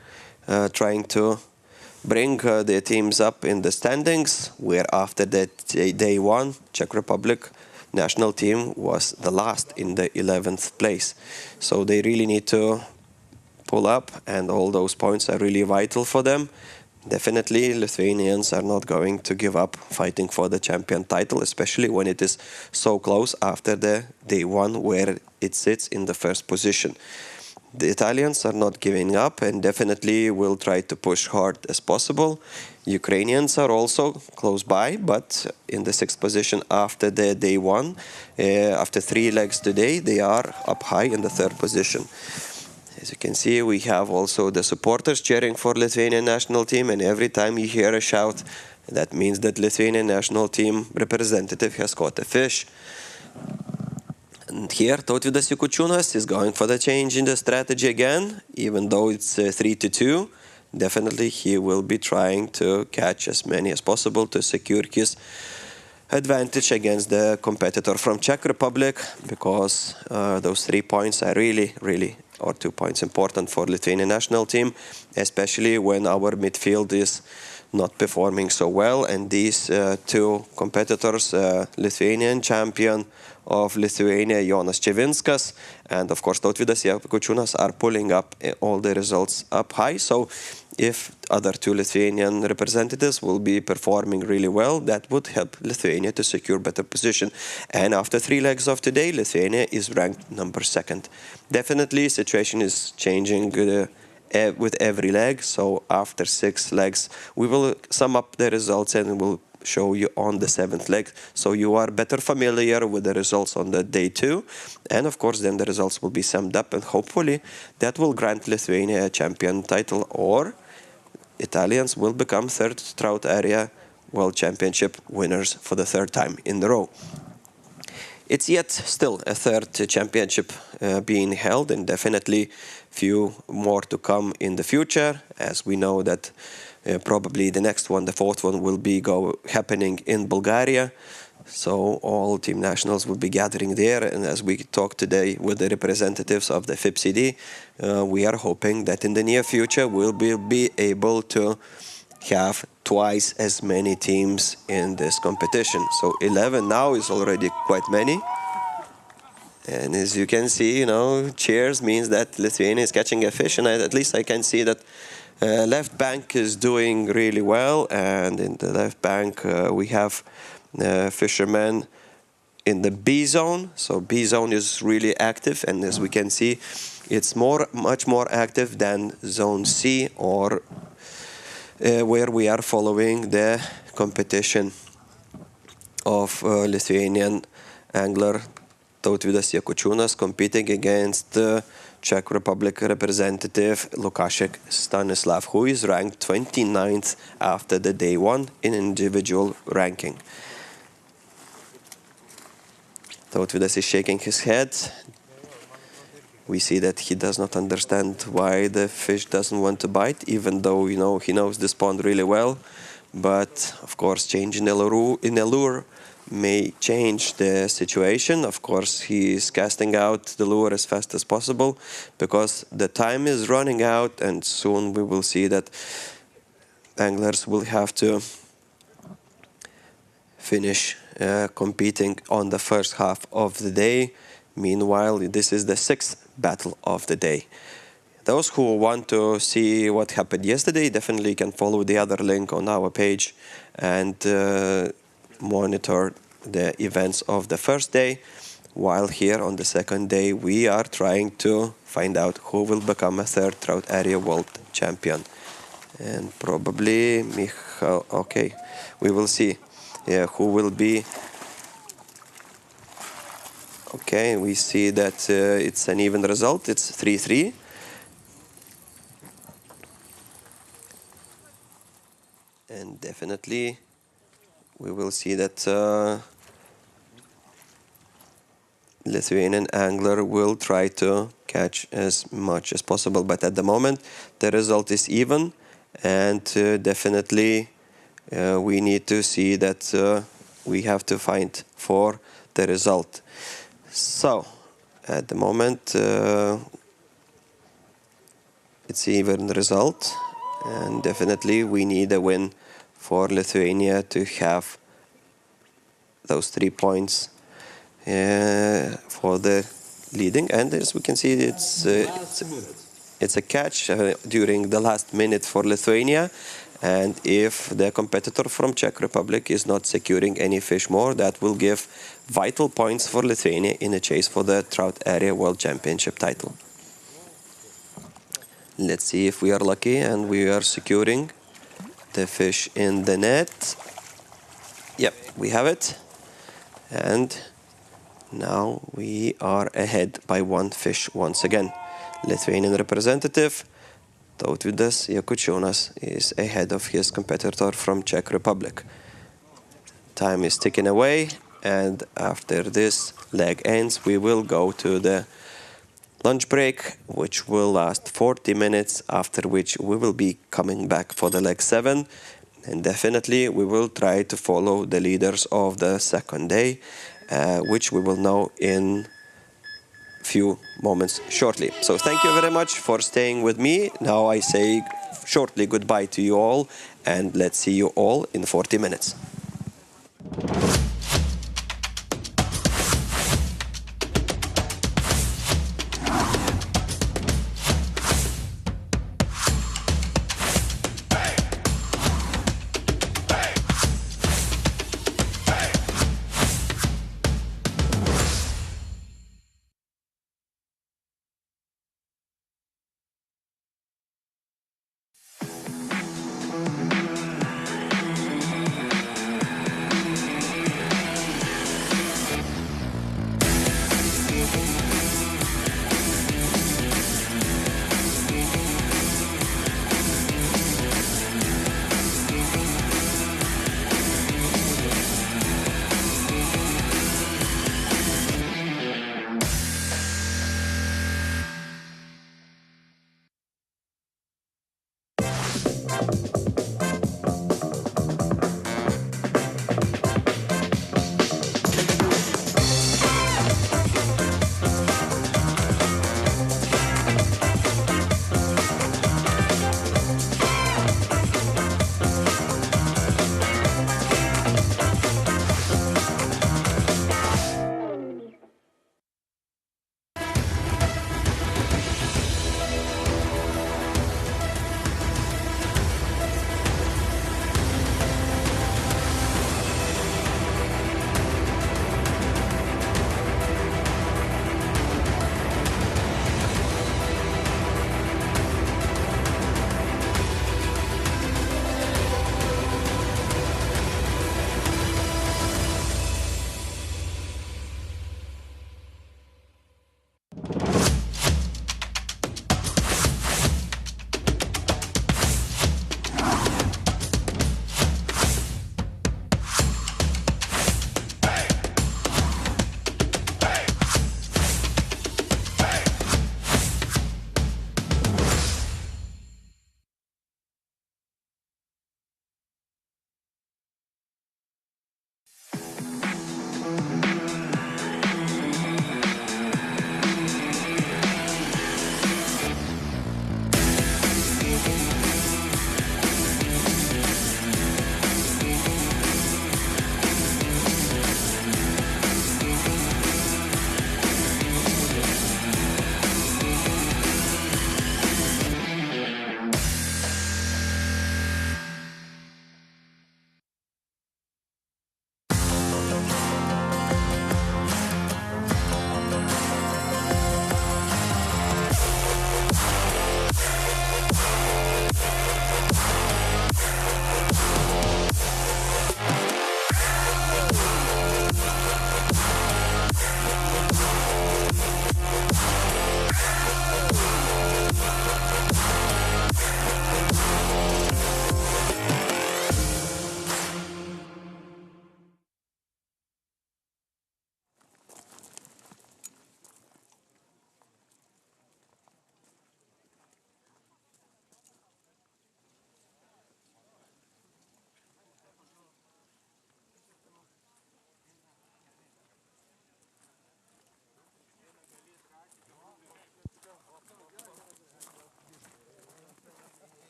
trying to bring their teams up in the standings, where after that day 1 Czech Republic national team was the last in the 11th place. So they really need to pull up, and all those points are really vital for them. Definitely Lithuanians are not going to give up fighting for the champion title, especially when it is so close after the day 1 where it sits in the 1st position. The Italians are not giving up and definitely will try to push hard as possible. Ukrainians are also close by, but in the 6th position after the day 1. After 3 legs today, they are up high in the 3rd position. As you can see, we have also the supporters cheering for Lithuanian national team, and every time you hear a shout, that means that Lithuanian national team representative has caught a fish. And here, Tautvydas Jakučiūnas is going for the change in the strategy again, even though it's 3-2. Definitely he will be trying to catch as many as possible to secure his advantage against the competitor from Czech Republic, because those 3 points are really, or 2 points, important for Lithuanian national team, especially when our midfield is not performing so well. And these two competitors, Lithuanian champion of Lithuania, Jonas Čevinskas, and of course Tautvydas Jakučiūnas, are pulling up all the results up high. So if other two Lithuanian representatives will be performing really well, that would help Lithuania to secure better position. And after 3 legs of today, Lithuania is ranked number 2nd. Definitely, situation is changing with every leg. So after 6 legs, we will sum up the results and we'll show you on the 7th leg, so you are better familiar with the results on the day 2, and of course then the results will be summed up, and hopefully that will grant Lithuania a champion title, or Italians will become 3rd Trout Area World Championship winners for the 3rd time in a row. It's yet still a 3rd championship being held, and definitely few more to come in the future, as we know that probably the next one, the 4th one, will be happening in Bulgaria. So all team nationals will be gathering there, and as we talk today with the representatives of the FIPCD, we are hoping that in the near future we'll be able to have twice as many teams in this competition. So 11 now is already quite many. And as you can see, cheers means that Lithuania is catching a fish, and at least I can see that left bank is doing really well, and in the left bank we have fishermen in the B zone. So B zone is really active, and as we can see, it's much more active than zone C, or where we are following the competition of Lithuanian angler Tautvydas Jakučiūnas competing against Czech Republic representative Lukashek Stanislav, who is ranked 29th after the day 1 in individual ranking. Tautvydas is shaking his head. We see that he does not understand why the fish doesn't want to bite, even though he knows this pond really well. But of course, changing a lure may change the situation. Of course, he is casting out the lure as fast as possible, because the time is running out, and soon we will see that anglers will have to finish competing on the first half of the day. Meanwhile, this is the 6th battle of the day. Those who want to see what happened yesterday definitely can follow the other link on our page and monitor the events of the first day, while here on the 2nd day we are trying to find out who will become a 3rd Trout Area World Champion. And probably Michal, okay, we will see who will be. Okay, we see that it's an even result, it's 3-3. And definitely we will see that Lithuanian angler will try to catch as much as possible, but at the moment the result is even, and definitely we need to see that we have to fight for the result. So at the moment it's even result, and definitely we need a win for Lithuania to have those 3 points for the leading. And as we can see, it's a catch during the last minute for Lithuania. And if the competitor from Czech Republic is not securing any fish more, that will give vital points for Lithuania in a chase for the Trout Area World Championship title. Let's see if we are lucky and we are securing the fish in the net. Yep, we have it. And now we are ahead by 1 fish once again. Lithuanian representative Tautvydas Jakučiūnas is ahead of his competitor from Czech Republic. Time is ticking away, and after this leg ends, we will go to the lunch break, which will last 40 minutes, after which we will be coming back for the leg 7. And definitely we will try to follow the leaders of the second day, which we will know in few moments shortly. So thank you very much for staying with me. Now I say shortly goodbye to you all, and let's see you all in 40 minutes.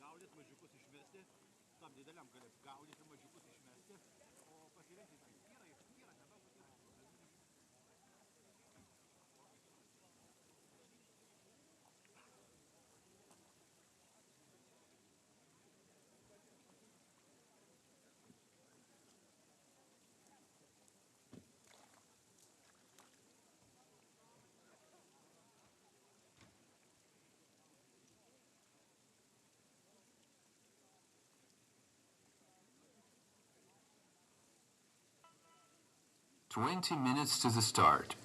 gaudyt, mažiukus išmesti, tam dideliam gali gaudyti, mažiukus išmesti, o pasirinkti yra nedaug pasirinkti. 20 minutes to the start.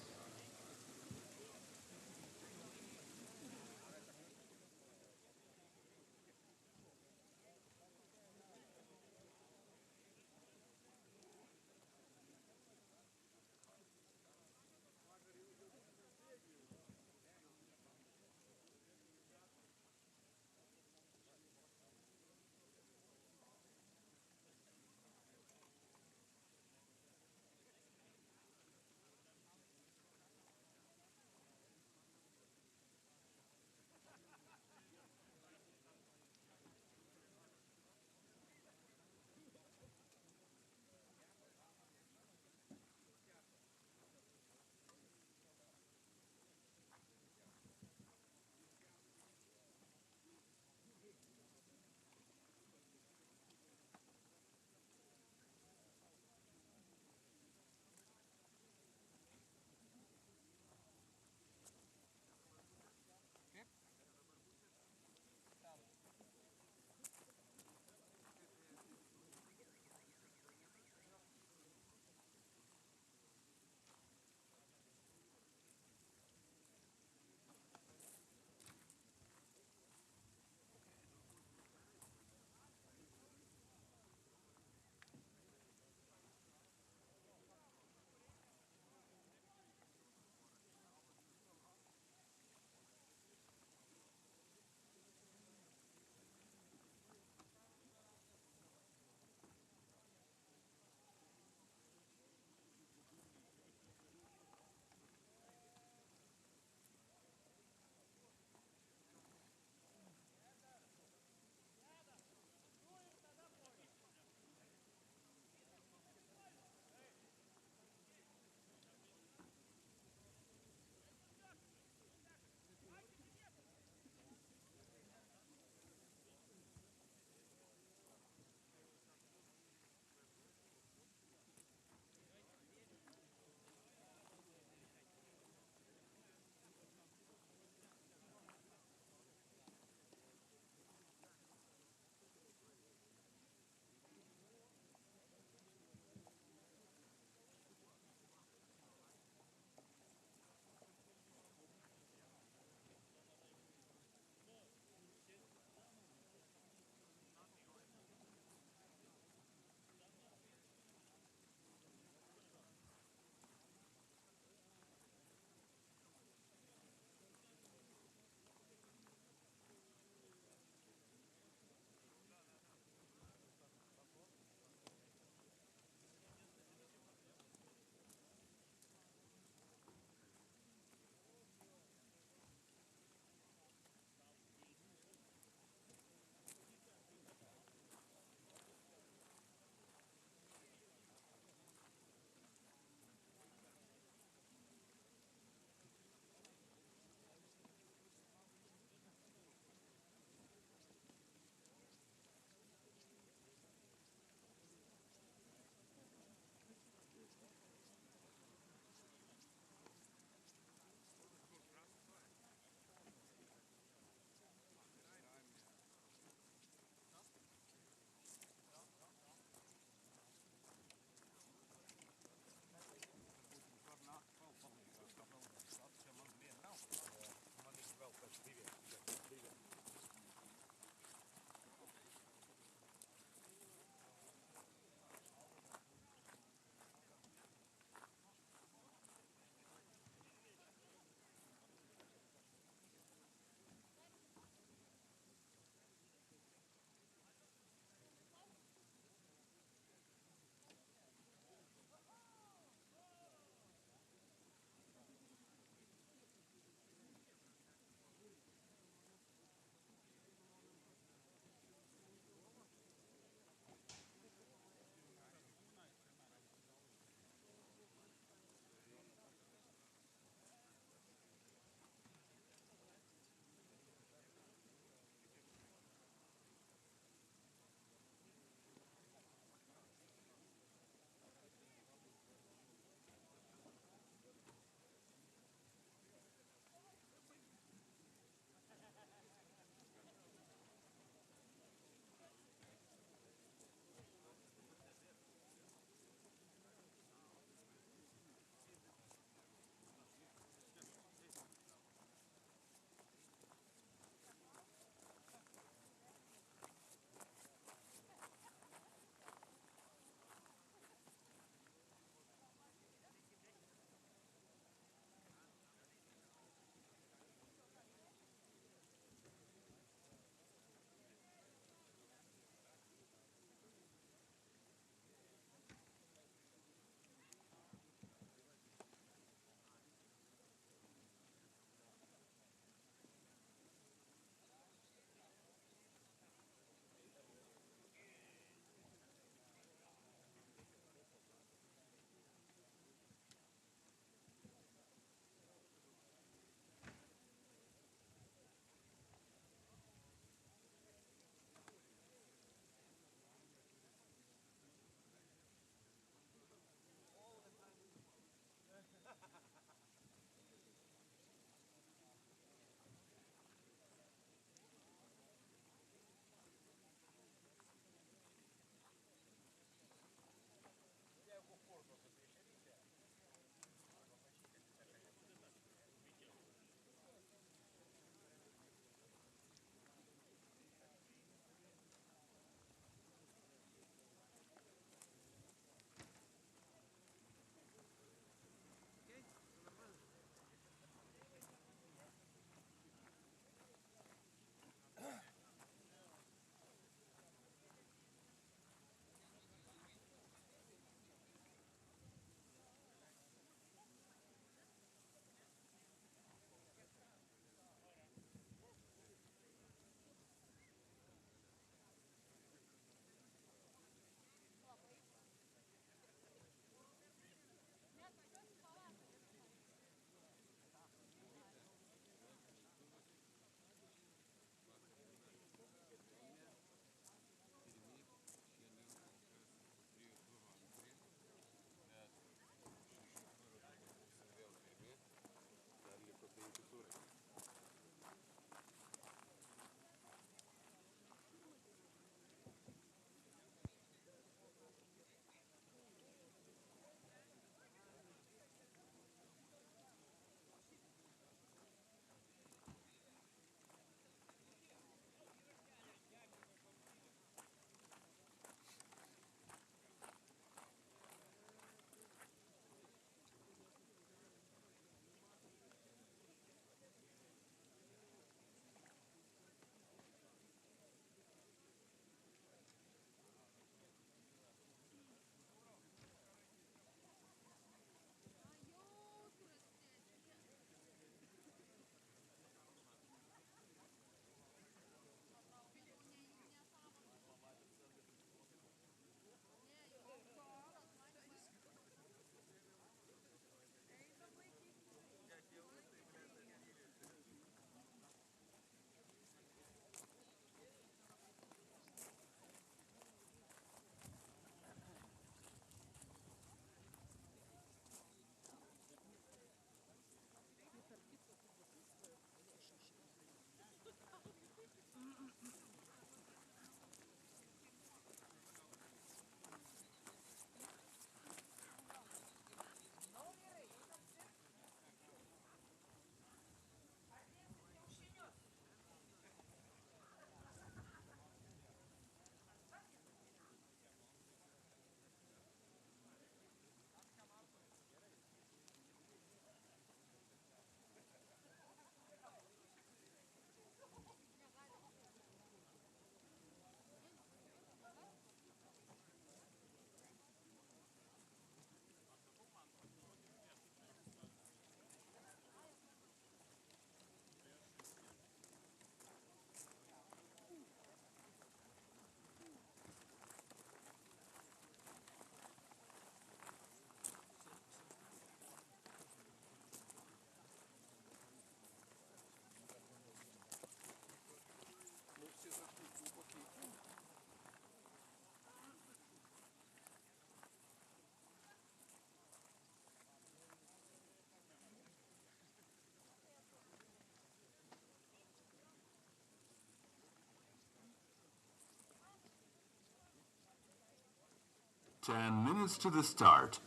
10 minutes to the start.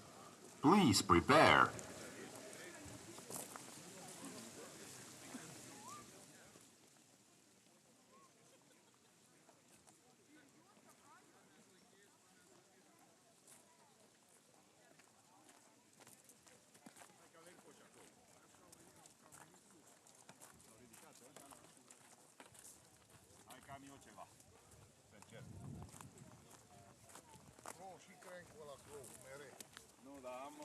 Please prepare. Aikaa minuutilla. Oh, și cred ăla cu mere. Nu, dar am...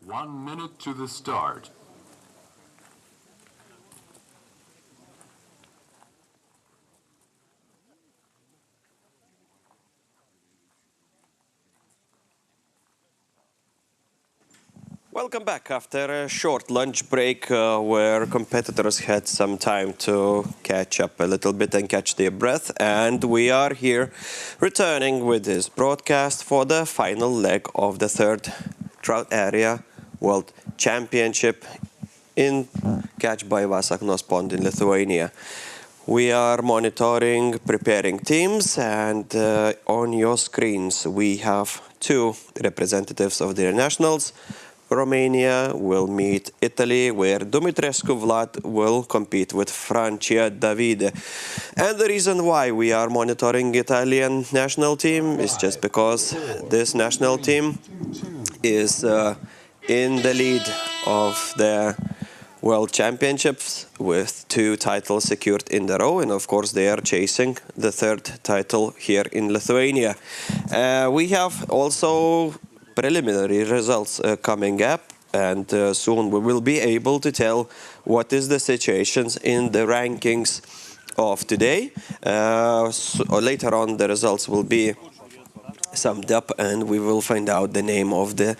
1 minute to the start. Welcome back after a short lunch break where competitors had some time to catch up a little bit and catch their breath. And we are here returning with this broadcast for the final leg of the third Trout Area World Championship in Catch by Vasaknos Pond in Lithuania. We are monitoring, preparing teams, and on your screens we have two representatives of their nationals. Romania will meet Italy, where Dumitrescu Vlad will compete with Francia Davide. And the reason why we are monitoring Italian national team is just because this national team is in the lead of the World Championships with 2 titles secured in a row, and of course they are chasing the 3rd title here in Lithuania. We have also preliminary results coming up, and soon we will be able to tell what is the situations in the rankings of today. Later on the results will be summed up and we will find out the name of the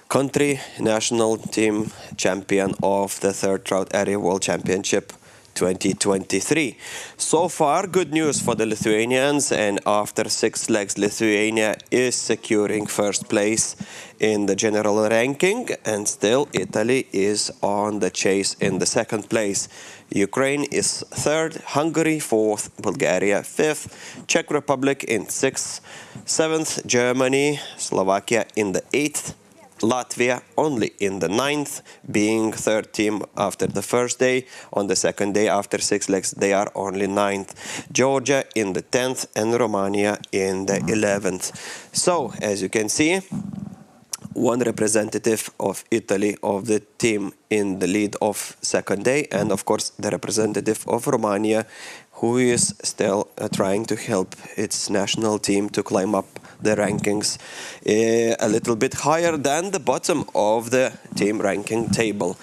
country national team champion of the 3rd Trout Area World Championship 2023. So far, good news for the Lithuanians, and after 6 legs, Lithuania is securing 1st place in the general ranking, and still Italy is on the chase in the 2nd place. Ukraine is 3rd, Hungary 4th, Bulgaria 5th, Czech Republic in 6th, 7th, Germany, Slovakia in the 8th, Latvia only in the 9th, being 3rd team after the first day. On the 2nd day, after 6 legs, they are only 9th. Georgia in the 10th and Romania in the 11th. So, as you can see, one representative of Italy of the team in the lead of 2nd day, and of course the representative of Romania, who is still trying to help its national team to climb up the rankings a little bit higher than the bottom of the team ranking table.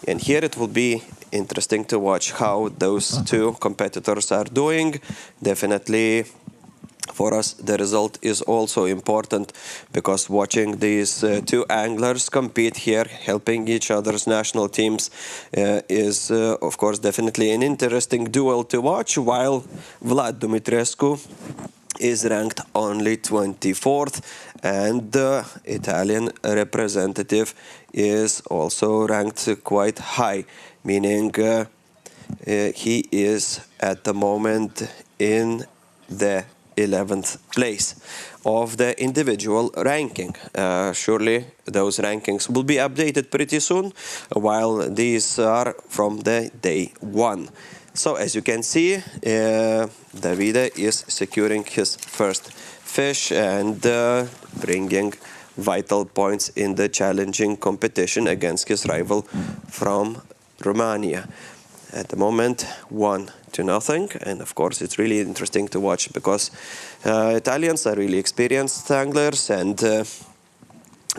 And here it will be interesting to watch how those two competitors are doing. Definitely for us the result is also important, because watching these two anglers compete here, helping each other's national teams, is of course definitely an interesting duel to watch, while Vlad Dumitrescu is ranked only 24th, and the Italian representative is also ranked quite high, meaning he is at the moment in the 11th place of the individual ranking. Surely those rankings will be updated pretty soon, while these are from the day one. So as you can see, Davide is securing his first fish and bringing vital points in the challenging competition against his rival from Romania. At the moment, 1-0, and of course it's really interesting to watch, because Italians are really experienced anglers, and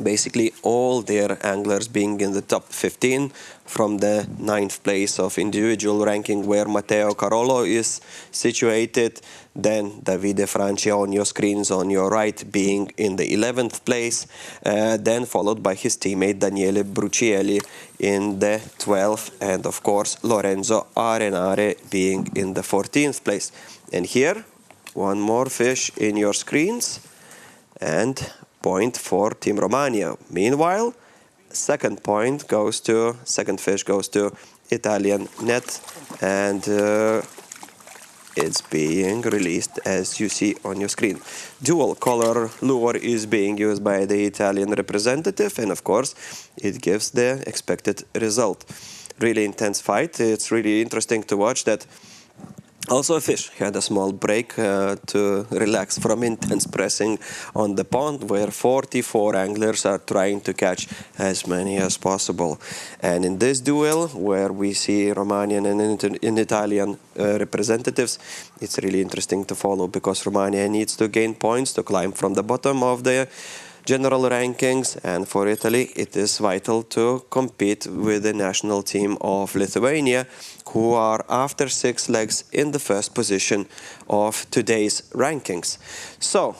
basically all their anglers being in the top 15 from the 9th place of individual ranking, where Matteo Carolo is situated, then Davide Francia on your screens on your right being in the 11th place, then followed by his teammate Daniele Brucielli in the 12th, and of course Lorenzo Arenare being in the 14th place. And here, one more fish in your screens, and point for Team Romania. Meanwhile, second fish goes to Italian net, and it's being released as you see on your screen. Dual color lure is being used by the Italian representative, and of course it gives the expected result. Really intense fight. It's really interesting to watch that. Also, a fish had a small break to relax from intense pressing on the pond, where 44 anglers are trying to catch as many as possible. And in this duel, where we see Romanian and Italian representatives, it's really interesting to follow, because Romania needs to gain points to climb from the bottom of the general rankings, and for Italy it is vital to compete with the national team of Lithuania, who are after 6 legs in the first position of today's rankings. So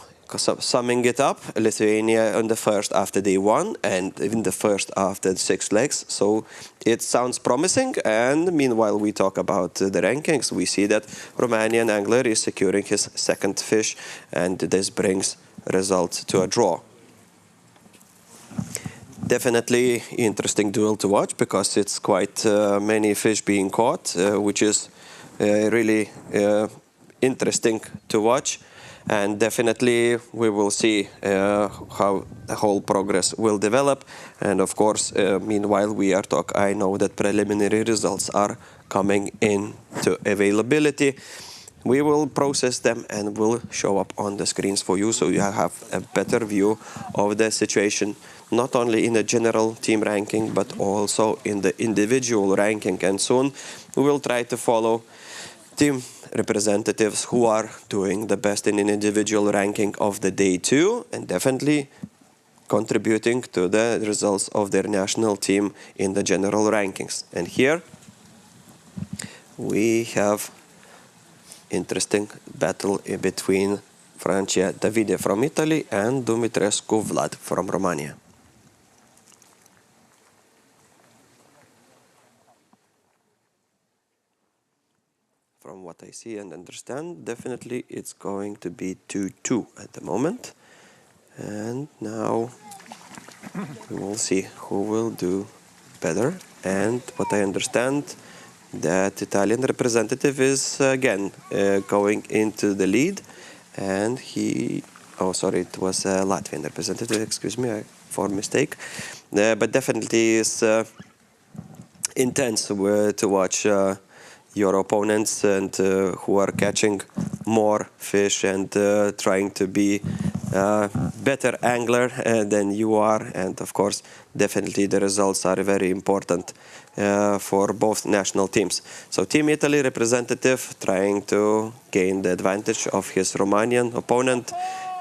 summing it up, Lithuania on the first after day 1 and in the first after 6 legs, so it sounds promising. And meanwhile we talk about the rankings, we see that Romanian angler is securing his second fish, and this brings results to a draw. Definitely interesting duel to watch, because it's quite many fish being caught, which is really interesting to watch. And definitely we will see how the whole progress will develop. And of course, meanwhile I know that preliminary results are coming into availability. We will process them and will show up on the screens for you, so you have a better view of the situation, not only in the general team ranking, but also in the individual ranking. And soon we will try to follow team representatives who are doing the best in an individual ranking of the day 2, and definitely contributing to the results of their national team in the general rankings. And here we have interesting battle in between Francia Davide from Italy and Dumitrescu Vlad from Romania. From what I see and understand, definitely it's going to be 2-2 at the moment. And now we will see who will do better. And what I understand, that Italian representative is again going into the lead, and it was a Latvian representative, excuse me for mistake, but definitely is intense to watch your opponents, and who are catching more fish and trying to be better angler than you are. And of course definitely the results are very important for both national teams. So Team Italy representative trying to gain the advantage of his Romanian opponent,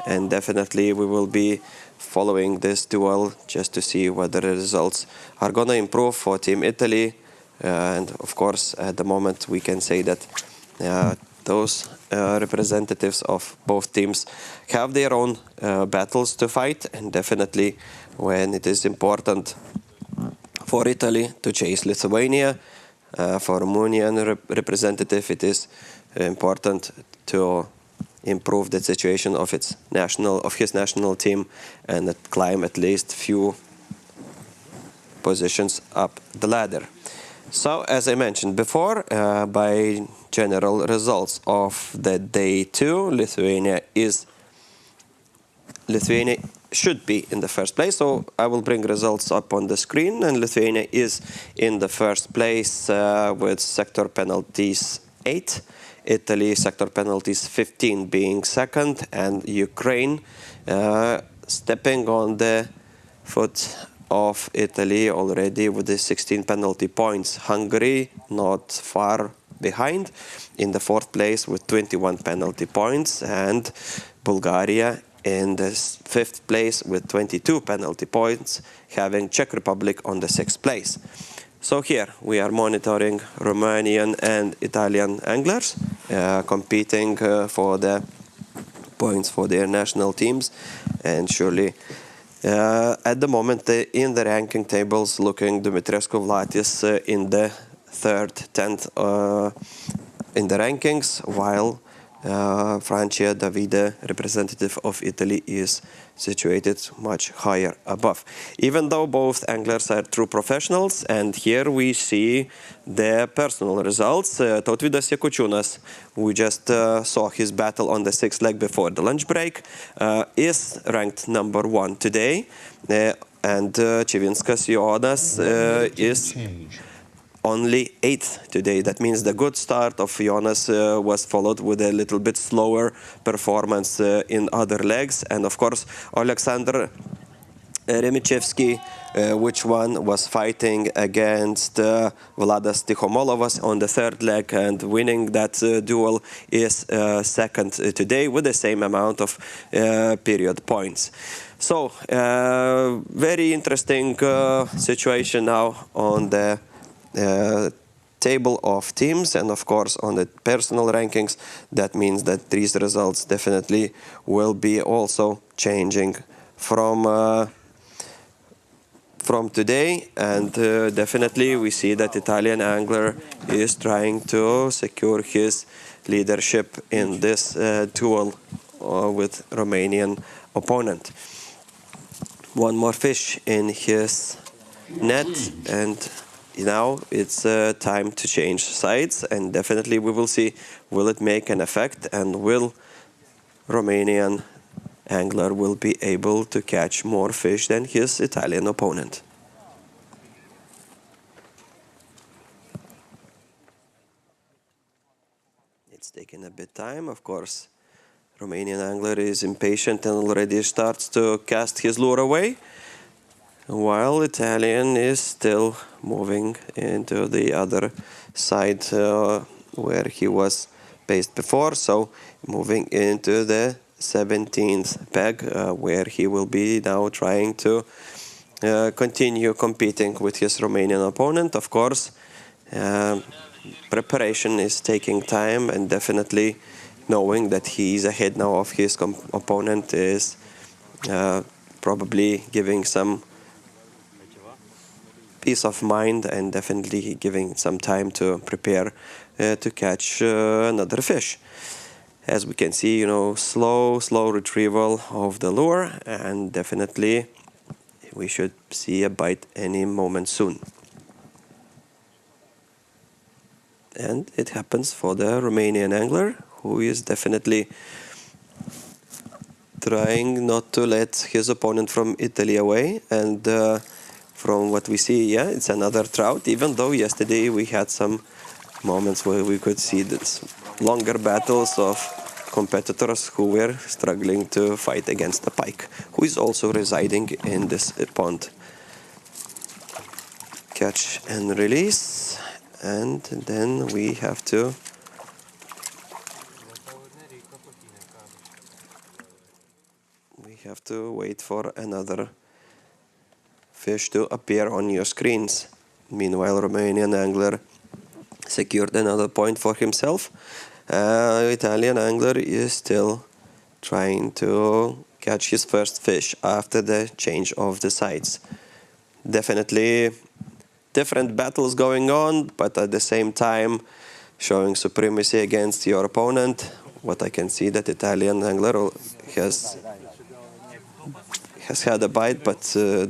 and definitely we will be following this duel just to see whether the results are gonna improve for Team Italy. And of course, at the moment, we can say that those representatives of both teams have their own battles to fight, and definitely when it is important for Italy to chase Lithuania, for Romanian representative, it is important to improve the situation of his national team and climb at least few positions up the ladder. So, as I mentioned before, by general results of the day 2, Lithuania should be in the first place. So I will bring results up on the screen, and Lithuania is in the first place with sector penalties 8. Italy sector penalties 15 being second, and Ukraine stepping on the foot of Italy already with the 16 penalty points. Hungary not far behind in the fourth place with 21 penalty points, and Bulgaria in the fifth place with 22 penalty points, having Czech Republic on the sixth place. So here we are monitoring Romanian and Italian anglers competing for the points for their national teams, and surely at the moment in the ranking tables looking Dumitrescu Vlatis in the third, 10th in the rankings, while Francia Davide, representative of Italy, is situated much higher above. Even though both anglers are true professionals, and here we see the personal results. Tautvydas Jakučiūnas, we just saw his battle on the sixth leg before the lunch break, is ranked number 1 today, and Čivinskas Jonas is only 8th today. That means the good start of Jonas was followed with a little bit slower performance in other legs. And of course, Alexander Remichevsky, which one was fighting against Vladas Tikhomolovas on the third leg and winning that duel, is second today with the same amount of period points. So, very interesting situation now on the table of teams, and of course on the personal rankings. That means that these results definitely will be also changing from today, and definitely we see that Italian angler is trying to secure his leadership in this duel with Romanian opponent. One more fish in his net, and now it's time to change sides, and definitely we will see, will it make an effect, and will Romanian angler will be able to catch more fish than his Italian opponent. It's taking a bit time, of course. Romanian angler is impatient and already starts to cast his lure away, while Italian is still moving into the other side where he was based before, so moving into the 17th peg where he will be now trying to continue competing with his Romanian opponent. Of course, preparation is taking time, and definitely knowing that he is ahead now of his opponent is probably giving some peace of mind, and definitely giving some time to prepare to catch another fish. As we can see, slow retrieval of the lure, and definitely we should see a bite any moment soon. And it happens for the Romanian angler, who is definitely trying not to let his opponent from Italy away. And from what we see, yeah, it's another trout, even though yesterday we had some moments where we could see this longer battles of competitors who were struggling to fight against the pike, who is also residing in this pond. Catch and release, and then we have to wait for another fish to appear on your screens. Meanwhile, Romanian angler secured another point for himself. Italian angler is still trying to catch his first fish after the change of the sides. Definitely different battles going on, but at the same time showing supremacy against your opponent. What I can see that Italian angler has had a bite, but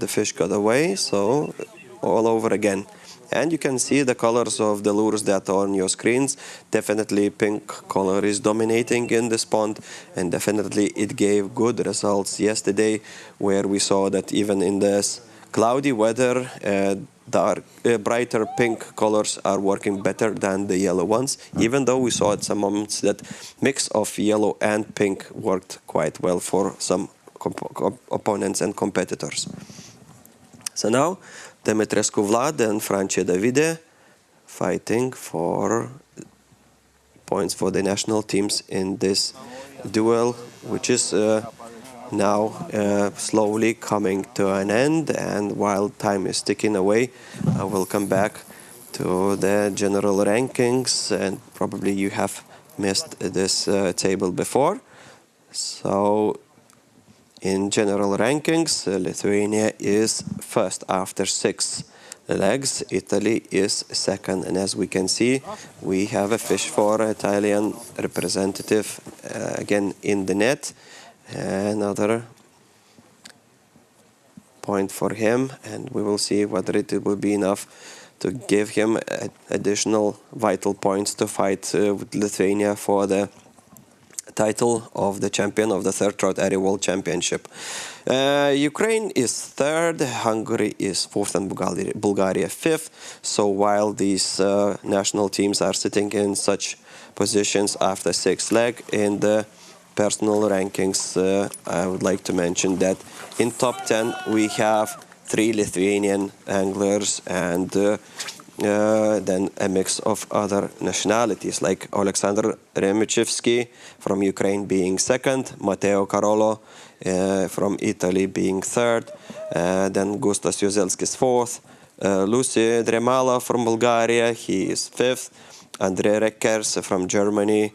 the fish got away, so all over again. And you can see the colors of the lures that are on your screens. Definitely pink color is dominating in this pond, and definitely it gave good results yesterday, where we saw that even in this cloudy weather, brighter pink colors are working better than the yellow ones, even though we saw at some moments that mix of yellow and pink worked quite well for some opponents and competitors. So now Demetrescu Vlad and France Davide fighting for points for the national teams in this duel, which is now slowly coming to an end. And while time is ticking away, I will come back to the general rankings, and probably you have missed this table before. So in general rankings, Lithuania is first after 6 legs. Italy is second, and as we can see, we have a fish for Italian representative again in the net. Another point for him, and we will see whether it will be enough to give him additional vital points to fight with Lithuania for the title of the champion of the third Trout Area World Championship. Ukraine is third, Hungary is fourth, and Bulgaria fifth. So while these national teams are sitting in such positions after 6 leg, in the personal rankings, I would like to mention that in top 10 we have 3 Lithuanian anglers, and then a mix of other nationalities, like Alexander Remichevsky from Ukraine being second, Matteo Carolo from Italy being third, then Gustas Jozelskis fourth, Lucy Dremala from Bulgaria, he is fifth, Andrei Reckers from Germany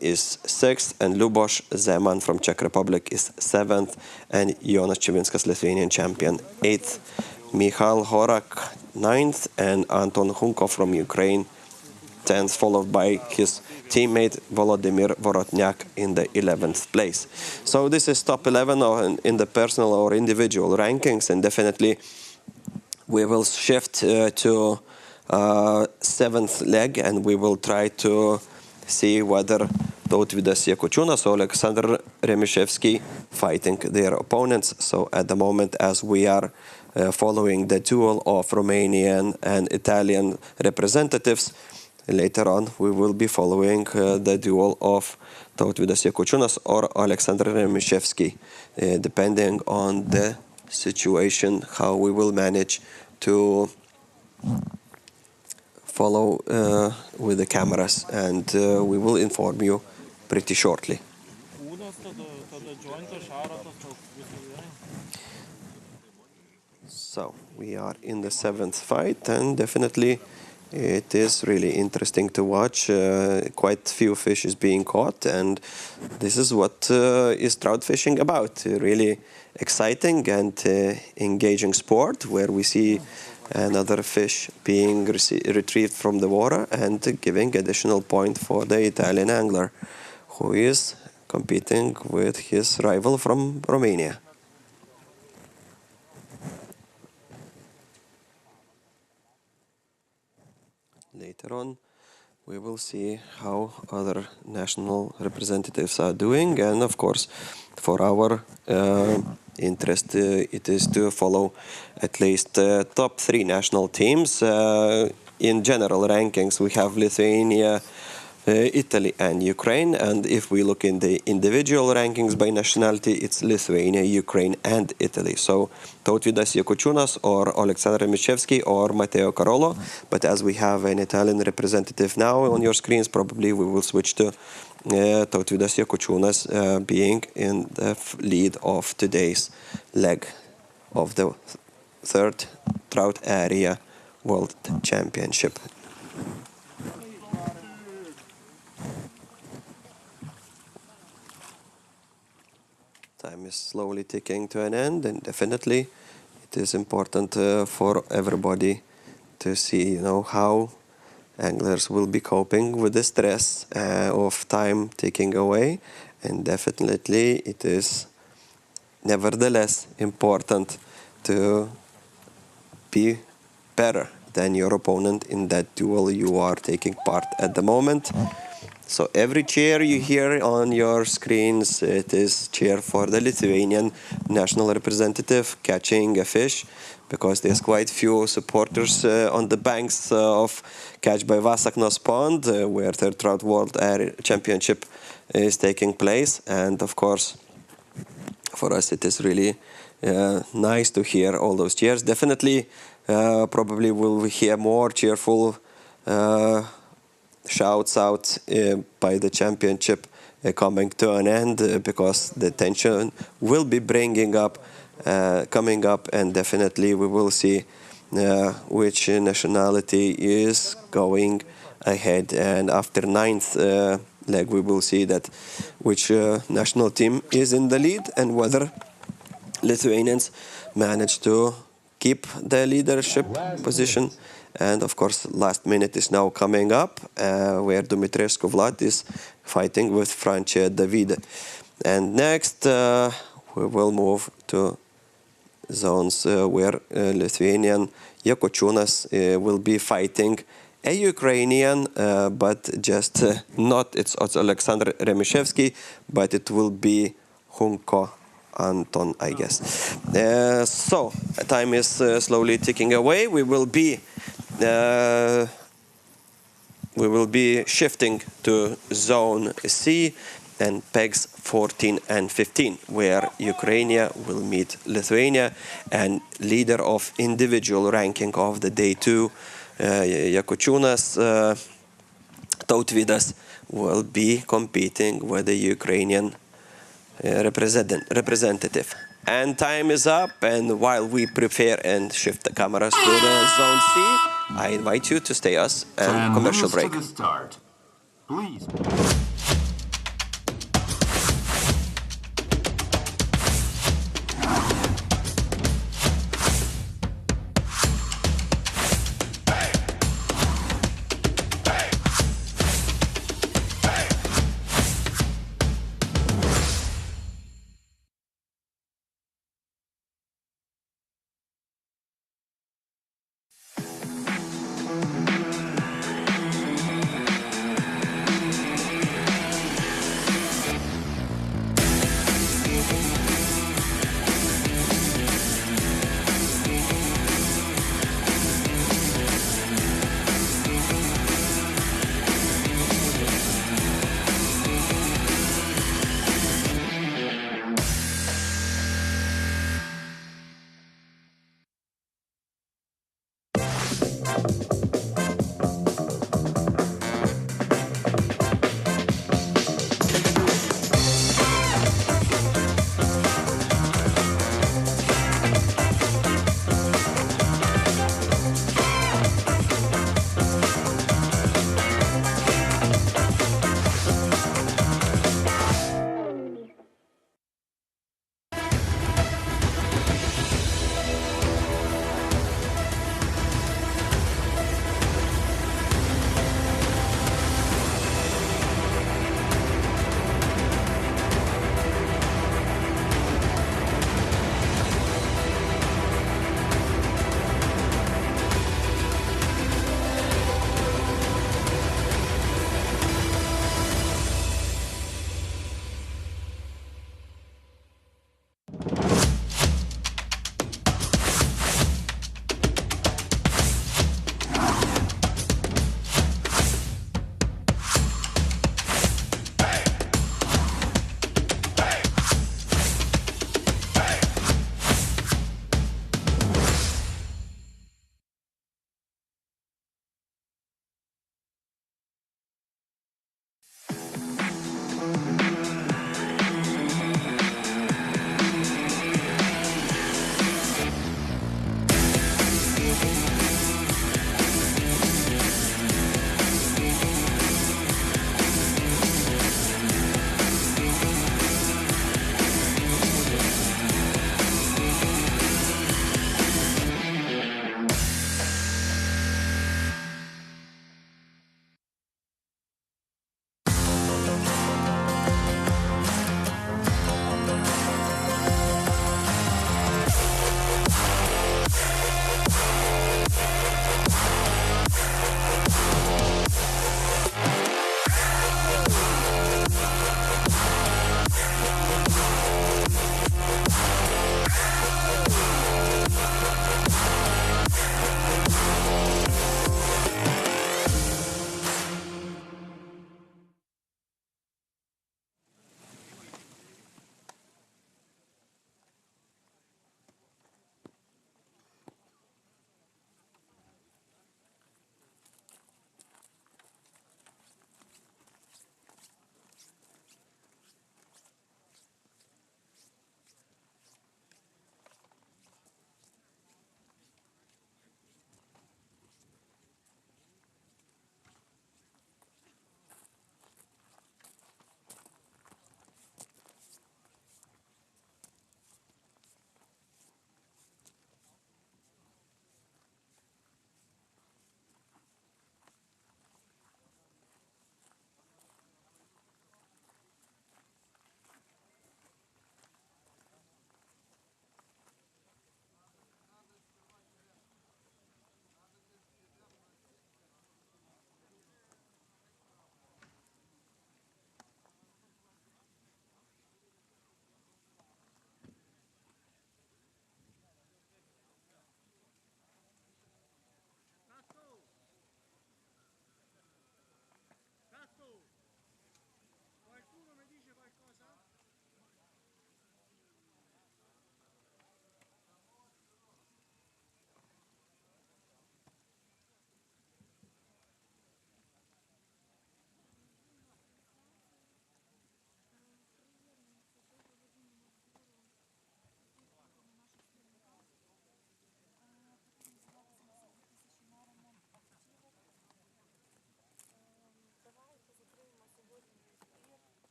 is sixth, and Luboš Zeman from Czech Republic is seventh, and Jonas Čivinskas, Lithuanian champion, eighth. Michal Horak, 9th, and Anton Hunkov from Ukraine, 10th, followed by his teammate Volodymyr Vorotnyak in the 11th place. So this is top 11 in the personal or individual rankings, and definitely we will shift to 7th leg, and we will try to see whether Tautvydas Jakučiūnas or Alexander Remichevsky fighting their opponents. So at the moment, as we are following the duel of Romanian and Italian representatives, later on we will be following the duel of Tautvydas Jakučiūnas or Alexander Remichevsky, depending on the situation, how we will manage to follow with the cameras, and we will inform you pretty shortly. So we are in the 7th fight, and definitely it is really interesting to watch. Quite few fish is being caught, and this is what is trout fishing about. Really exciting and engaging sport, where we see another fish being retrieved from the water and giving additional point for the Italian angler, who is competing with his rival from Romania. Later on, we will see how other national representatives are doing, and of course, for our interest, it is to follow at least top 3 national teams. In general rankings, we have Lithuania, Italy and Ukraine, and if we look in the individual rankings by nationality, it's Lithuania, Ukraine and Italy. So Tautvydas Jakučiūnas or Alexander Remichevsky or Matteo Carolo, but as we have an Italian representative now on your screens, probably we will switch to Tautvydas Jakučiūnas being in the lead of today's leg of the third Trout Area World Championship. Time is slowly ticking to an end, and definitely it is important for everybody to see, how anglers will be coping with the stress of time ticking away, and definitely it is nevertheless important to be better than your opponent in that duel you are taking part at the moment. So every cheer you hear on your screens, it is cheer for the Lithuanian national representative catching a fish, because there's quite few supporters on the banks of Catch by Vasaknos Pond, where the Trout World Championship is taking place. And of course, for us it is really nice to hear all those cheers. Definitely, probably we'll hear more cheerful shouts out by the championship coming to an end, because the tension will be coming up, and definitely we will see which nationality is going ahead. And after ninth leg, we will see that which national team is in the lead, and whether Lithuanians manage to keep the leadership position. And of course, last minute is now coming up, where Dumitrescu Vlad is fighting with Francia Davide. And next, we will move to zones where Lithuanian Jakočiūnas will be fighting a Ukrainian, but just not it's Alexander Remishevsky, but it will be Hunko Anton, I guess. So time is slowly ticking away. We will be shifting to Zone C and pegs 14 and 15, where Ukraine will meet Lithuania, and leader of individual ranking of the day 2, Jakočiūnas Tautvydas, will be competing with the Ukrainian representative. And time is up, and while we prepare and shift the cameras to the Zone C, I invite you to stay us and commercial break. To the start. Please.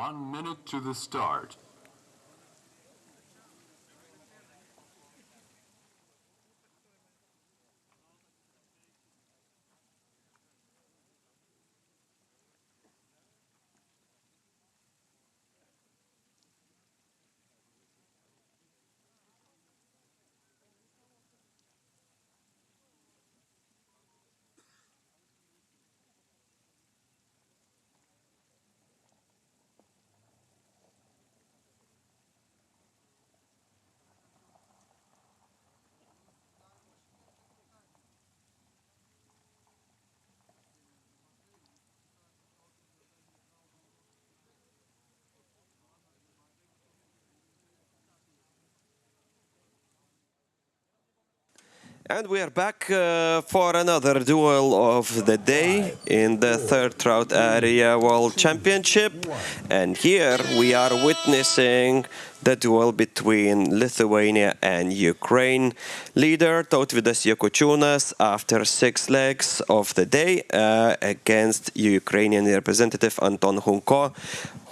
1 minute to the start. And we are back for another duel of the day in the third Trout Area World Championship. And here we are witnessing the duel between Lithuania and Ukraine. Leader Tautvydas Jakučiūnas after 6 legs of the day against Ukrainian representative Anton Hunko,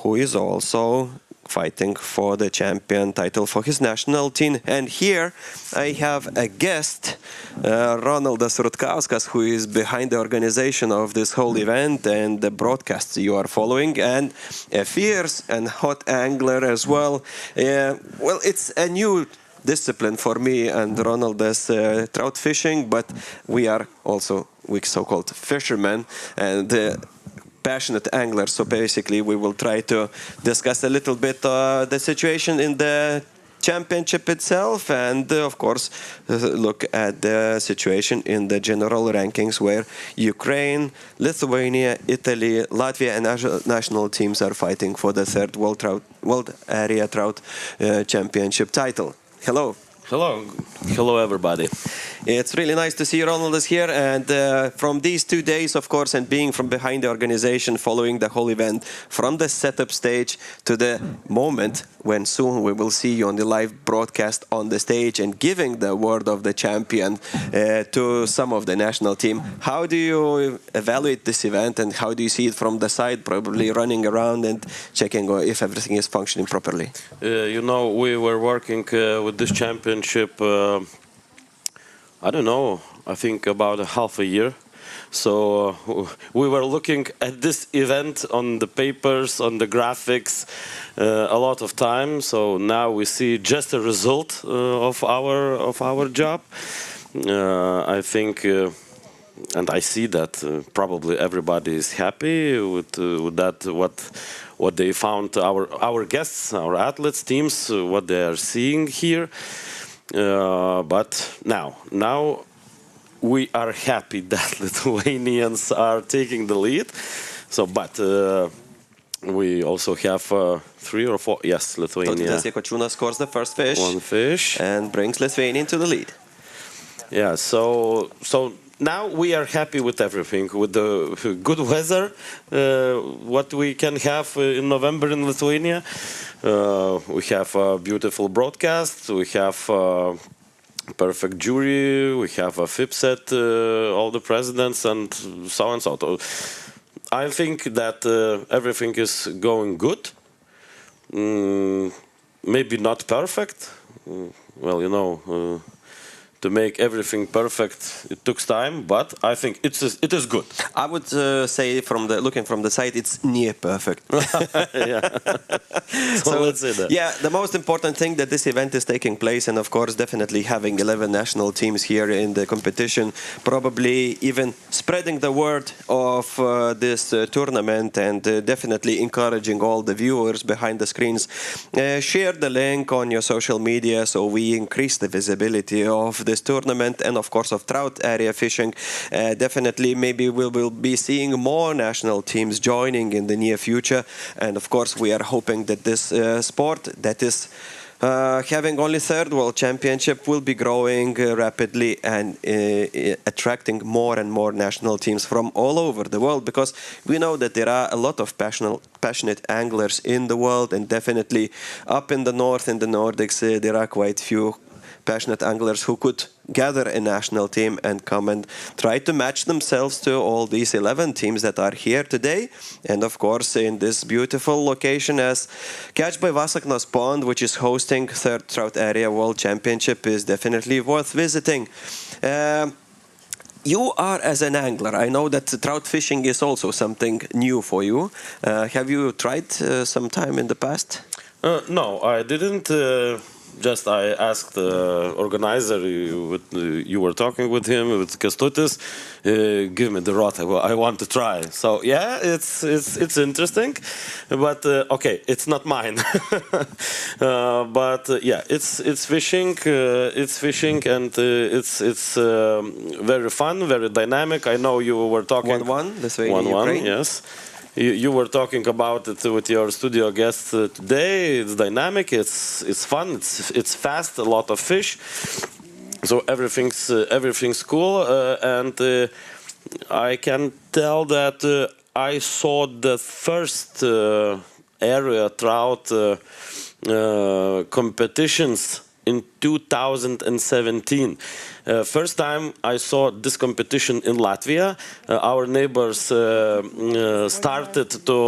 who is also fighting for the champion title for his national team. And here I have a guest, Ronaldas Rutkauskas, who is behind the organization of this whole event and the broadcasts you are following, and a fierce and hot angler as well. Well, it's a new discipline for me and Ronaldas, trout fishing, but we are also so-called fishermen and passionate anglers. So basically we will try to discuss a little bit the situation in the championship itself, and of course look at the situation in the general rankings where Ukraine, Lithuania, Italy, Latvia and national teams are fighting for the third World Area Trout Championship title. Hello. Hello. Hello, everybody. It's really nice to see Ronald is here, and from these 2 days, of course, and being from behind the organization, following the whole event, from the setup stage to the moment when soon we will see you on the live broadcast on the stage and giving the award of the champion to some of the national team. How do you evaluate this event, and how do you see it from the side, probably running around and checking if everything is functioning properly? You know, we were working with this championship, I don't know, I think about a half a year. So we were looking at this event on the papers, on the graphics, a lot of time. So now we see just a result of our job. I think, and I see that probably everybody is happy with that. What they found, our guests, our athletes, teams, what they are seeing here. But now we are happy that Lithuanians are taking the lead. So, but we also have 3 or 4. Yes, Lithuania. Tautvydas Jakučiūnas scores the first fish. One fish. And brings Lithuania into the lead. Yeah. So now we are happy with everything, with the good weather, what we can have in November in Lithuania. We have a beautiful broadcast, we have perfect jury, we have a FIP set, all the presidents and so on and so on. I think that everything is going good. Maybe not perfect. Well, you know, to make everything perfect, it took time, but I think it is good. I would say, looking from the side, it's near perfect. Yeah. So let's say that. Yeah, the most important thing that this event is taking place, and of course, definitely having 11 national teams here in the competition, probably even spreading the word of this tournament, and definitely encouraging all the viewers behind the screens. Share the link on your social media so we increase the visibility of this tournament and of course of trout area fishing. Definitely maybe we will be seeing more national teams joining in the near future, and of course we are hoping that this sport that is having only third World Championship will be growing rapidly and attracting more and more national teams from all over the world, because we know that there are a lot of passionate anglers in the world, and definitely up in the north, in the Nordics, there are quite few passionate anglers who could gather a national team and come and try to match themselves to all these 11 teams that are here today. And of course, in this beautiful location as Catch by Vasaknos Pond, which is hosting 3rd Trout Area World Championship, is definitely worth visiting. You are as an angler, I know that trout fishing is also something new for you. Have you tried sometime in the past? No, I didn't. Just I asked the organizer, you were talking with him, with Kęstutis, give me the rod, I want to try. So yeah, it's interesting, but okay, it's not mine. But yeah, it's fishing, and it's very fun, very dynamic. I know you were talking 1-1, Lithuania, 1-1, Ukraine. yes. You were talking about it with your studio guests today. It's dynamic, it's fun, it's fast, a lot of fish. So everything's cool, and I can tell that I saw the first area trout competitions in 2017. First time I saw this competition in Latvia. Our neighbors started to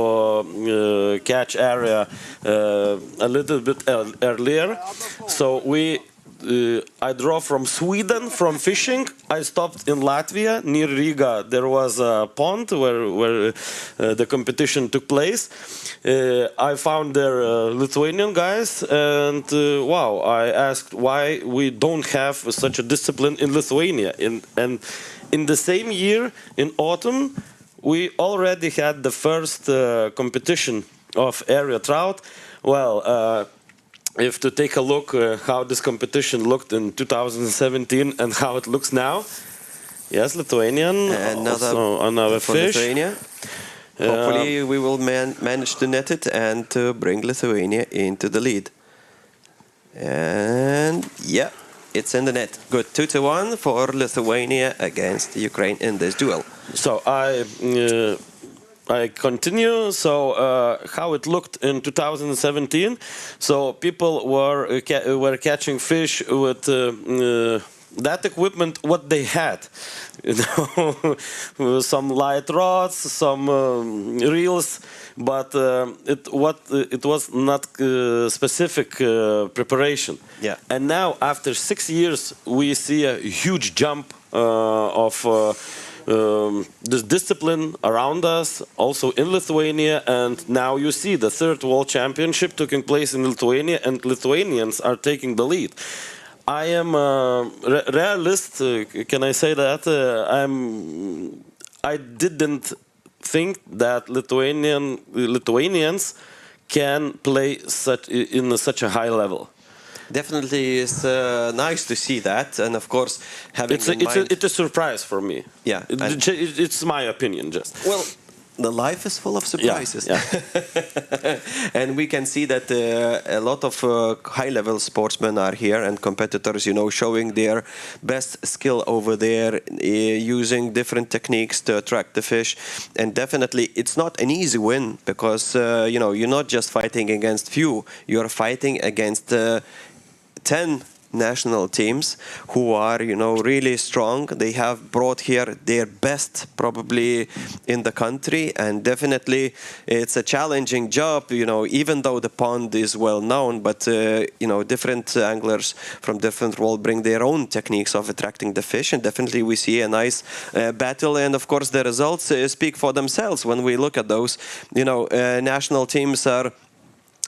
catch area a little bit earlier. So I drove from Sweden from fishing. I stopped in Latvia near Riga. There was a pond where the competition took place. I found their Lithuanian guys, and wow, I asked why we don't have such a discipline in Lithuania. And in the same year, in autumn, we already had the first competition of area trout. Well, if to take a look how this competition looked in 2017 and how it looks now, yes, Lithuanian, another for fish. Lithuania. Hopefully we will manage to net it and to bring Lithuania into the lead. And yeah, it's in the net. Good, 2-1 for Lithuania against Ukraine in this duel. So I continue. So how it looked in 2017. So people were catching fish with that equipment what they had, you know, some light rods, some reels, but it was not specific preparation. Yeah. And now after 6 years we see a huge jump of this discipline around us, also in Lithuania, and now you see the 3rd World Championship taking place in Lithuania, and Lithuanians are taking the lead. I am a realist. Can I say that? I didn't think that Lithuanians can play in such a high level. Definitely, it's nice to see that, and of course, having it's a surprise for me. Yeah, it's my opinion, just. Well, the life is full of surprises. Yeah. And we can see that a lot of high-level sportsmen are here and competitors, you know, showing their best skill over there, using different techniques to attract the fish. And definitely, it's not an easy win because, you know, you're not just fighting against few, you're fighting against 10 national teams who are, you know, really strong. They have brought here their best probably in the country, and definitely it's a challenging job, you know, even though the pond is well known, but you know, different anglers from different world bring their own techniques of attracting the fish, and definitely we see a nice battle, and of course the results speak for themselves when we look at those. You know, national teams are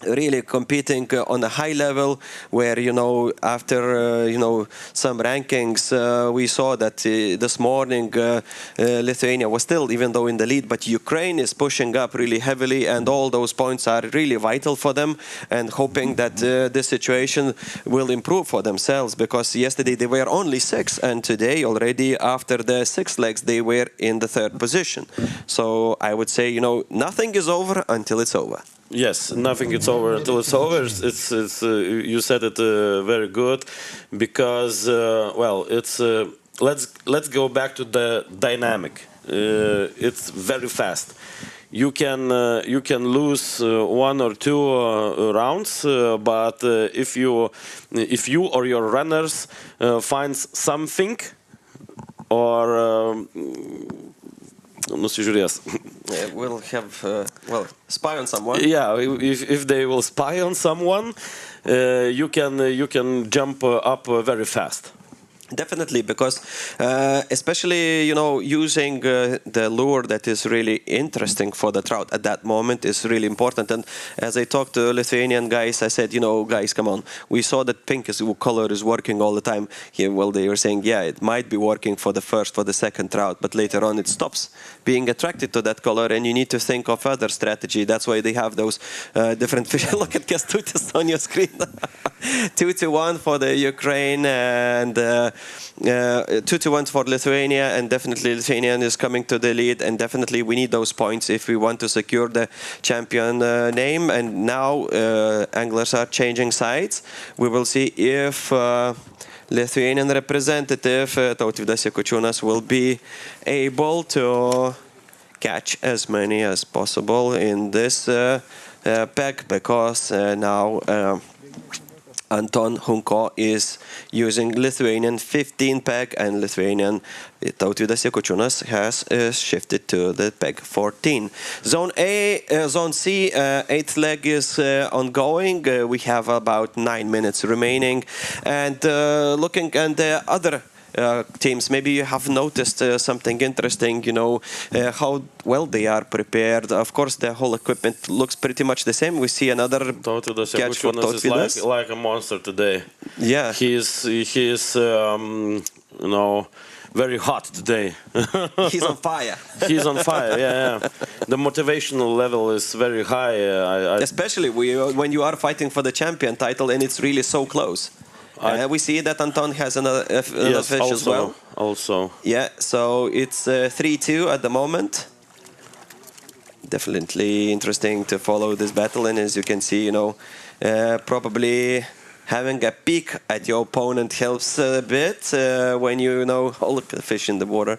really competing on a high level, where, you know, after you know, some rankings, we saw that this morning Lithuania was still, even though in the lead, but Ukraine is pushing up really heavily, and all those points are really vital for them, and hoping that this situation will improve for themselves, because yesterday they were only 6, and today already after the 6 legs they were in the 3rd position. So I would say, you know, nothing is over until it's over. Yes, nothing is over until it's over. It's you said it very good, because well, it's let's go back to the dynamic. It's very fast. you can lose one or two rounds, but if you or your runners finds something or nusižiūrės. We'll have well, spy on someone. Yeah, if they will spy on someone, you can jump up very fast. Definitely, because especially using the lure that is really interesting for the trout at that moment is really important. And as I talked to Lithuanian guys, I said, guys, come on. We saw that pink color is working all the time. Well, they were saying, yeah, it might be working for the second trout, but later on it stops being attracted to that color, and you need to think of other strategy. That's why they have those different fish. Look at Kęstutis on your screen. 2-1 for the Ukraine and 2-1 for Lithuania, and definitely Lithuania is coming to the lead, and definitely we need those points if we want to secure the champion name. And now anglers are changing sides. We will see if Lithuanian representative Tautvydas Jakučiūnas will be able to catch as many as possible in this pack, because now Anton Hunko is using Lithuanian 15 peg, and Lithuanian Tautvydas Jakučiūnas has shifted to the peg 14. Zone C, 8th leg is ongoing. We have about 9 minutes remaining, and looking at the other teams, maybe you have noticed something interesting, how well they are prepared. Of course, the whole equipment looks pretty much the same. We see another catch for Tautvydas. Is like a monster today. Yeah. He is very hot today. He's on fire. He's on fire, yeah. The motivational level is very high. Especially when you are fighting for the champion title and it's really so close. We see that Anton has another fish also, as well. Also. Yeah, so it's 3-2 at the moment. Definitely interesting to follow this battle, and as you can see, probably having a peek at your opponent helps a bit when look at the fish in the water,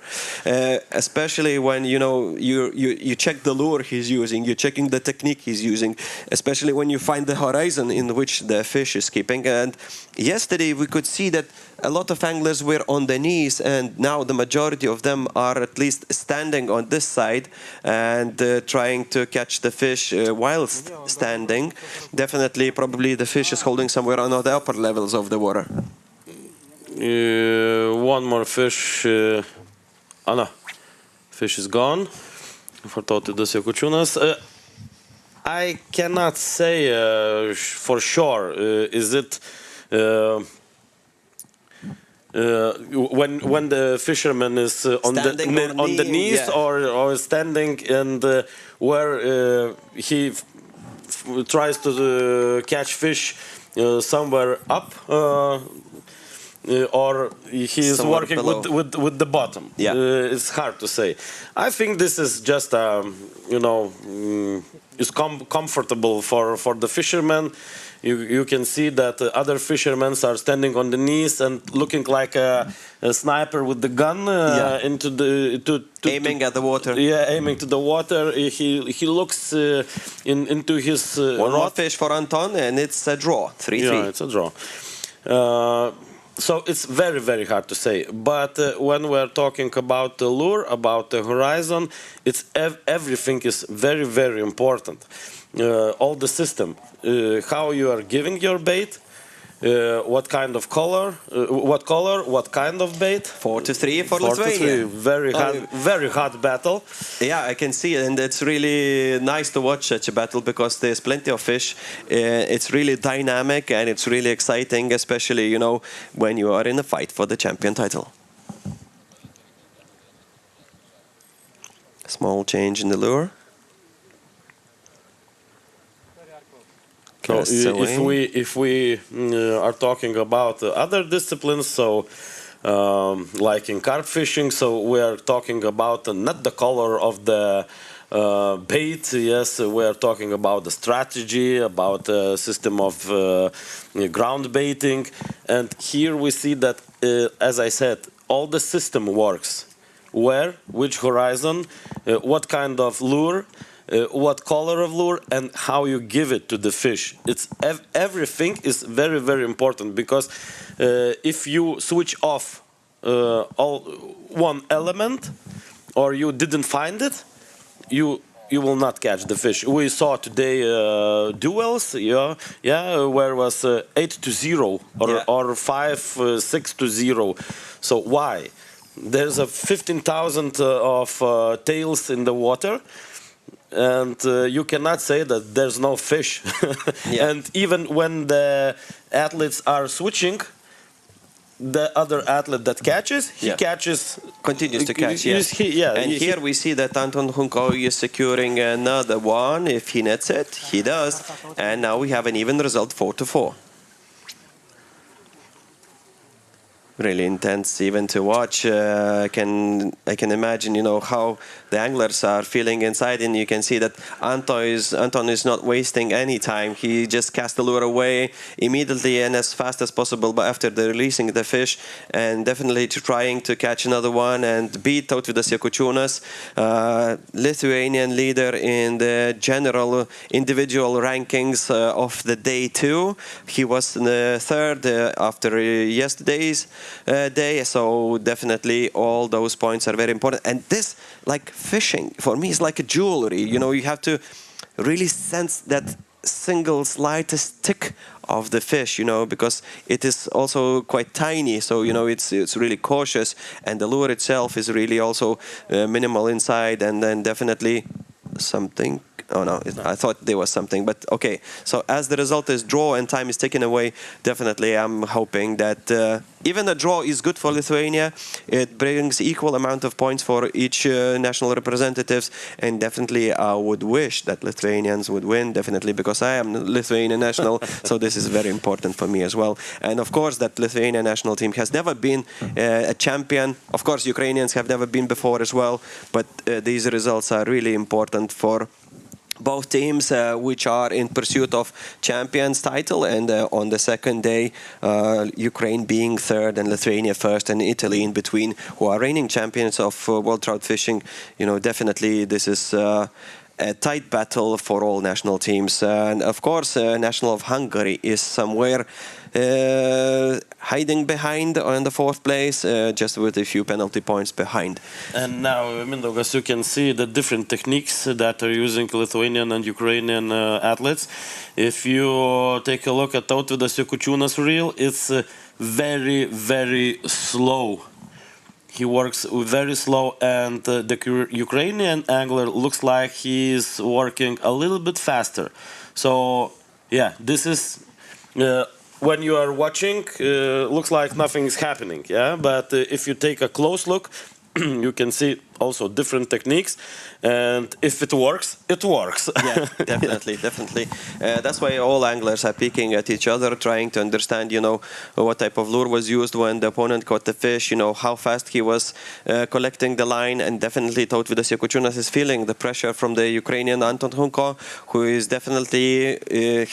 especially when you check the lure he's using, you're checking the technique he's using, especially when you find the horizon in which the fish is keeping. And yesterday we could see that a lot of anglers were on the knees, and now the majority of them are at least standing on this side and trying to catch the fish whilst standing. Definitely, probably the fish is holding somewhere on the upper levels of the water. One more fish. No, fish is gone for Tautvydas Jakučiūnas. I cannot say for sure. Is it when the fisherman is on the knees, yeah, or standing, and where he tries to catch fish somewhere up, or he is somewhere working with the bottom. Yeah. It's hard to say. I think this is just is comfortable for the fisherman. You can see that other fishermen are standing on the knees and looking like a sniper with the gun into the aiming at the water. Yeah, aiming to the water. He looks into his one more fish for Anton, and it's a draw. 3-3. Yeah, it's a draw. So it's very, very hard to say. But when we're talking about the lure, about the horizon, it's everything is very, very important. All the system, how you are giving your bait, what kind of color, what kind of bait. 4-3 for Lithuania. 4-3, very hot battle. Yeah, I can see it, and it's really nice to watch such a battle because there's plenty of fish. It's really dynamic and it's really exciting, especially when you are in a fight for the champion title. Small change in the lure. So if we are talking about other disciplines, so like in carp fishing, so we are talking about not the color of the bait. Yes, we are talking about the strategy, about the system of ground baiting, and here we see that, as I said, all the system works. Where, which horizon, what kind of lure. what color of lure, and how you give it to the fish. It's everything is very, very important, because if you switch off all one element, or you didn't find it, you will not catch the fish. We saw today duels, where was 8-0 or 5-6-0. So why? There's a 15,000 of tails in the water, and you cannot say that there's no fish. And even when the athletes are switching, the other athlete that catches, he catches, continues to catch. Yes. And here we see that Anton Hunko is securing another one. If he nets it, he does. And now we have an even result, 4-4. Really intense even to watch. I can imagine, how the anglers are feeling inside, and you can see that Anton is not wasting any time. He just cast the lure away immediately and as fast as possible, but after releasing the fish, and definitely trying to catch another one and beat Tautvydas Jakučiūnas, Lithuanian leader in the general individual rankings of the day 2. He was in the third after yesterday's day, so definitely all those points are very important. And this, like fishing, for me is like a jewelry. You have to really sense that single slightest tick of the fish, because it is also quite tiny, so it's really cautious, and the lure itself is really also minimal inside. And then definitely something. Oh no, I thought there was something, but okay. So as the result is draw and time is taken away, definitely I'm hoping that even a draw is good for Lithuania. It brings equal amount of points for each national representatives, and definitely I would wish that Lithuanians would win, definitely, because I am Lithuanian national, so this is very important for me as well. And of course that Lithuanian national team has never been a champion. Of course Ukrainians have never been before as well, but these results are really important for both teams which are in pursuit of champions title. And on the second day, Ukraine being third and Lithuania first, and Italy in between, who are reigning champions of world trout fishing. Definitely this is a tight battle for all national teams. And of course, national of Hungary is somewhere hiding behind on the fourth place, just with a few penalty points behind. And now, Mindaugas, you can see the different techniques that are using Lithuanian and Ukrainian athletes. If you take a look at Tautvydas Jakučiūnas reel, it's very, very slow. He works very slow, and the Ukrainian angler looks like he's working a little bit faster. So, yeah, this is... when you are watching, looks like nothing is happening, yeah? But if you take a close look, you can see also different techniques, and if it works, it works. Yeah, definitely, definitely. That's why all anglers are peeking at each other, trying to understand, what type of lure was used when the opponent caught the fish, how fast he was collecting the line. And definitely Tautvydas Jakučiūnas is feeling the pressure from the Ukrainian Anton Hunko, who is definitely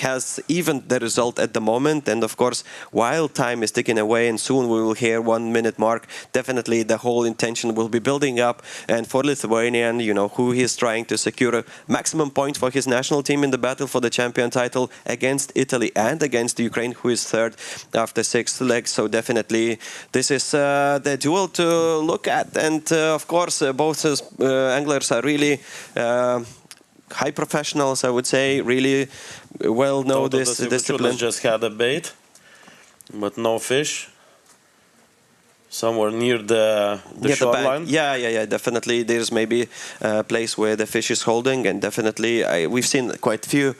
has evened the result at the moment. And of course, while time is ticking away and soon we will hear 1 minute mark, definitely the whole intention will be building up. And for Lithuanian, who he is trying to secure maximum points for his national team in the battle for the champion title against Italy and against Ukraine, who is third after 6 legs. So definitely this is the duel to look at. And of course, both anglers are really high professionals, I would say, really well know this discipline. Just had a bait, but no fish. Somewhere near the shoreline. Yeah, definitely. There's maybe a place where the fish is holding, and definitely we've seen quite few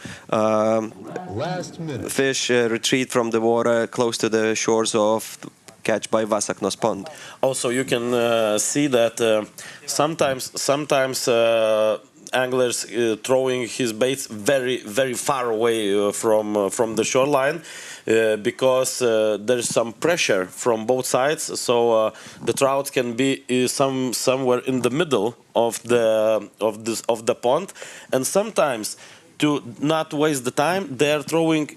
fish retreat from the water close to the shores of Catch by Vasaknos pond. Also, you can see that sometimes anglers throwing his baits very, very far away from the shoreline. Because there's some pressure from both sides, so the trout can be somewhere in the middle of the pond, and sometimes to not waste the time, they are throwing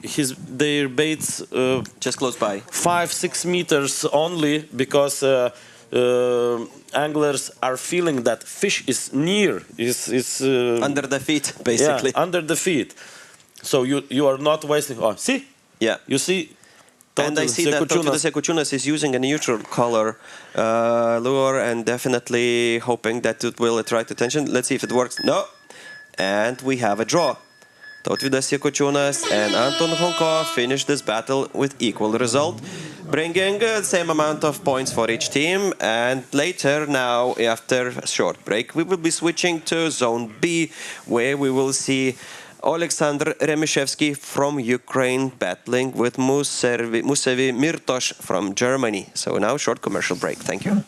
their baits just close by, 5-6 meters only, because anglers are feeling that fish is near, is Under the feet, basically. yeah, under the feet. So you are not wasting. Oh, see? Yeah. You see? And I see that Tautvydas Jakučiūnas is using a neutral color lure and definitely hoping that it will attract attention. Let's see if it works. No. And we have a draw. Tautvydas Jakučiūnas and Anton Honko finish this battle with equal result, bringing the same amount of points for each team. And later, now, after a short break, we will be switching to Zone B, where we will see Oleksandr Remishevsky from Ukraine battling with Musevi Mirtosh from Germany. So now, short commercial break. Thank you.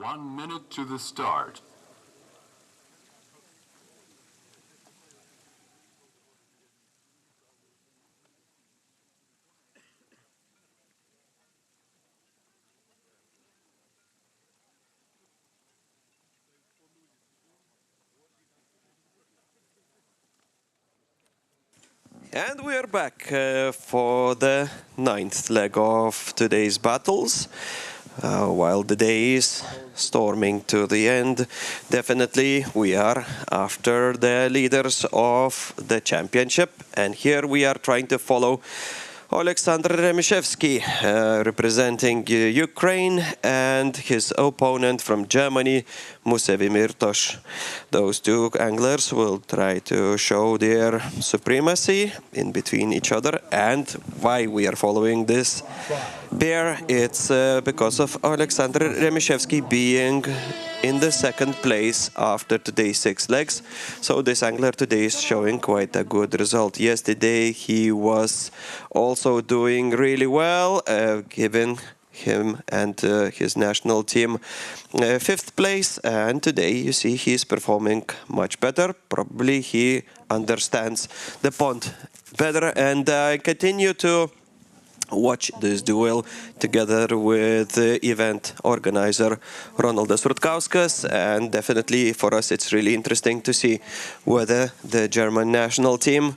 1 minute to the start. And we are back for the ninth leg of today's battles. While the day is storming to the end, definitely we are after the leaders of the championship. And here we are trying to follow Alexander Remishevsky, representing Ukraine, and his opponent from Germany, Musevimir Tosh. Those two anglers will try to show their supremacy in between each other. And why we are following this pair, it's because of Alexander Remishevsky being in the second place after today's 6 legs. So this angler today is showing quite a good result. Yesterday he was also doing really well, giving him and his national team 5th place, and today you see he's performing much better. Probably he understands the pond better, and I continue to watch this duel together with the event organizer Ronaldas Rutkauskas, and definitely for us it's really interesting to see whether the German national team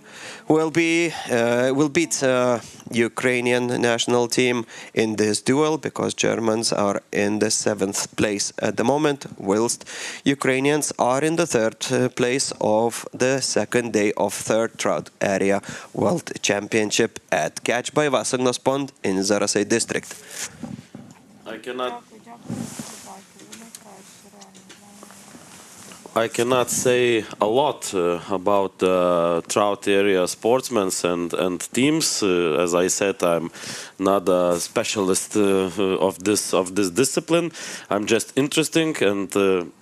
will beat Ukrainian national team in this duel, because Germans are in the 7th place at the moment, whilst Ukrainians are in the 3rd place of the second day of 3rd Trout Area World Championship at Catch by Vasagnos Pond in Zarasay district. I cannot say a lot about trout area sportsmen and teams. As I said, I'm not a specialist of this discipline. I'm just interesting, and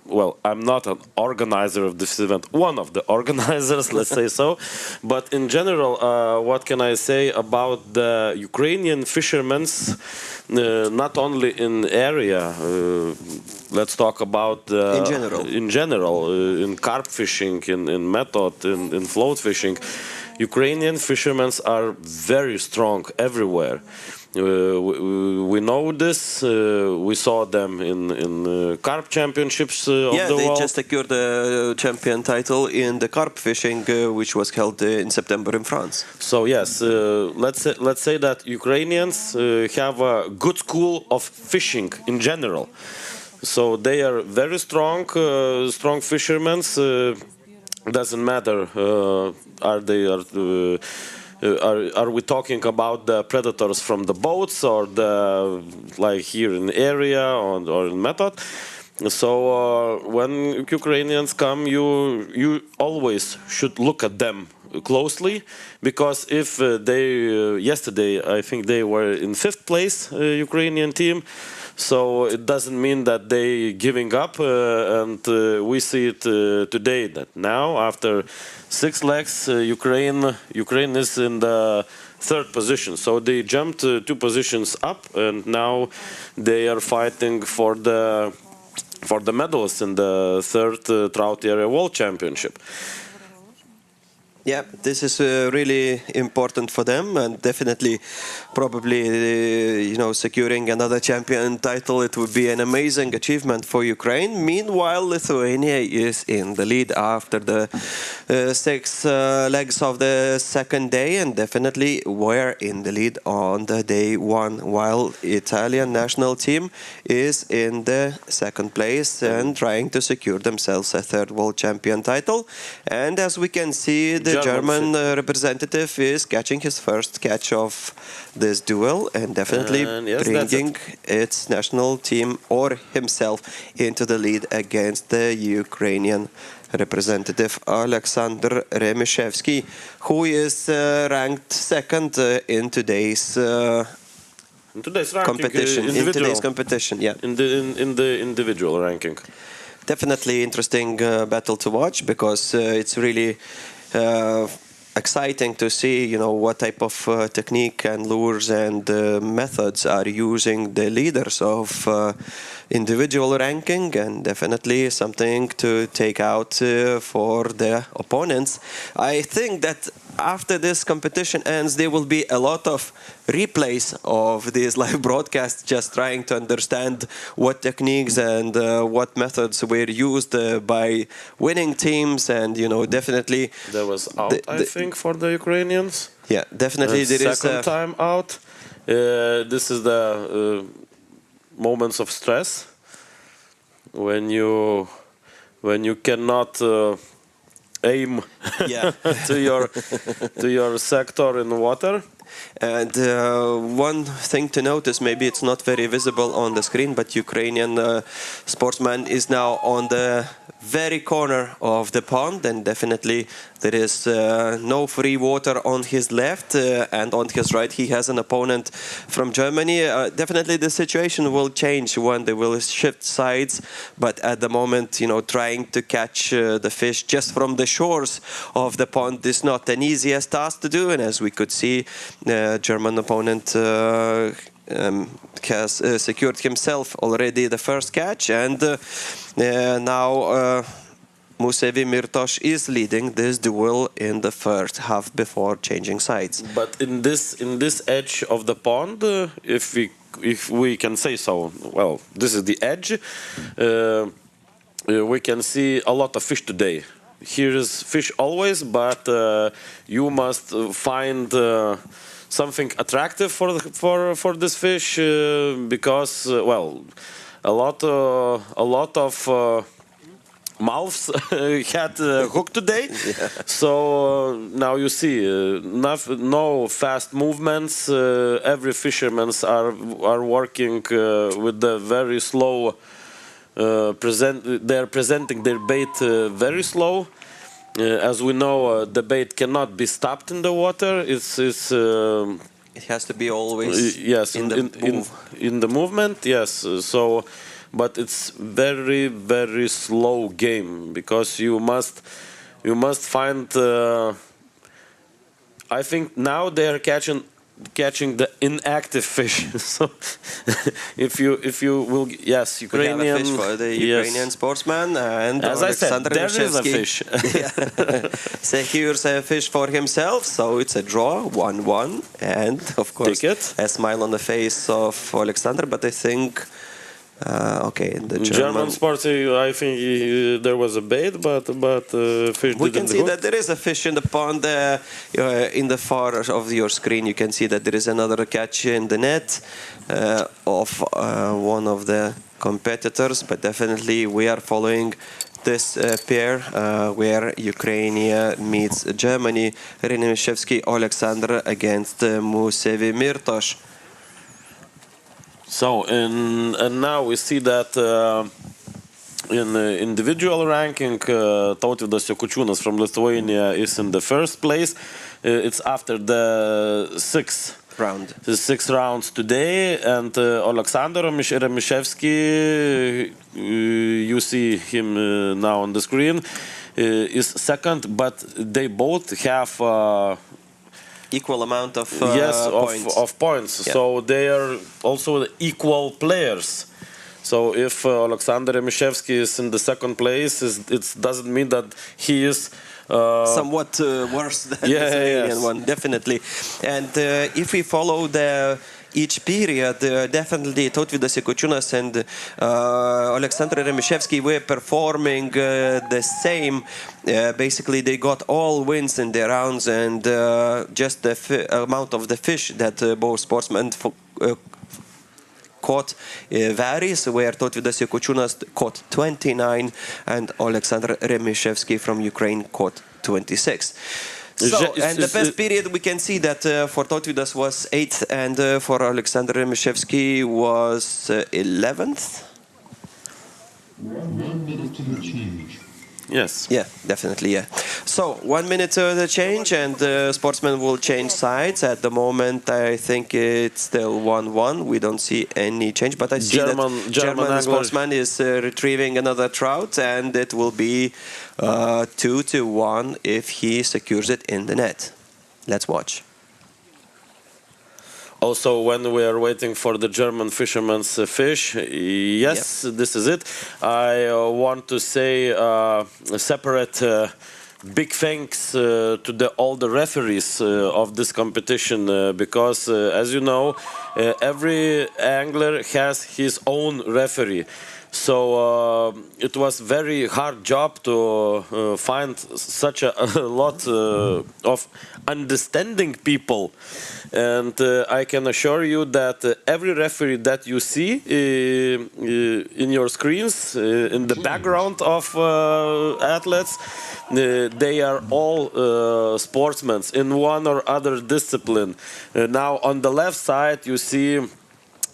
well, I'm not an organizer of this event. One of the organizers, let's say so. But in general, what can I say about the Ukrainian fishermen's? Not only in area. Let's talk about in general, in carp fishing, in method, in float fishing. Ukrainian fishermen are very strong everywhere. We know this. We saw them in carp championships of the world. Yeah, they just secured the champion title in the carp fishing, which was held in September in France. So yes, let's say that Ukrainians have a good school of fishing in general. So they are very strong, strong fishermen. Doesn't matter are we talking about the predators from the boats or the like here in area or in method? So when Ukrainians come, you always should look at them closely, because if yesterday I think they were in 5th place, Ukrainian team. So it doesn't mean that they giving up, and we see it today that now after 6 legs, Ukraine is in the 3rd position. So they jumped 2 positions up, and now they are fighting for the medals in the 3rd Trout Area World Championship. Yeah, this is really important for them, and definitely, probably, securing another champion title, it would be an amazing achievement for Ukraine. Meanwhile, Lithuania is in the lead after the 6 legs of the second day, and definitely were in the lead on the day 1, while Italian national team is in the 2nd place and trying to secure themselves a 3rd world champion title. And as we can see, the German representative is catching his first catch of this duel, and definitely bringing its national team or himself into the lead against the Ukrainian representative Alexander Remishevsky, who is ranked 2nd in today's competition. In today's competition, yeah. In the individual ranking. Definitely interesting battle to watch, because it's really exciting to see, what type of technique and lures and methods are using the leaders of individual ranking, and definitely something to take out for the opponents. I think that after this competition ends, there will be a lot of replays of these live broadcasts, just trying to understand what techniques and what methods were used by winning teams, and definitely There was out, I think, for the Ukrainians. yeah, definitely there is second time out. This is the moments of stress when you cannot aim yeah. to your sector in water. And one thing to notice, maybe it's not very visible on the screen, but Ukrainian sportsman is now on the very corner of the pond, and definitely there is no free water on his left, and on his right he has an opponent from Germany. Definitely the situation will change when they will shift sides, but at the moment, trying to catch the fish just from the shores of the pond is not an easiest task to do, and as we could see, German opponent has secured himself already the first catch, and now Musevi Mirtos is leading this duel in the first half before changing sides. But in this edge of the pond, if we can say so, well, this is the edge. We can see a lot of fish today. Here is fish always, but you must find something attractive for this fish because well, a lot of mouths had hooked today. Yeah. So now you see no fast movements. Every fishermen are working with the very slow. They're presenting their bait very slow. As we know, the bait cannot be stopped in the water. It has to be always yes in the movement. Yes, so. But it's very, very slow game because you must find. I think now they are catching the inactive fish. So if you will, yes, Ukrainian. We have a fish for the Ukrainian sportsman, and as Alexander I said, there is a fish. Secures a fish for himself, so it's a draw, 1-1, and of course a smile on the face of Alexander. But I think. Okay, in the German sports, I think there was a bait, but fish. We can see that there is a fish in the pond. In the far of your screen, you can see that there is another catch in the net of one of the competitors. But definitely, we are following this pair where Ukraine meets Germany. Renimishevsky Alexander against Musevi Mirtos. So, and now we see that in the individual ranking, Tautvydas Jakučiūnas from Lithuania is in the first place. It's after the sixth rounds today, and Alexander Remishevsky, you see him now on the screen, is second, but they both have equal amount of points. Of points. Yeah. So they are also equal players. So if Alexander Remishevsky is in the second place, it doesn't mean that he is somewhat worse than the Slovenian one, definitely. And if we follow each period, definitely Tautvydas Jakučiūnas and Alexander Remishevsky were performing the same. Basically, they got all wins in their rounds, and just the amount of the fish that both sportsmen caught varies, where Tautvydas Jakučiūnas caught 29 and Alexander Remishevsky from Ukraine caught 26. So, and the best period we can see that for Tautvydas was 8th, and for Alexander Remishevsky was 11th. 1 minute to the change. Yes. Yeah, definitely, yeah. So, 1 minute to the change, and sportsmen will change sides. At the moment, I think it's still 1-1. We don't see any change, but I see German sportsman is retrieving another trout, and it will be 2-1 if he secures it in the net. Let's watch. Also, when we are waiting for the German fisherman's fish, yes, this is it. I want to say a separate big thanks to all the referees of this competition because, as you know, every angler has his own referee. So it was very hard job to find such a lot of understanding people, and I can assure you that every referee that you see in your screens, in the background of athletes, they are all sportsmen in one or other discipline. Now on the left side you see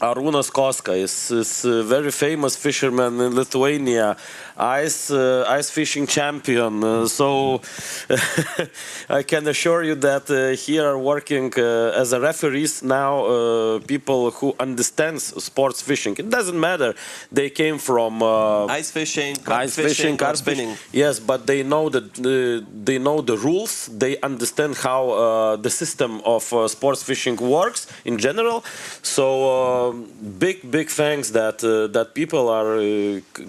Arūnas Koska is a very famous fisherman in Lithuania, ice fishing champion. So I can assure you that here are working as a referees now people who understand sports fishing. It doesn't matter they came from ice fishing, carp spinning. Yes, but they know the rules. They understand how the system of sports fishing works in general. So big thanks that people are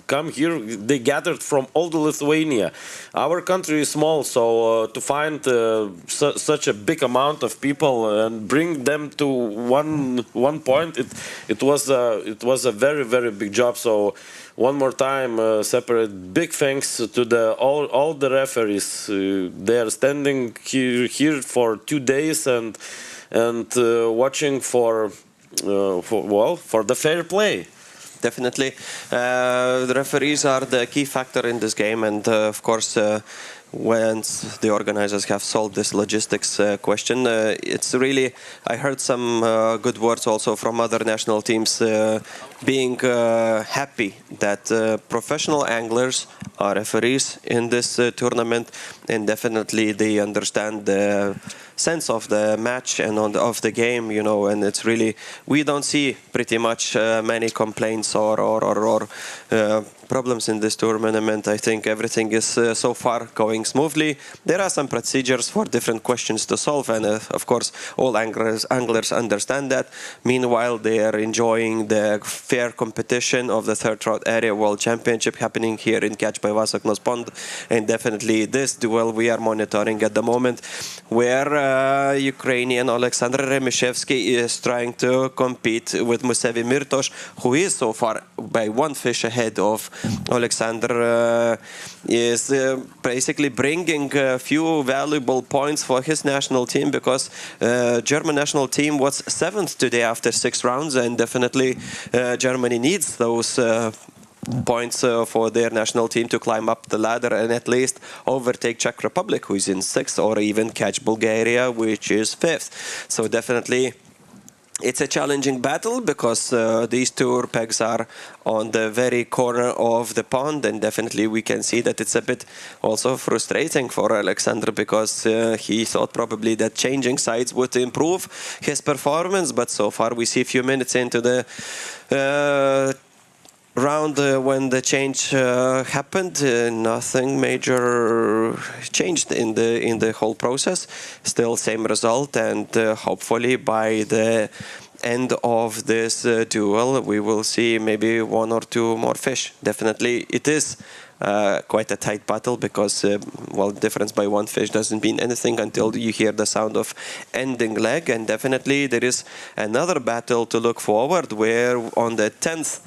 come here. They gathered from all the Lithuania. Our country is small, so to find such a big amount of people and bring them to one point, it was a very big job. So one more time, separate big thanks to all the referees. They are standing here for 2 days and watching for the fair play. Definitely, the referees are the key factor in this game, and of course, once the organizers have solved this logistics question, it's really, I heard some good words also from other national teams being happy that professional anglers are referees in this tournament, and definitely they understand the sense of the match and of the game, you know, and it's really, we don't see pretty much many complaints or problems in this tournament. I think everything is so far going smoothly. There are some procedures for different questions to solve, and of course all anglers understand that. Meanwhile, they are enjoying the fair competition of the third Trout Area World Championship happening here in Catch by Vasaknos Pond, and definitely this duel we are monitoring at the moment, where Ukrainian Alexander Remishevsky is trying to compete with Musevi Mirtos, who is so far by one fish ahead of Alexander, is basically bringing a few valuable points for his national team, because German national team was 7th today after 6 rounds, and definitely Germany needs those points for their national team to climb up the ladder and at least overtake Czech Republic, who is in 6th, or even catch Bulgaria, which is 5th. So definitely it's a challenging battle, because these two pegs are on the very corner of the pond, and definitely we can see that it's a bit also frustrating for Alexander, because he thought probably that changing sides would improve his performance, but so far we see a few minutes into the round when the change happened, nothing major changed in the whole process. Still same result, and hopefully by the end of this duel we will see maybe 1 or 2 more fish. Definitely it is quite a tight battle, because well, difference by 1 fish doesn't mean anything until you hear the sound of ending leg. And definitely there is another battle to look forward, where on the 10th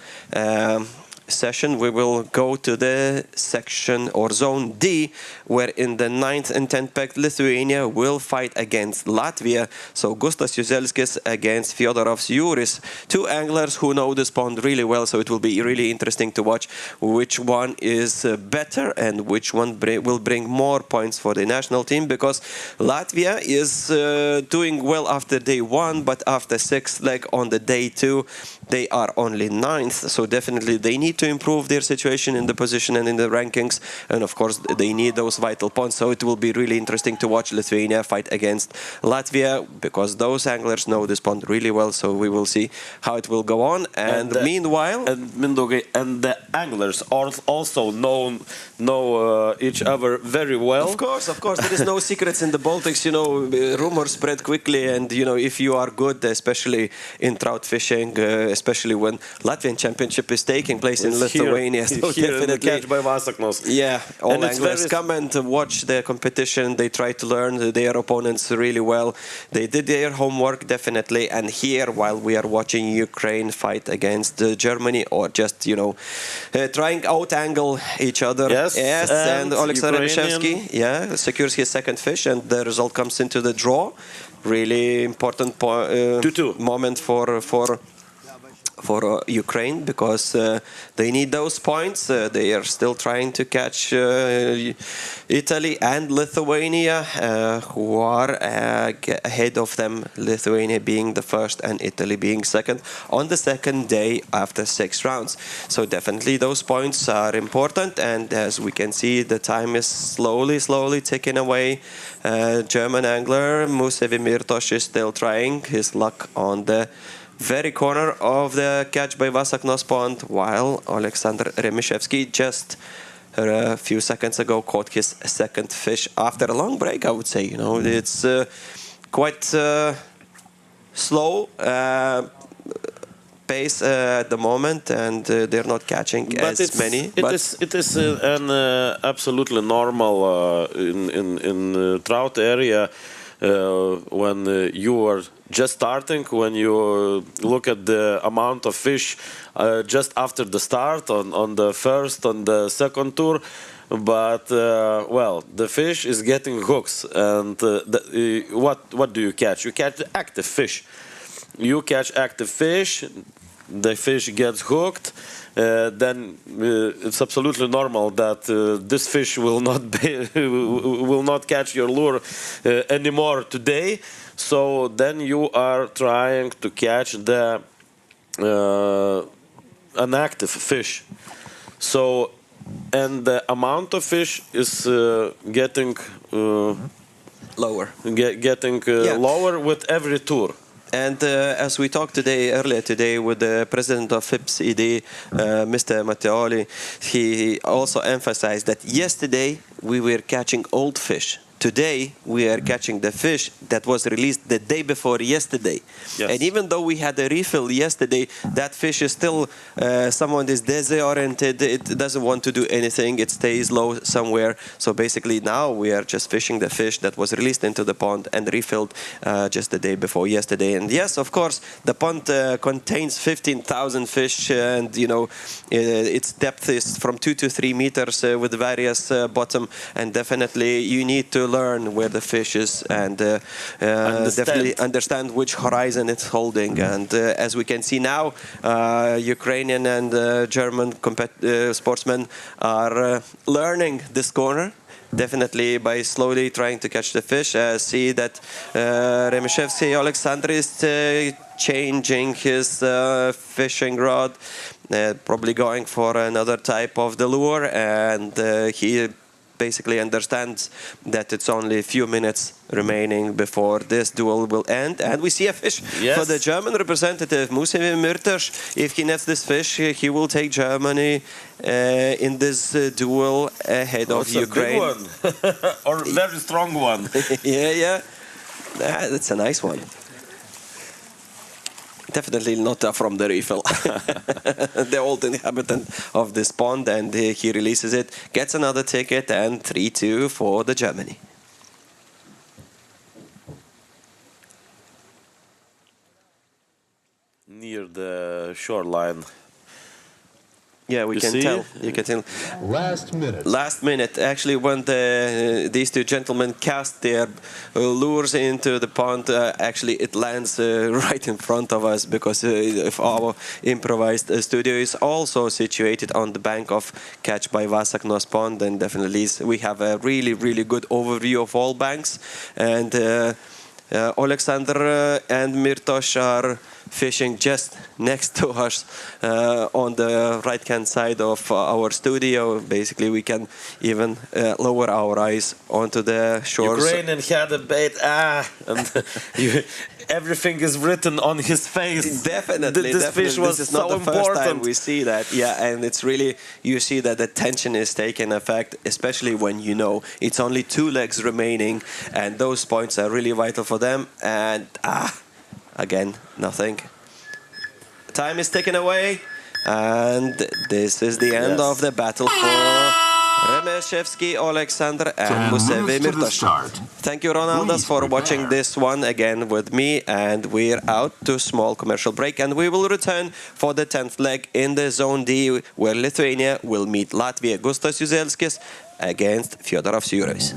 session we will go to the section or zone D, where in the 9th and 10th peg Lithuania will fight against Latvia. So Gustas Juzelskis against Fyodorovs Juris, 2 anglers who know this pond really well, so it will be really interesting to watch which one is better and which one will bring more points for the national team, because Latvia is doing well after day 1, but after 6th leg on the day 2 they are only 9th, so definitely they need need to improve their situation in the position and in the rankings, and of course they need those vital points. So it will be really interesting to watch Lithuania fight against Latvia, because those anglers know this pond really well. So we will see how it will go on. And meanwhile, and Mindaugai, and the anglers also know each other very well. of course, there is no secrets in the Baltics. You know, rumors spread quickly, and you know, if you are good, especially in trout fishing, especially when Latvian championship is taking place in Lithuania, so definitely Catch by Vasaknos. Yeah, all And anglers come and watch the competition. They try to learn their opponents really well. They did their homework, definitely. And here, while we are watching Ukraine fight against Germany, or just, you know, trying out-angle each other. Yes, and Alexander Ukrainian Remishevsky, secures his second fish, and the result comes into the draw. Really important moment for Ukraine, because they need those points. They are still trying to catch Italy and Lithuania, who are ahead of them, Lithuania being the first and Italy being second on the second day after 6 rounds. So definitely those points are important, and as we can see, the time is slowly ticking away. German angler Musevi Mirtos is still trying his luck on the very corner of the catch by Vasaknos pond, while Alexander Remishevsky just a few seconds ago caught his second fish after a long break, I would say. You know, it's quite slow pace at the moment, and they're not catching as many. It is an absolutely normal in trout area. When you are just starting, when you look at the amount of fish just after the start on the first, on the second tour, but well, the fish is getting hooks, and what do you catch? You catch the active fish. You catch active fish, the fish gets hooked. Then it's absolutely normal that this fish will not catch your lure anymore today. So then you are trying to catch the an active fish. So, and the amount of fish is getting lower, lower with every tour. And as we talked earlier today with the president of FIPS ED, Mr. Matteoli, he also emphasized that yesterday we were catching old fish. Today we are catching the fish that was released the day before yesterday. Yes. And even though we had a refill yesterday, that fish is still, someone is disoriented, it doesn't want to do anything, it stays low somewhere. So basically now we are just fishing the fish that was released into the pond and refilled just the day before yesterday. And yes, of course, the pond contains 15,000 fish, and you know, its depth is from 2 to 3 meters with various bottom, and definitely you need to learn where the fish is, and definitely understand which horizon it's holding. And as we can see now, Ukrainian and German sportsmen are learning this corner, definitely by slowly trying to catch the fish. See that Remishevsky Alexander is changing his fishing rod, probably going for another type of the lure, and he basically understands that it's only a few minutes remaining before this duel will end. And we see a fish for the German representative, Musevi Mirtos. If he nets this fish, he will take Germany in this duel ahead of Ukraine. A big one. Or a very strong one. Yeah. That's a nice one. Definitely not from the refill. The old inhabitant of this pond, and he releases it, gets another ticket, and 3-2 for the Germany. Near the shoreline. Yeah, we can tell. You can tell. Last minute. Last minute. Actually, when these two gentlemen cast their lures into the pond, actually it lands right in front of us, because if our improvised studio is also situated on the bank of Catch by Vasaknos pond, and definitely we have a really good overview of all banks. And Alexander and Mirtos are fishing just next to us on the right-hand side of our studio. Basically, we can even lower our eyes onto the shores. Ukrainian had a bait, and everything is written on his face. Definitely, This definitely. fish was This is so not the first time important. we see that. Yeah, and it's really, you see that the tension is taking effect, especially when you know it's only 2 legs remaining, and those points are really vital for them. And again, nothing. Time is taken away, and this is the end of the battle for Remeshevsky, Alexander, and 10 Musevi minutes to the Mirtos. start. Thank you, Ronaldas, Please for prepare. watching this one again with me, and we're out to small commercial break, and we will return for the 10th leg in the Zone D, where Lithuania will meet Latvia. Gustas Juzelskis against Fyodorovs Jurijs.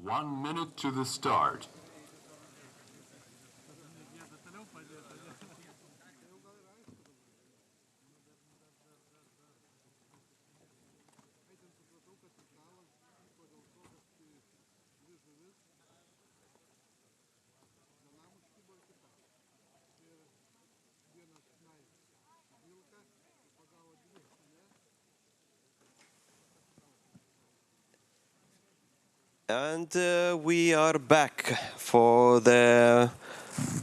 1 minute to the start. And we are back for the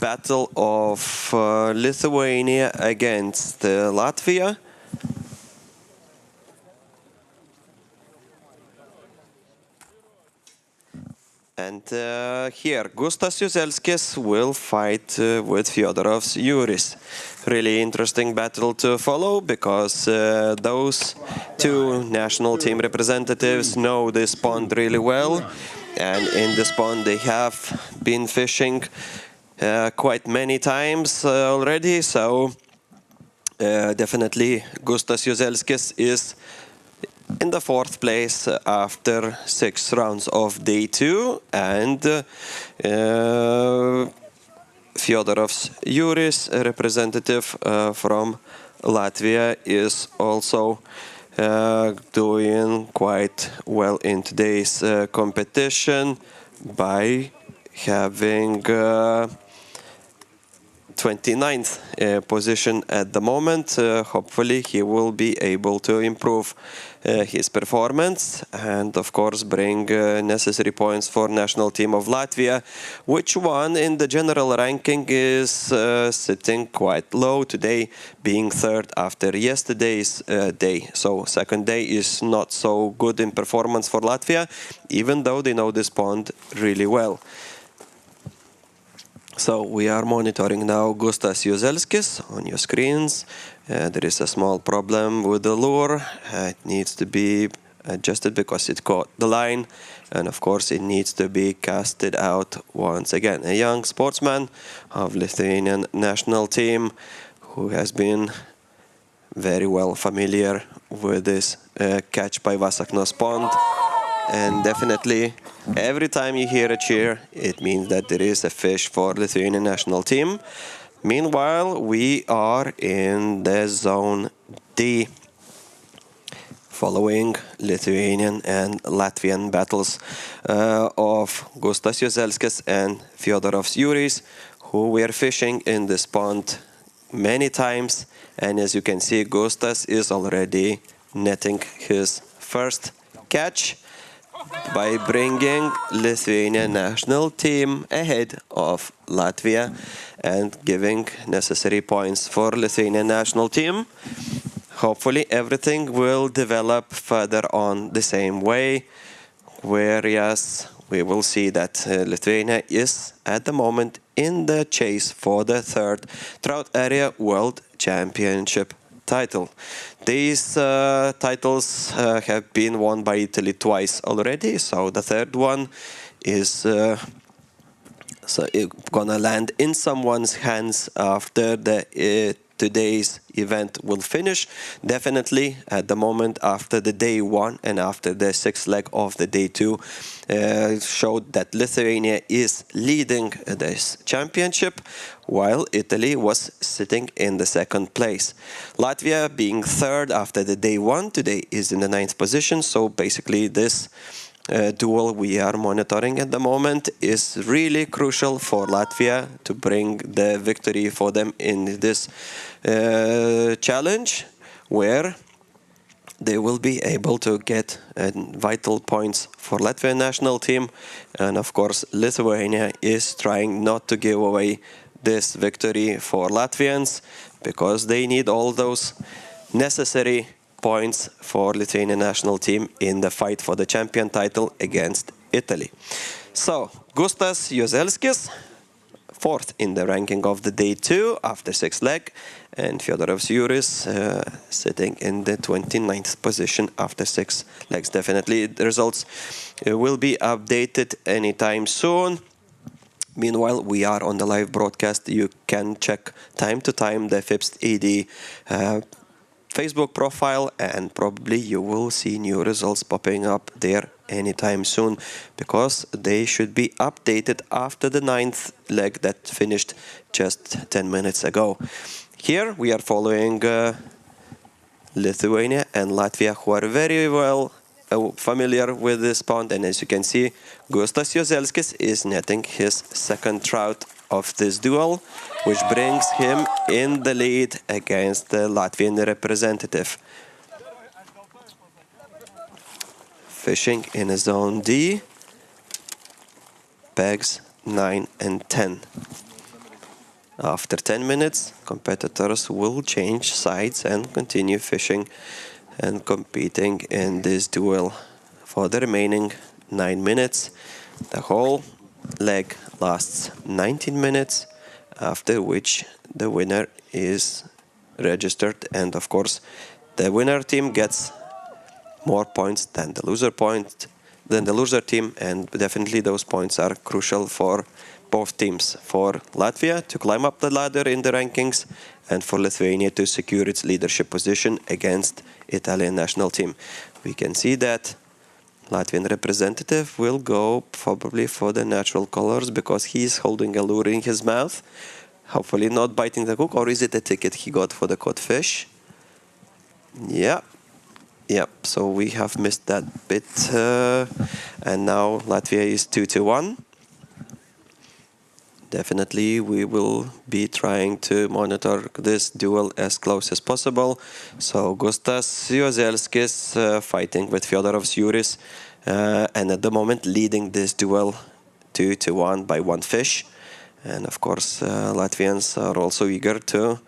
battle of Lithuania against Latvia. And here, Gustas Juzelskis will fight with Fyodorov's Juris. Really interesting battle to follow because those two national team representatives know this pond really well. And in this pond they have been fishing quite many times already. So definitely Gustas Juzelskis is in the fourth place after 6 rounds of day 2, and Fyodorov's Juris, a representative from Latvia, is also doing quite well in today's competition by having 29th position at the moment. Hopefully he will be able to improve his performance and of course bring necessary points for national team of Latvia, which one in the general ranking is sitting quite low today, being third after yesterday's day. So second day is not so good in performance for Latvia, even though they know this pond really well. So we are monitoring now Gustas Juzelskis on your screens. There is a small problem with the lure. It needs to be adjusted because it caught the line, and of course it needs to be casted out once again. A young sportsman of Lithuanian national team who has been very well familiar with this catch by Vasaknos pond, and definitely every time you hear a cheer, it means that there is a fish for Lithuanian national team. Meanwhile, we are in the zone D, following Lithuanian and Latvian battles of Gustas Juzelskis and Fyodorov's Juris, who were fishing in this pond many times. And as you can see, Gustas is already netting his first catch by bringing Lithuanian national team ahead of Latvia and giving necessary points for Lithuanian national team. Hopefully everything will develop further on the same way, whereas we will see that Lithuania is at the moment in the chase for the third Trout Area World Championship title. These titles have been won by Italy twice already, so the third one is gonna land in someone's hands after the today's event will finish. Definitely at the moment after the day 1 and after the 6th leg of the day 2 showed that Lithuania is leading this championship while Italy was sitting in the 2nd place. Latvia being 3rd after the day 1 today is in the 9th position, so basically this duel we are monitoring at the moment is really crucial for Latvia to bring the victory for them in this challenge, where they will be able to get vital points for Latvian national team. And of course Lithuania is trying not to give away this victory for Latvians, because they need all those necessary points for Lithuanian national team in the fight for the champion title against Italy. So Gustas Juzelskis, 4th in the ranking of the day 2 after 6th leg, and Fyodorov's Juris sitting in the 29th position after 6 legs. Definitely the results will be updated anytime soon. Meanwhile, we are on the live broadcast. You can check time to time the FIPS Facebook profile, and probably you will see new results popping up there anytime soon, because they should be updated after the 9th leg that finished just 10 minutes ago. Here we are following Lithuania and Latvia, who are very well familiar with this pond, and as you can see, Gustas Jozelskis is netting his second trout of this duel, which brings him in the lead against the Latvian representative. Fishing in zone D, pegs 9 and 10. After 10 minutes, competitors will change sides and continue fishing and competing in this duel for the remaining 9 minutes. The whole leg lasts 19 minutes, after which the winner is registered, and of course the winner team gets more points than the loser team, and definitely those points are crucial for both teams, for Latvia to climb up the ladder in the rankings and for Lithuania to secure its leadership position against Italian national team. We can see that Latvian representative will go probably for the natural colors because he's holding a lure in his mouth, hopefully not biting the hook. Or is it a ticket he got for the caught fish? Yeah. Yep, so we have missed that bit, and now Latvia is 2-1. Definitely we will be trying to monitor this duel as close as possible. So Gustas Jozelskis fighting with Fyodorov's Juris, and at the moment leading this duel 2-1 by 1 fish. And of course Latvians are also eager to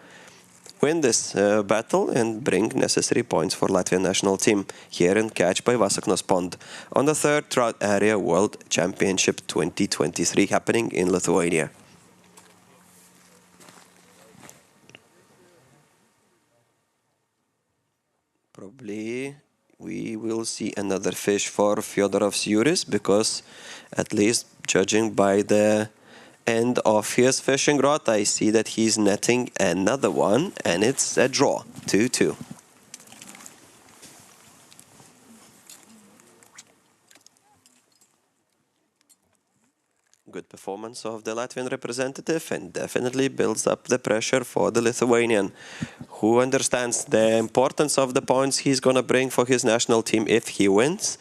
win this battle and bring necessary points for Latvian national team here in Catch by Vasaknos Pond on the 3rd Trout Area World Championship 2023 happening in Lithuania. Probably we will see another fish for Fyodorov's Juris, because at least judging by the end of his fishing rod, I see that he's netting another one, and it's a draw, 2-2. Good performance of the Latvian representative, and definitely builds up the pressure for the Lithuanian, who understands the importance of the points he's gonna bring for his national team if he wins,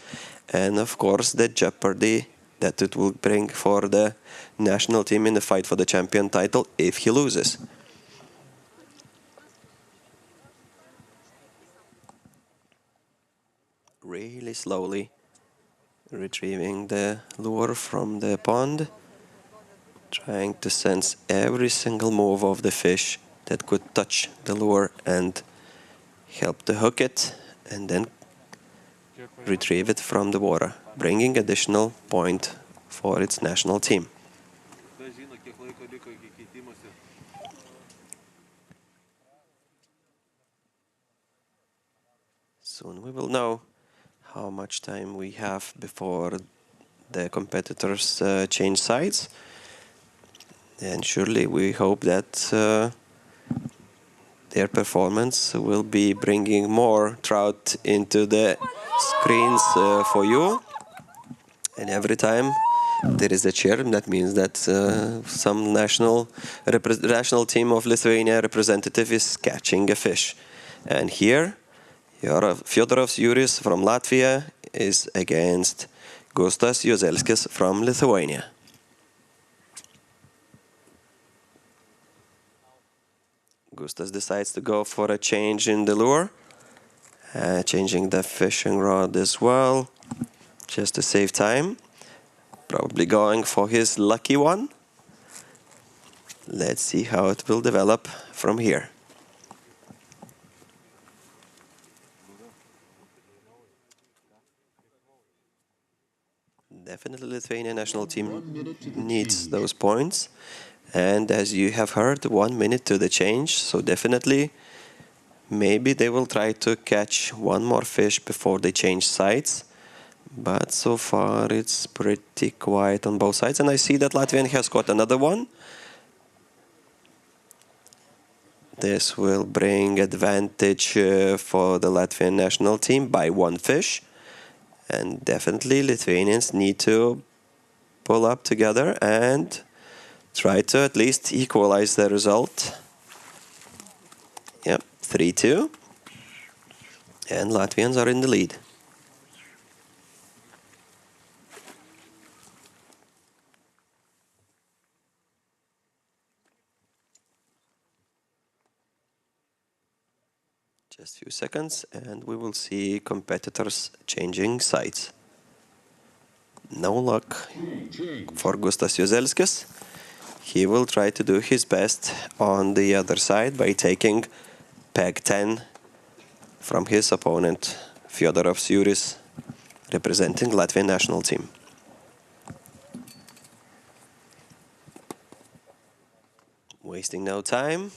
and of course the jeopardy that it will bring for the national team in the fight for the champion title if he loses. Really slowly retrieving the lure from the pond, trying to sense every single move of the fish that could touch the lure and help to hook it, and then retrieve it from the water, bringing additional point for its national team. Soon we will know how much time we have before the competitors change sides, and surely we hope that their performance will be bringing more trout into the screens for you. And every time there is a cheer, that means that some national team of Lithuania representative is catching a fish. And here, Fyodorov's Juris from Latvia is against Gustas Jozelskis from Lithuania. Gustas decides to go for a change in the lure, changing the fishing rod as well, just to save time. Probably going for his lucky one. Let's see how it will develop from here. Definitely Lithuanian national team needs those points. And as you have heard, 1 minute to the change, so definitely maybe they will try to catch one more fish before they change sides. But so far it's pretty quiet on both sides, and I see that Latvian has caught another one. This will bring advantage for the Latvian national team by 1 fish. And definitely Lithuanians need to pull up together and try to at least equalize the result. Yep, 3-2. And Latvians are in the lead. Just a few seconds and we will see competitors changing sides. No luck for Gustas Juzelskis. He will try to do his best on the other side by taking peg 10 from his opponent, Fyodorov's Juris, representing Latvian national team. Wasting no time.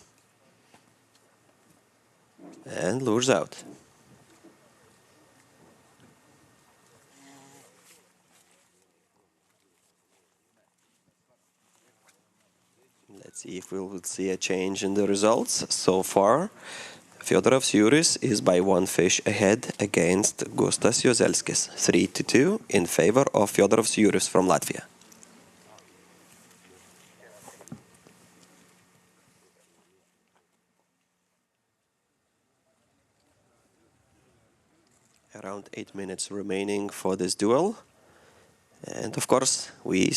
And lures out. Let's see if we will see a change in the results. So far, Fyodorov's Juris is by 1 fish ahead against Gustas Juzelskis, 3-2 in favor of Fyodorov's Juris from Latvia. Around 8 minutes remaining for this duel. And of course, we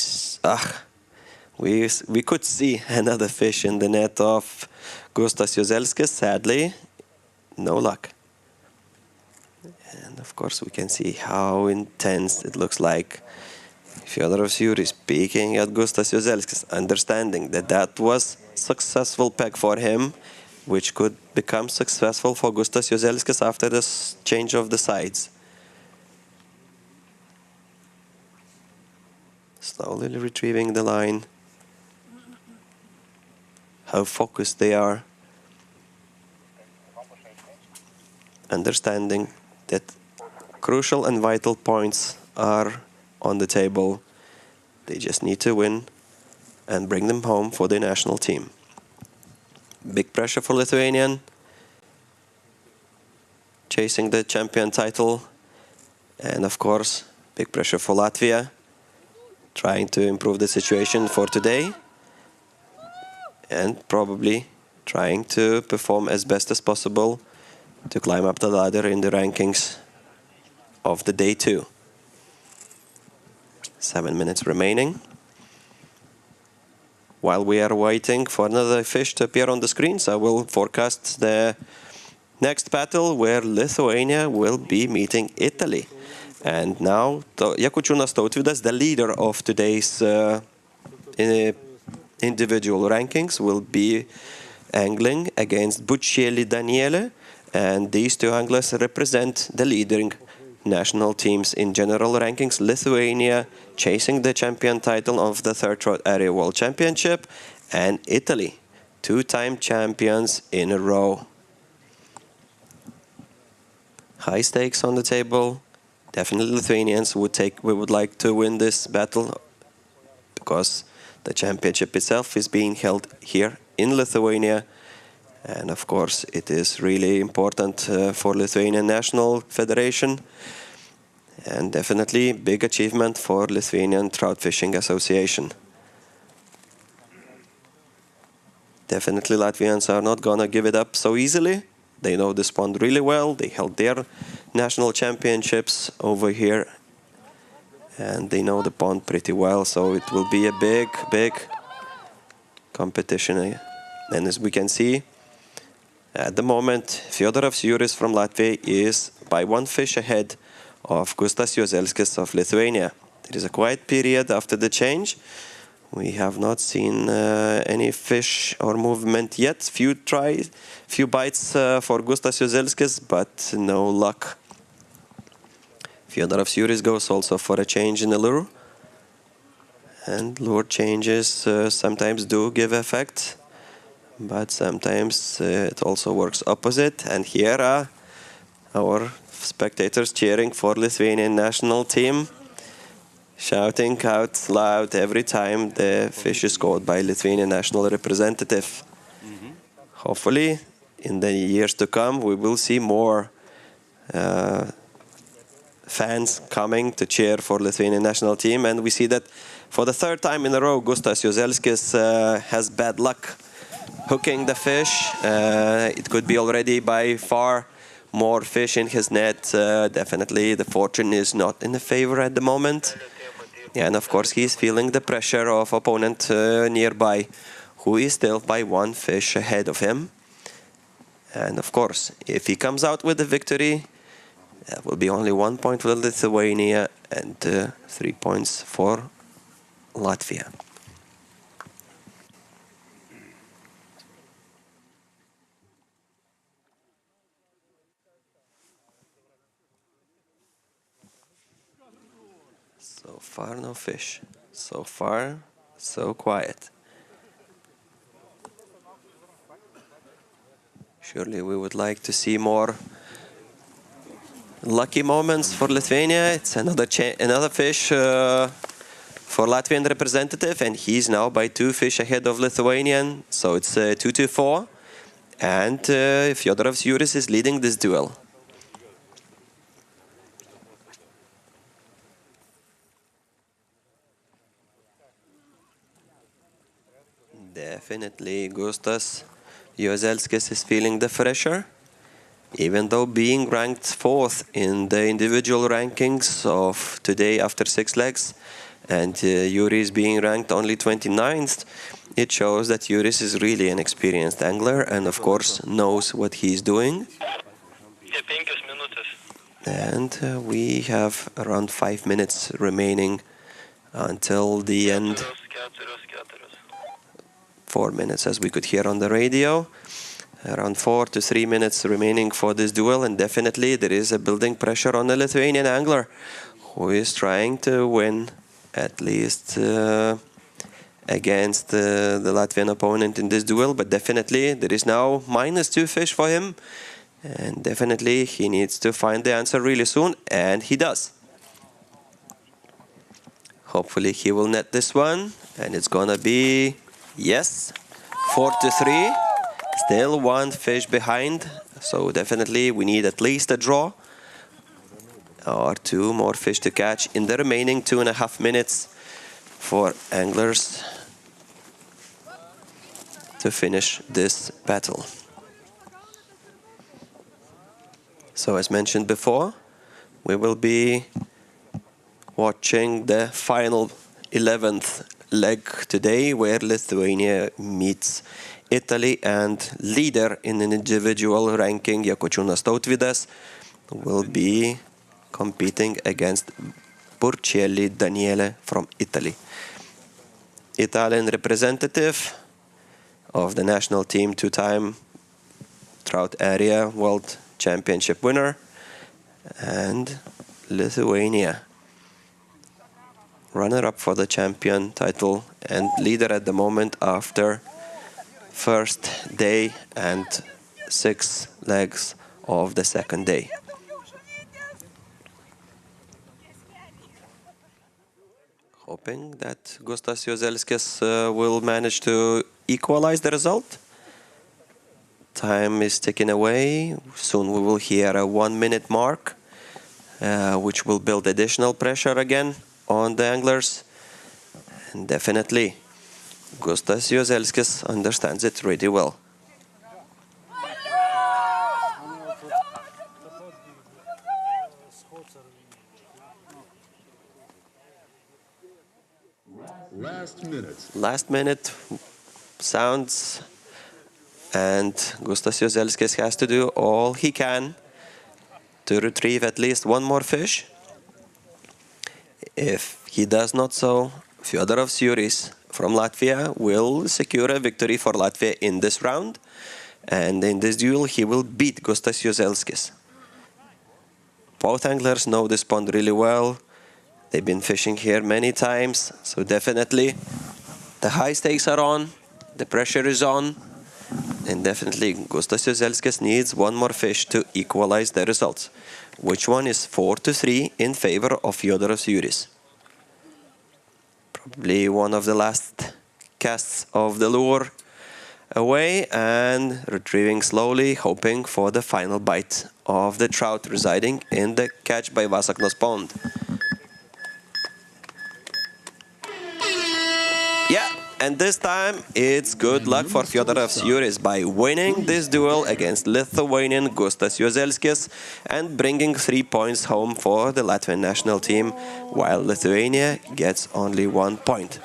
could see another fish in the net of Gustas Juzelskis. Sadly, no luck. And of course, we can see how intense it looks like. Fyodorov's Juris peeking at Gustas Juzelskis, understanding that that was successful peg for him, which could become successful for Gustas Juzelskis after this change of the sides. Slowly retrieving the line. How focused they are. Understanding that crucial and vital points are on the table. They just need to win and bring them home for the national team. Big pressure for Lithuanian. Chasing the champion title. And of course, big pressure for Latvia. Trying to improve the situation for today. And probably trying to perform as best as possible to climb up the ladder in the rankings of the day 2. 7 minutes remaining. While we are waiting for another fish to appear on the screens, I will forecast the next battle where Lithuania will be meeting Italy. And now Jakučiūnas Tautvydas, the leader of today's individual rankings, will be angling against Buccielli Daniele. And these two anglers represent the leading national teams in general rankings. Lithuania chasing the champion title of the 3rd Trout Area World Championship, and Italy, 2-time champions in a row. High stakes on the table. Definitely Lithuanians we would like to win this battle because the championship itself is being held here in Lithuania. And of course, it is really important for Lithuanian National Federation, and definitely big achievement for Lithuanian Trout Fishing Association. Definitely Latvians are not gonna give it up so easily. They know this pond really well. They held their national championships over here, and they know the pond pretty well. So it will be a big competition. And as we can see, at the moment, Fyodorov's Juris from Latvia is by 1 fish ahead of Gustas Juzelskis of Lithuania. There is a quiet period after the change. We have not seen any fish or movement yet. Few bites for Gustas Juzelskis, but no luck. Fyodorov's Juris goes also for a change in the lure. And lure changes sometimes do give effect. But sometimes it also works opposite. And here are our spectators cheering for Lithuanian national team, shouting out loud every time the fish is caught by Lithuanian national representative. Hopefully, in the years to come, we will see more fans coming to cheer for Lithuanian national team. And we see that for the third time in a row, Gustas Juzelskis has bad luck hooking the fish. It could be already by far more fish in his net. Definitely the fortune is not in the favor at the moment. Yeah, and of course he's feeling the pressure of opponent nearby, who is still by one fish ahead of him. And of course, if he comes out with the victory, that will be only 1 point for Lithuania and 3 points for Latvia. So far, no fish. So far, so quiet. Surely we would like to see more lucky moments for Lithuania. It's another fish for Latvian representative, and he's now by 2 fish ahead of Lithuanian. So it's 2-4, and Fyodorov's Yuris is leading this duel. Definitely, Gustas Juzelskis is feeling the pressure, even though being ranked 4th in the individual rankings of today after 6 legs, and Yuri is being ranked only 29th, it shows that Yuris is really an experienced angler and of course knows what he's doing. And we have around 5 minutes remaining until the end. 4 minutes, as we could hear on the radio. Around 4 to 3 minutes remaining for this duel, and definitely there is a building pressure on the Lithuanian angler, who is trying to win at least against the Latvian opponent in this duel. But definitely there is now -2 fish for him, and definitely he needs to find the answer really soon, and he does. Hopefully he will net this one, and it's gonna be, yes, 4-3. Still 1 fish behind, so definitely we need at least a draw or 2 more fish to catch in the remaining 2.5 minutes for anglers to finish this battle. So as mentioned before, we will be watching the final 11th leg today, where Lithuania meets Italy, and leader in an individual ranking, Jakučiūnas Tautvydas, will be competing against Burcelli Daniele from Italy. Italian representative of the national team, 2-time Trout area World Championship winner, and Lithuania, runner-up for the champion title and leader at the moment after first day and 6 legs of the second day. Hoping that Gustas Juzelskis will manage to equalize the result. Time is ticking away. Soon we will hear a 1-minute mark, which will build additional pressure again on the anglers. And definitely Gustas Juzelskis understands it really well. Last minute sounds, and Gustas Juzelskis has to do all he can to retrieve at least 1 more fish. If he does not so, Fyodorov's Yuris from Latvia will secure a victory for Latvia in this round, and in this duel he will beat Gustas Juzelskis. Both anglers know this pond really well. They've been fishing here many times, so definitely the high stakes are on, the pressure is on, and definitely Gustas Juzelskis needs 1 more fish to equalize the results, which one is 4-3 in favor of Fyodorov's Yuris. Probably one of the last casts of the lure away and retrieving slowly, hoping for the final bite of the trout residing in the Catch by Vasaknos pond. Yeah, and this time it's good luck for Fyodorov's Yuris by winning this duel against Lithuanian Gustas Jozelskis and bringing 3 points home for the Latvian national team, while Lithuania gets only 1 point.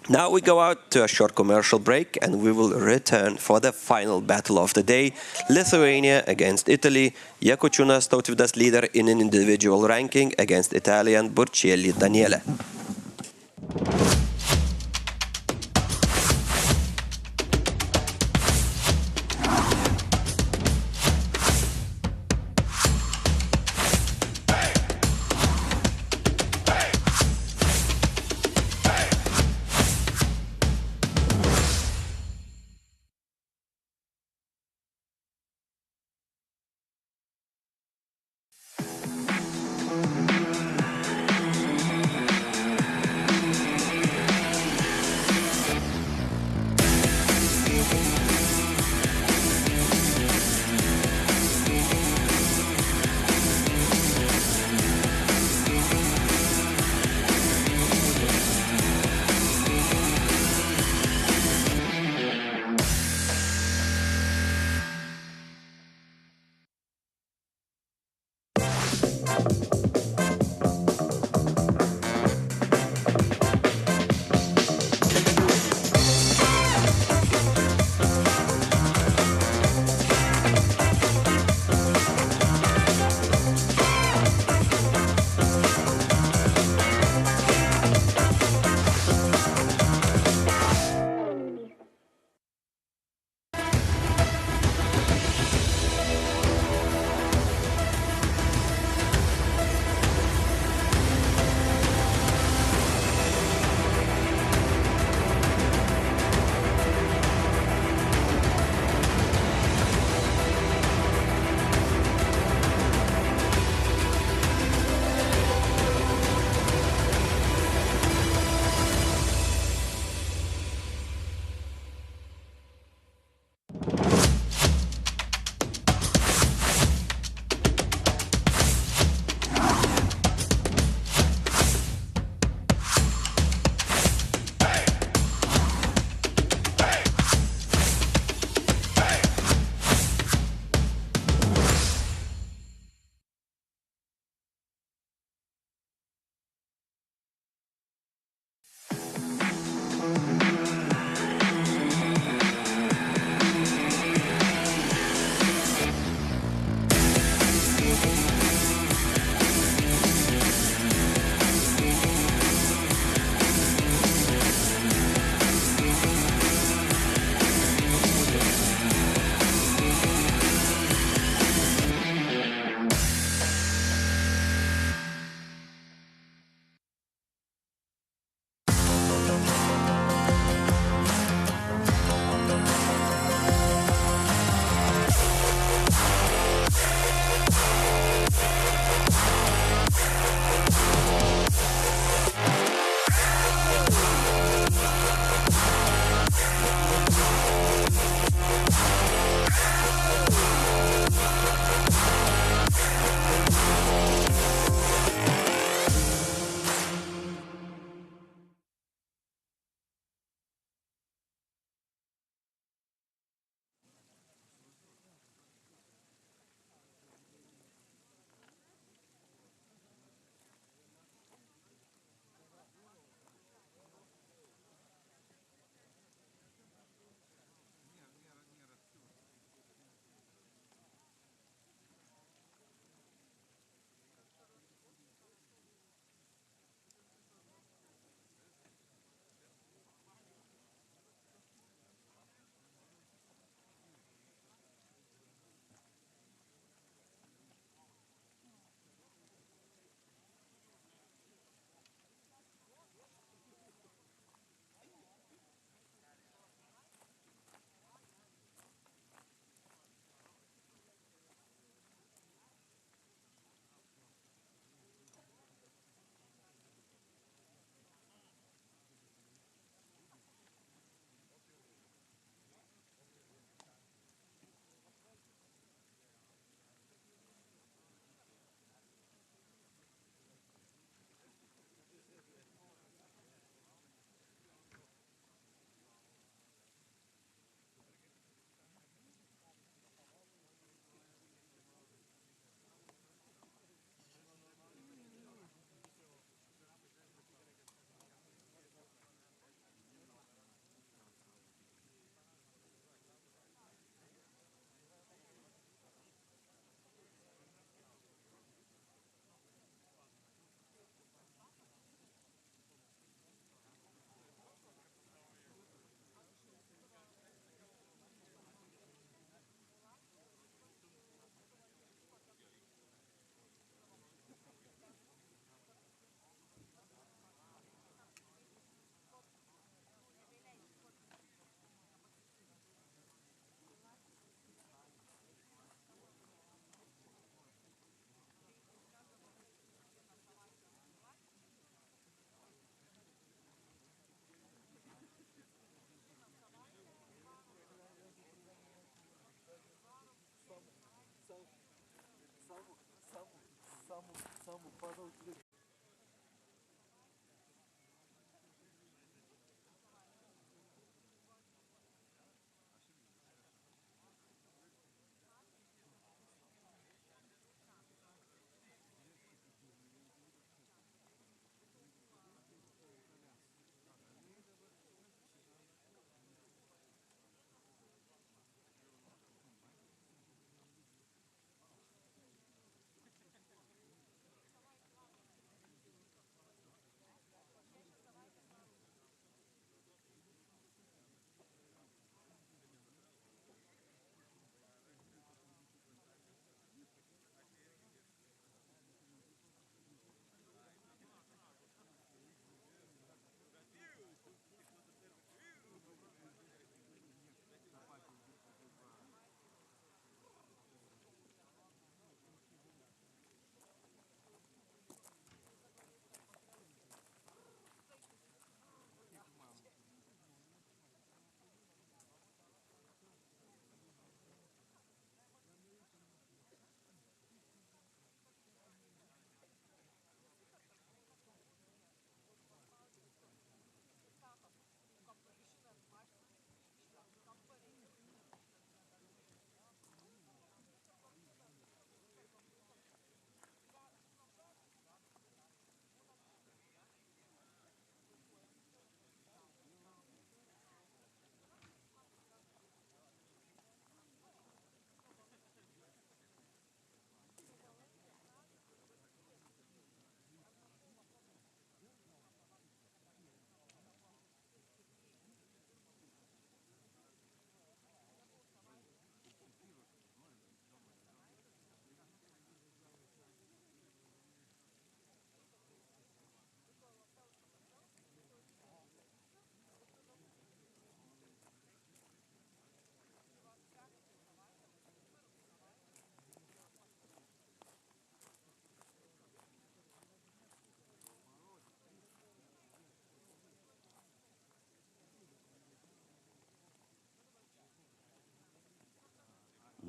Now we go out to a short commercial break and we will return for the final battle of the day, Lithuania against Italy, Jakučiūnas Tautvydas leader in an individual ranking against Italian Burchielli Daniele.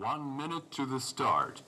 1 minute to the start.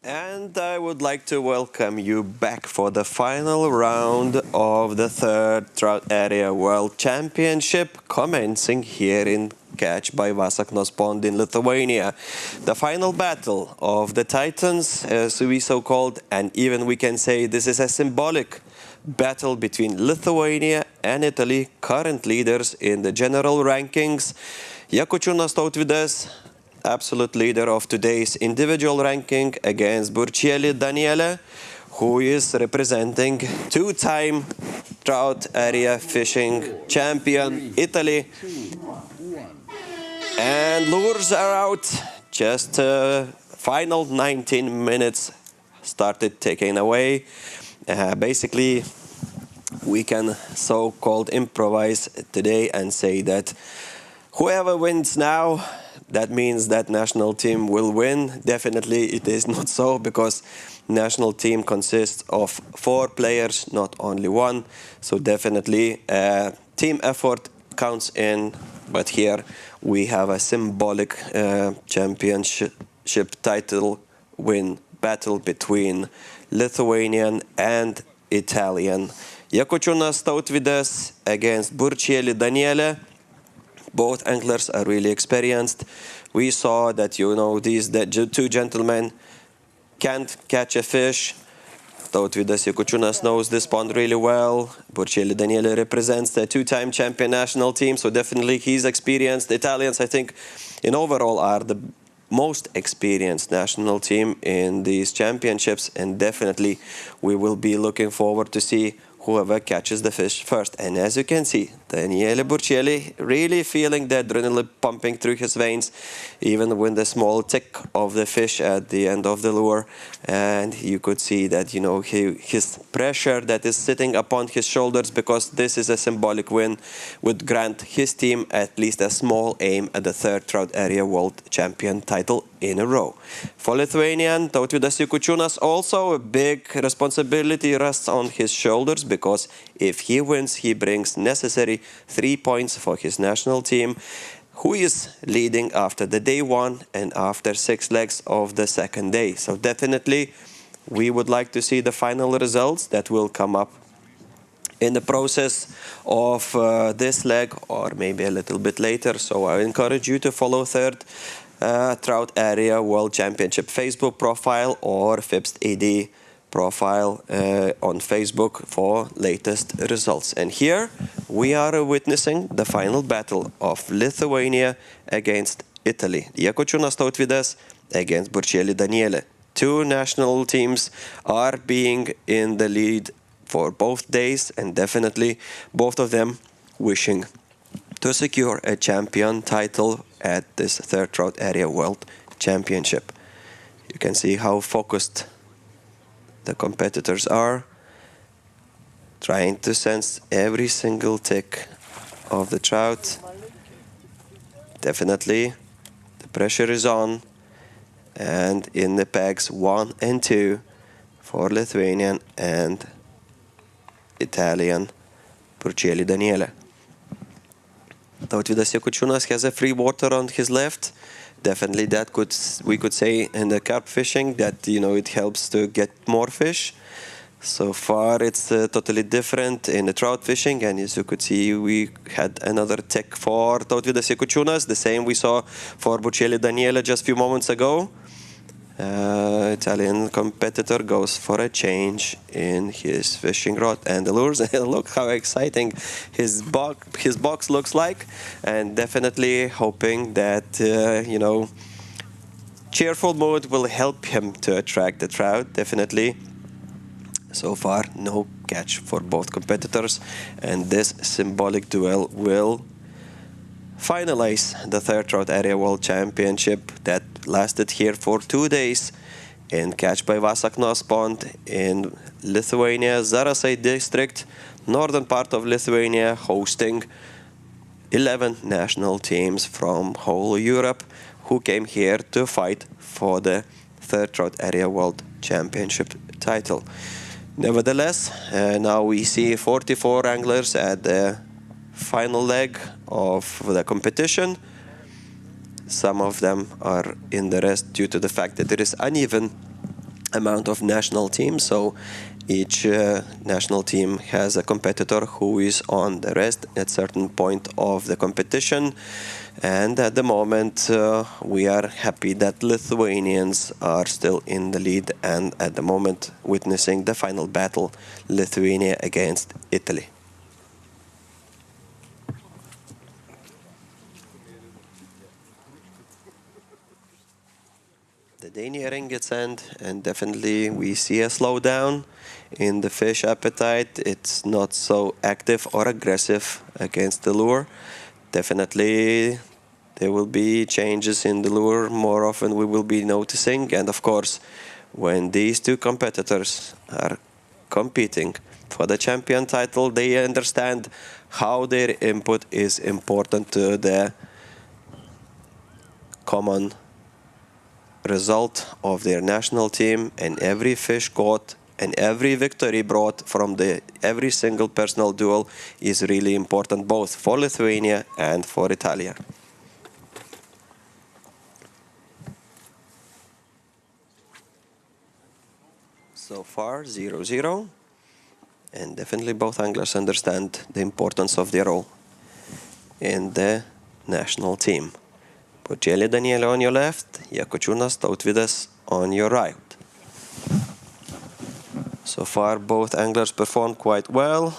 And I would like to welcome you back for the final round of the third Trout Area World Championship, commencing here in Catch by Vasaknos Pond in Lithuania. The final battle of the Titans, as we so called, and even we can say this is a symbolic battle between Lithuania and Italy, current leaders in the general rankings. Jakučiūnas Tautvydas, absolute leader of today's individual ranking, against Burčieli Daniele, who is representing two-time trout area fishing champion Italy. And lures are out. Just final 19 minutes started taken away. Basically, we can so-called improvise today and say that whoever wins now, that means that national team will win. Definitely it is not so, because national team consists of 4 players, not only 1. So definitely team effort counts in. But here we have a symbolic championship title win battle between Lithuanian and Italian. Jakučiūnas Tautvydas against Burčieli Daniele. Both anglers are really experienced. We saw that, you know, these two gentlemen can't catch a fish. Tautvydas Jakučiūnas knows this pond really well. Burčieli Daniele represents the 2-time champion national team, so definitely he's experienced. The Italians, I think, in overall are the most experienced national team in these championships, and definitely we will be looking forward to see whoever catches the fish first. And as you can see, Daniele Burcelli really feeling the adrenaline pumping through his veins, even with the small tick of the fish at the end of the lure. And you could see that, his pressure that is sitting upon his shoulders, because this is a symbolic win, would grant his team at least a small aim at the third Trout Area World Champion title in a row. For Lithuanian Tautvydas Jakučiūnas, also a big responsibility rests on his shoulders, because if he wins, he brings necessary 3 points for his national team, who is leading after the day 1 and after 6 legs of the second day. So definitely we would like to see the final results that will come up in the process of this leg, or maybe a little bit later. So I encourage you to follow third Trout Area World Championship Facebook profile or FIBS AD profile on Facebook for latest results. And here we are witnessing the final battle of Lithuania against Italy. Jakučiūnas Tautvydas against Burcelli Daniele. Two national teams are being in the lead for both days, and definitely both of them wishing to secure a champion title at this third Trout Area World Championship. You can see how focused the competitors are, trying to sense every single tick of the trout. Definitely the pressure is on, and in the pegs 1 and 2 for Lithuanian and Italian Burcelli Daniele. Tautvydas Jakučiūnas has a free water on his left. Definitely we could say in the carp fishing that it helps to get more fish. So far it's totally different in the trout fishing, and as you could see, we had another tick for Tautvydas Jakučiūnas, the same we saw for Burcelli Daniele just a few moments ago. Italian competitor goes for a change in his fishing rod and the lures. Look how exciting his box looks like, and definitely hoping that cheerful mood will help him to attract the trout. Definitely so far no catch for both competitors, and this symbolic duel will finalize the third Trout Area World Championship that lasted here for 2 days in Catch by Vasaknos Pond in Lithuania, Zarasai district, northern part of Lithuania, hosting 11 national teams from whole Europe who came here to fight for the third Trout Area World Championship title. Nevertheless, now we see 44 anglers at the final leg of the competition. Some of them are in the rest due to the fact that there is uneven amount of national teams, so each national team has a competitor who is on the rest at certain point of the competition. And at the moment we are happy that Lithuanians are still in the lead, and at the moment witnessing the final battle, Lithuania against Italy. The day nearing its end, and definitely we see a slowdown in the fish appetite. It's not so active or aggressive against the lure. Definitely there will be changes in the lure more often we will be noticing, and of course when these two competitors are competing for the champion title, they understand how their input is important to the common result of their national team, and every fish caught and every victory brought from every single personal duel is really important, both for Lithuania and for Italia. So far 0-0, and definitely both anglers understand the importance of their role in the national team. Burcelli Daniele on your left, Jakučiūnas Tautvydas on your right. So far both anglers performed quite well,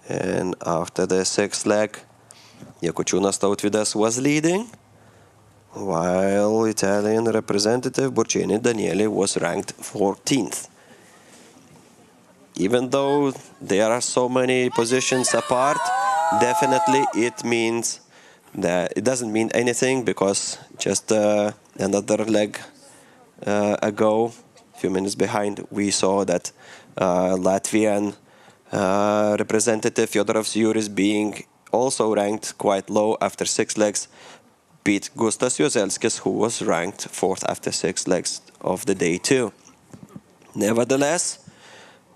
and after the sixth leg Jakučiūnas Tautvydas was leading, while Italian representative Burcelli Daniele was ranked 14th. Even though there are so many positions apart, definitely it means that it doesn't mean anything, because just another leg ago, a few minutes behind, we saw that Latvian representative Fyodorovs Juris, being also ranked quite low after 6 legs, beat Gustas Jozelskis, who was ranked 4th after 6 legs of the day too. Nevertheless,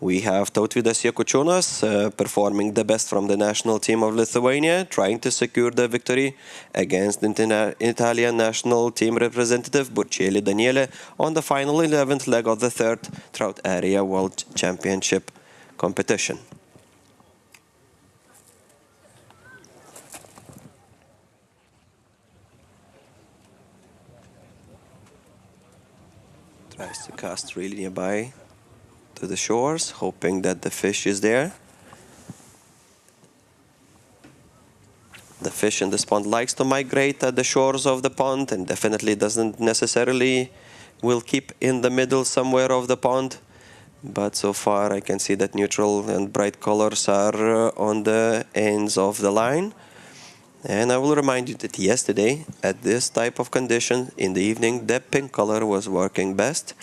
we have Tautvydas Jakučiūnas performing the best from the national team of Lithuania, trying to secure the victory against the Italian national team representative Burčėlė Daniele on the final 11th leg of the 3rd Trout Area World Championship competition. Tries to cast really nearby to the shores, hoping that the fish is there. The fish in this pond likes to migrate at the shores of the pond, and definitely doesn't necessarily will keep in the middle somewhere of the pond. But so far I can see that neutral and bright colors are on the ends of the line. And I will remind you that yesterday, at this type of condition in the evening, the pink color was working best.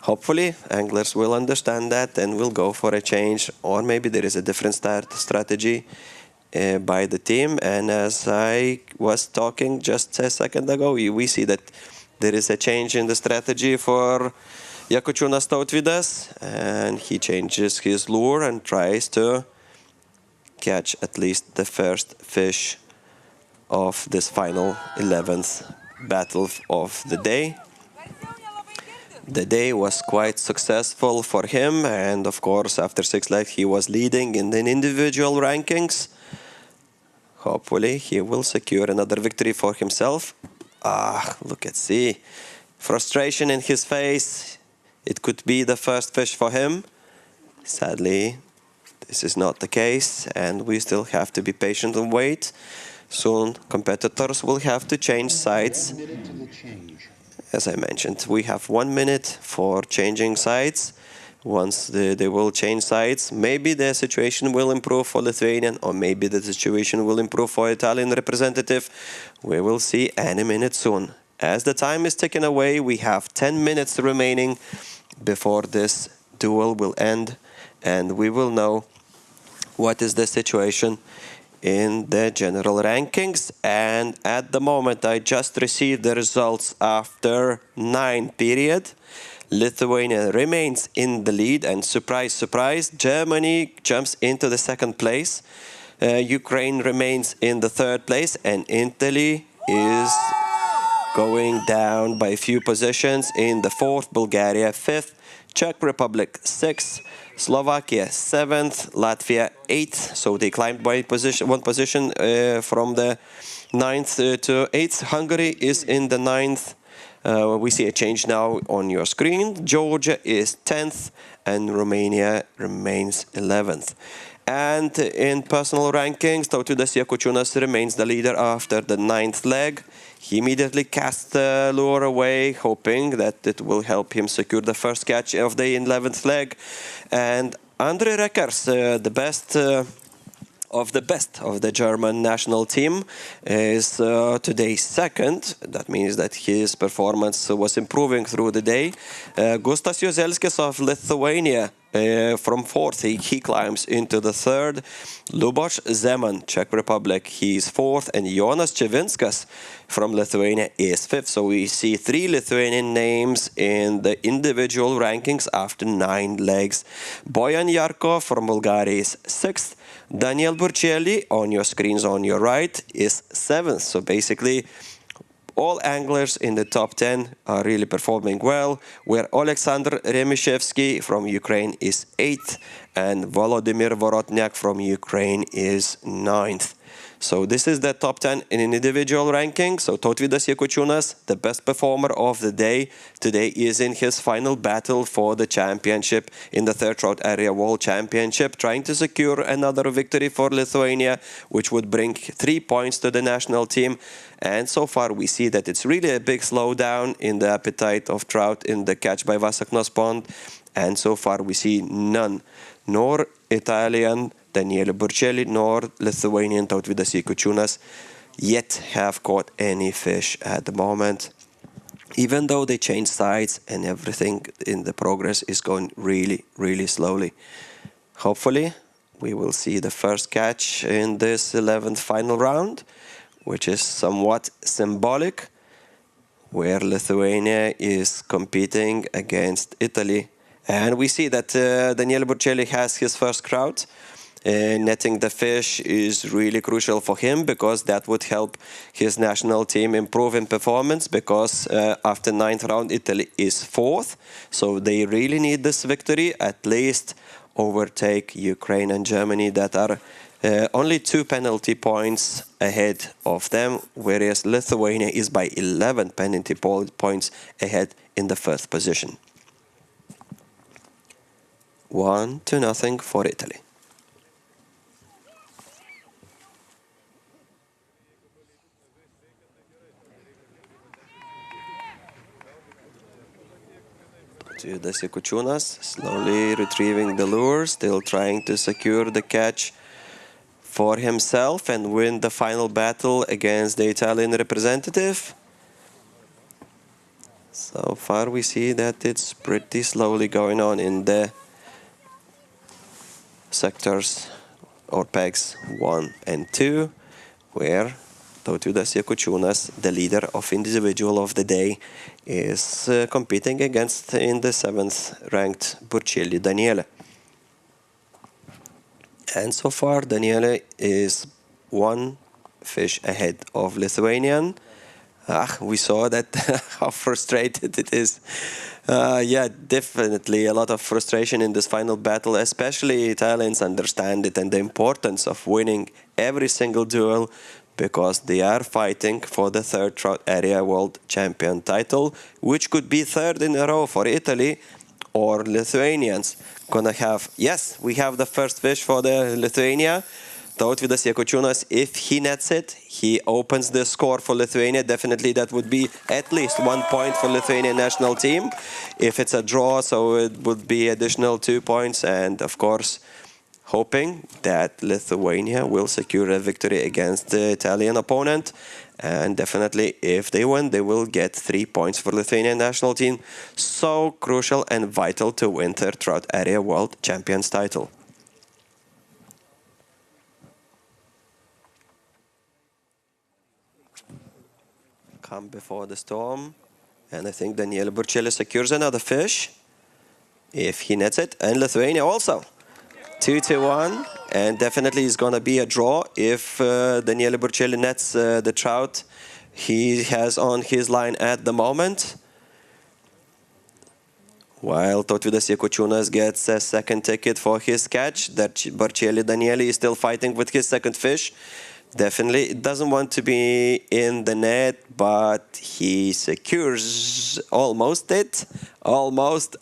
Hopefully, anglers will understand that and will go for a change, or maybe there is a different strategy by the team. And as I was talking just a second ago, we see that there is a change in the strategy for Jakučiūnas Tautvydas, and he changes his lure and tries to catch at least the first fish of this final 11th battle of the day. The day was quite successful for him, and of course after 6 legs he was leading in the individual rankings. Hopefully he will secure another victory for himself. Look at see. Frustration in his face. It could be the first fish for him. Sadly, this is not the case, and we still have to be patient and wait. Soon, competitors will have to change sides. As I mentioned, we have 1 minute for changing sides. Once they will change sides, maybe the situation will improve for Lithuanian, or maybe the situation will improve for Italian representative. We will see any minute soon. As the time is ticking away, we have 10 minutes remaining before this duel will end, and we will know what is the situation in the general rankings. And at the moment I just received the results after 9 period. Lithuania remains in the lead, and surprise, surprise, Germany jumps into the 2nd place. Ukraine remains in the 3rd place, and Italy is going down by a few positions in the 4th, Bulgaria 5th, Czech Republic 6th, Slovakia 7th, Latvia 8th, so they climbed by one position from the 9th to 8th. Hungary is in the 9th. We see a change now on your screen. Georgia is 10th, and Romania remains 11th. And in personal rankings, Tautvydas Jakučiūnas remains the leader after the 9th leg. He immediately casts the lure away, hoping that it will help him secure the first catch of the 11th leg. And Andre Reckers, the best of the German national team, is today 2nd. That means that his performance was improving through the day. Gustas Jozelskis of Lithuania from 4th, he climbs into the 3rd. Luboš Zeman, Czech Republic, he is 4th, and Jonas Čivinskas from Lithuania is 5th. So we see 3 Lithuanian names in the individual rankings after 9 legs. Bojan Jarko from Bulgaria is 6th. Daniel Burčėlė, on your screens on your right, is 7th. So basically, all anglers in the top 10 are really performing well, where Oleksandr Remishevsky from Ukraine is 8th, and Volodymyr Vorotniak from Ukraine is 9th. So this is the top 10 in an individual ranking. So Tautvydas Jakučiūnas, the best performer of the day, today is in his final battle for the championship in the 3rd Trout Area World Championship, trying to secure another victory for Lithuania, which would bring 3 points to the national team. And so far we see that it's really a big slowdown in the appetite of trout in the catch by Vasaknos pond. And so far we see none, nor Italian Daniele Burcelli nor Lithuanian Tautvydas Jakučiūnas yet have caught any fish at the moment. Even though they changed sides and everything in the progress is going really, really slowly. Hopefully, we will see the first catch in this 11th final round, which is somewhat symbolic, where Lithuania is competing against Italy. And we see that Daniele Burcelli has his first crowd. Netting the fish is really crucial for him because that would help his national team improve in performance, because after 9th round Italy is 4th, so they really need this victory, at least overtake Ukraine and Germany that are only 2 penalty points ahead of them, whereas Lithuania is by 11 penalty points ahead in the 1st position. 1-0 for Italy. Tautvydas Jakučiūnas slowly retrieving the lure, still trying to secure the catch for himself and win the final battle against the Italian representative. So far we see that it's pretty slowly going on in the sectors or pegs 1 and 2, where Tautvydas Jakučiūnas, the leader of individual of the day, is competing against in the 7th ranked Burcelli Daniele. And so far Daniele is 1 fish ahead of Lithuanian. We saw that how frustrated it is. Yeah, definitely a lot of frustration in this final battle, especially Italians understand it and the importance of winning every single duel, because they are fighting for the 3rd Trout Area World Champion title, which could be 3rd in a row for Italy or Lithuanians. Gonna have, yes, we have the first fish for the Lithuania. Tautvydas Jakučiūnas, if he nets it, he opens the score for Lithuania. Definitely that would be at least 1 point for Lithuanian national team. If it's a draw, so it would be additional 2 points. And of course, hoping that Lithuania will secure a victory against the Italian opponent. And definitely, if they win, they will get 3 points for Lithuanian national team. So crucial and vital to win their Trout Area World Champions title. Calm before the storm. And I think Daniele Burcelli secures another fish if he nets it. And Lithuania also. 2-1, and definitely it's gonna be a draw if Daniele Burcelli nets the trout he has on his line at the moment. While Tautvydas Jakučiūnas gets a second ticket for his catch, that Burcelli Daniele is still fighting with his second fish. Definitely, it doesn't want to be in the net, but he secures almost it. Almost.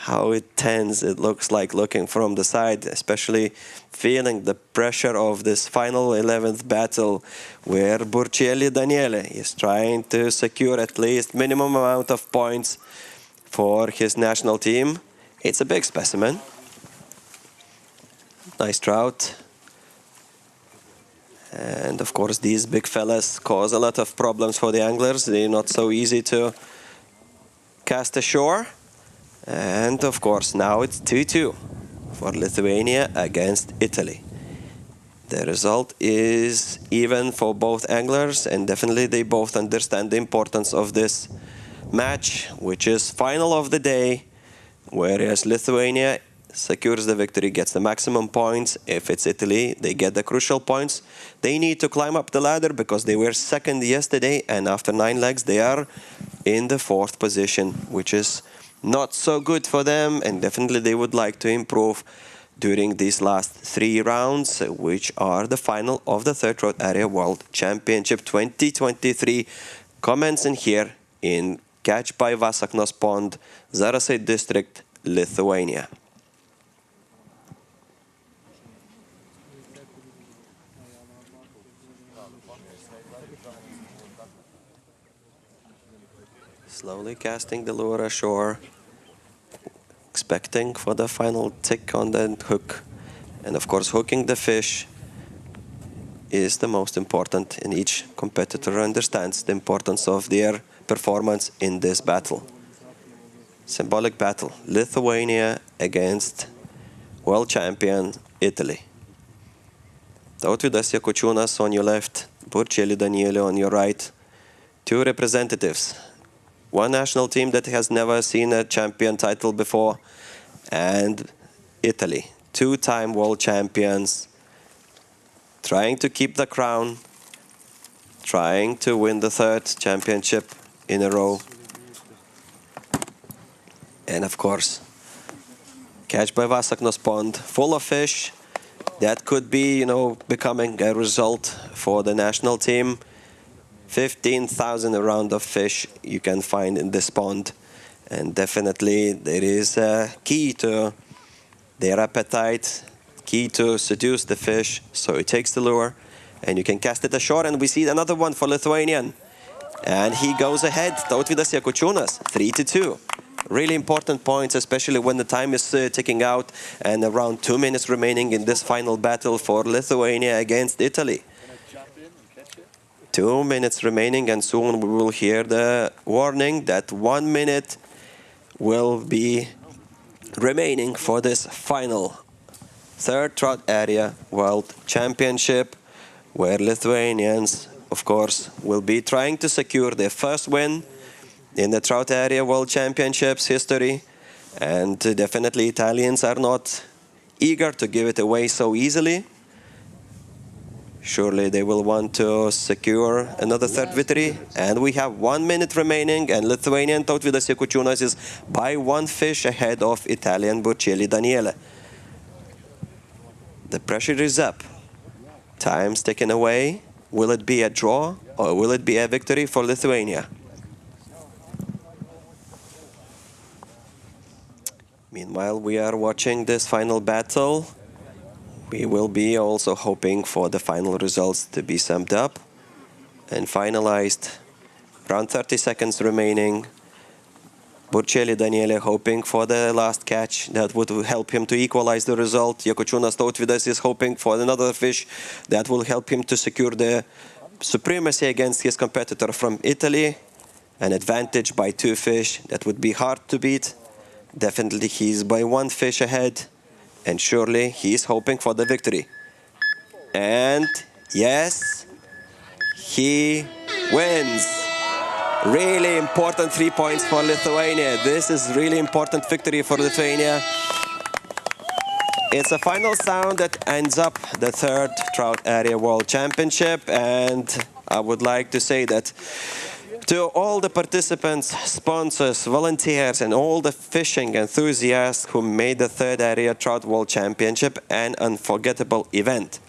How it tends, it looks like, looking from the side, especially feeling the pressure of this final 11th battle, where Burcelli Daniele is trying to secure at least minimum amount of points for his national team. It's a big specimen. Nice trout. And of course these big fellas cause a lot of problems for the anglers. They're not so easy to cast ashore. And of course now it's 2-2 for Lithuania against Italy. The result is even for both anglers, and definitely they both understand the importance of this match, which is final of the day, whereas Lithuania secures the victory, gets the maximum points. If it's Italy, they get the crucial points. They need to climb up the ladder because they were second yesterday, and after 9 legs they are in the 4th position, which is not so good for them, and definitely they would like to improve during these last 3 rounds, which are the final of the 3rd Trout Area World Championship 2023, commencing here in Catch by Vasaknos Pond, Zarasai District, Lithuania. Slowly casting the lure ashore, expecting for the final tick on the hook. And of course, hooking the fish is the most important, and each competitor understands the importance of their performance in this battle. Symbolic battle, Lithuania against world champion Italy. Tautvydas Jakučiūnas on your left, Burčėlį Danielį on your right. Two representatives. One national team that has never seen a champion title before, and Italy, two-time world champions, trying to keep the crown, trying to win the third championship in a row. And of course, catch by Vasaknos pond, full of fish. That could be, becoming a result for the national team. 15,000 around of fish you can find in this pond. And definitely there is a key to their appetite, key to seduce the fish. So it takes the lure and you can cast it ashore, and we see another one for Lithuanian. And he goes ahead, Tautvydas Jakučiūnas, 3-2. Really important points, especially when the time is ticking out and around 2 minutes remaining in this final battle for Lithuania against Italy. 2 minutes remaining, and soon we will hear the warning that 1 minute will be remaining for this final third Trout Area World Championship, where Lithuanians, of course, will be trying to secure their first win in the Trout Area World Championships history. And definitely Italians are not eager to give it away so easily. Surely they will want to secure another third victory. And we have 1 minute remaining, and Lithuanian Tautvydas Jakučiūnas is by 1 fish ahead of Italian Burčėlį Danielį. The pressure is up. Time's ticking away. Will it be a draw or will it be a victory for Lithuania? Meanwhile, we are watching this final battle. We will be also hoping for the final results to be summed up and finalized. Around 30 seconds remaining. Burčėlį Danielį hoping for the last catch that would help him to equalize the result. Jakučiūnas Tautvydas is hoping for another fish that will help him to secure the supremacy against his competitor from Italy. An advantage by 2 fish that would be hard to beat. Definitely he's by 1 fish ahead, and surely he's hoping for the victory. And yes, he wins. Really important 3 points for Lithuania. This is really important victory for Lithuania. It's a final sound that ends up the third Trout Area World Championship, and I would like to say that to all the participants, sponsors, volunteers, and all the fishing enthusiasts who made the third Area Trout World Championship an unforgettable event.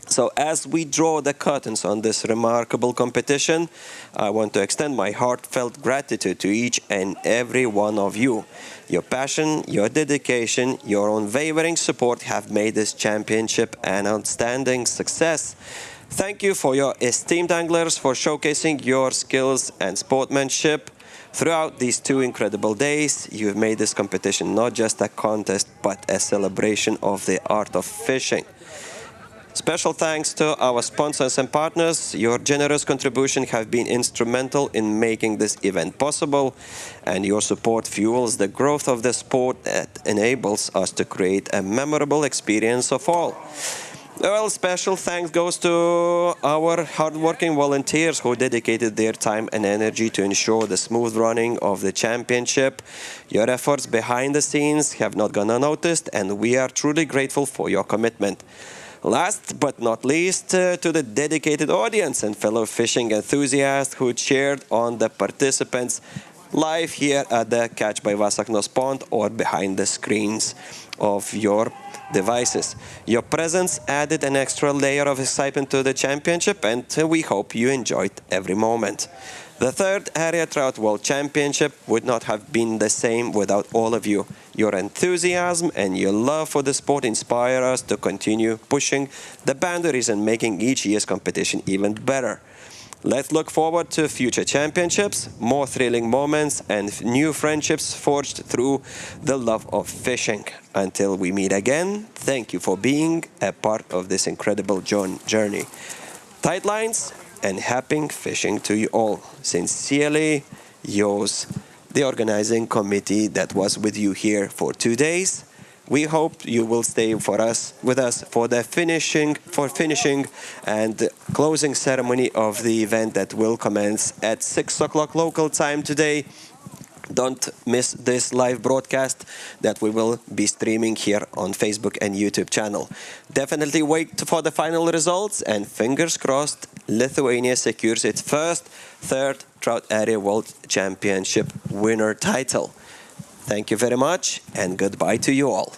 So as we draw the curtains on this remarkable competition, I want to extend my heartfelt gratitude to each and every one of you. Your passion, your dedication, your unwavering support have made this championship an outstanding success. Thank you for your esteemed anglers for showcasing your skills and sportsmanship. Throughout these 2 incredible days, you've made this competition not just a contest, but a celebration of the art of fishing. Special thanks to our sponsors and partners. Your generous contribution have been instrumental in making this event possible, and your support fuels the growth of the sport that enables us to create a memorable experience of all. Well, special thanks goes to our hardworking volunteers who dedicated their time and energy to ensure the smooth running of the championship. Your efforts behind the scenes have not gone unnoticed, and we are truly grateful for your commitment. Last but not least, to the dedicated audience and fellow fishing enthusiasts who cheered on the participants live here at the Catch by Vasaknos pond or behind the screens of your devices. Your presence added an extra layer of excitement to the championship, and we hope you enjoyed every moment. The third Area Trout World Championship would not have been the same without all of you. Your enthusiasm and your love for the sport inspire us to continue pushing the boundaries and making each year's competition even better. Let's look forward to future championships, more thrilling moments, and new friendships forged through the love of fishing. Until we meet again, thank you for being a part of this incredible journey. Tight lines and happy fishing to you all. Sincerely, yours, the organizing committee that was with you here for 2 days. We hope you will stay with us for the finishing and closing ceremony of the event that will commence at 6 o'clock local time today. Don't miss this live broadcast that we will be streaming here on Facebook and YouTube channel. Definitely wait for the final results, and fingers crossed, Lithuania secures its third Trout Area World Championship winner title. Thank you very much, and goodbye to you all.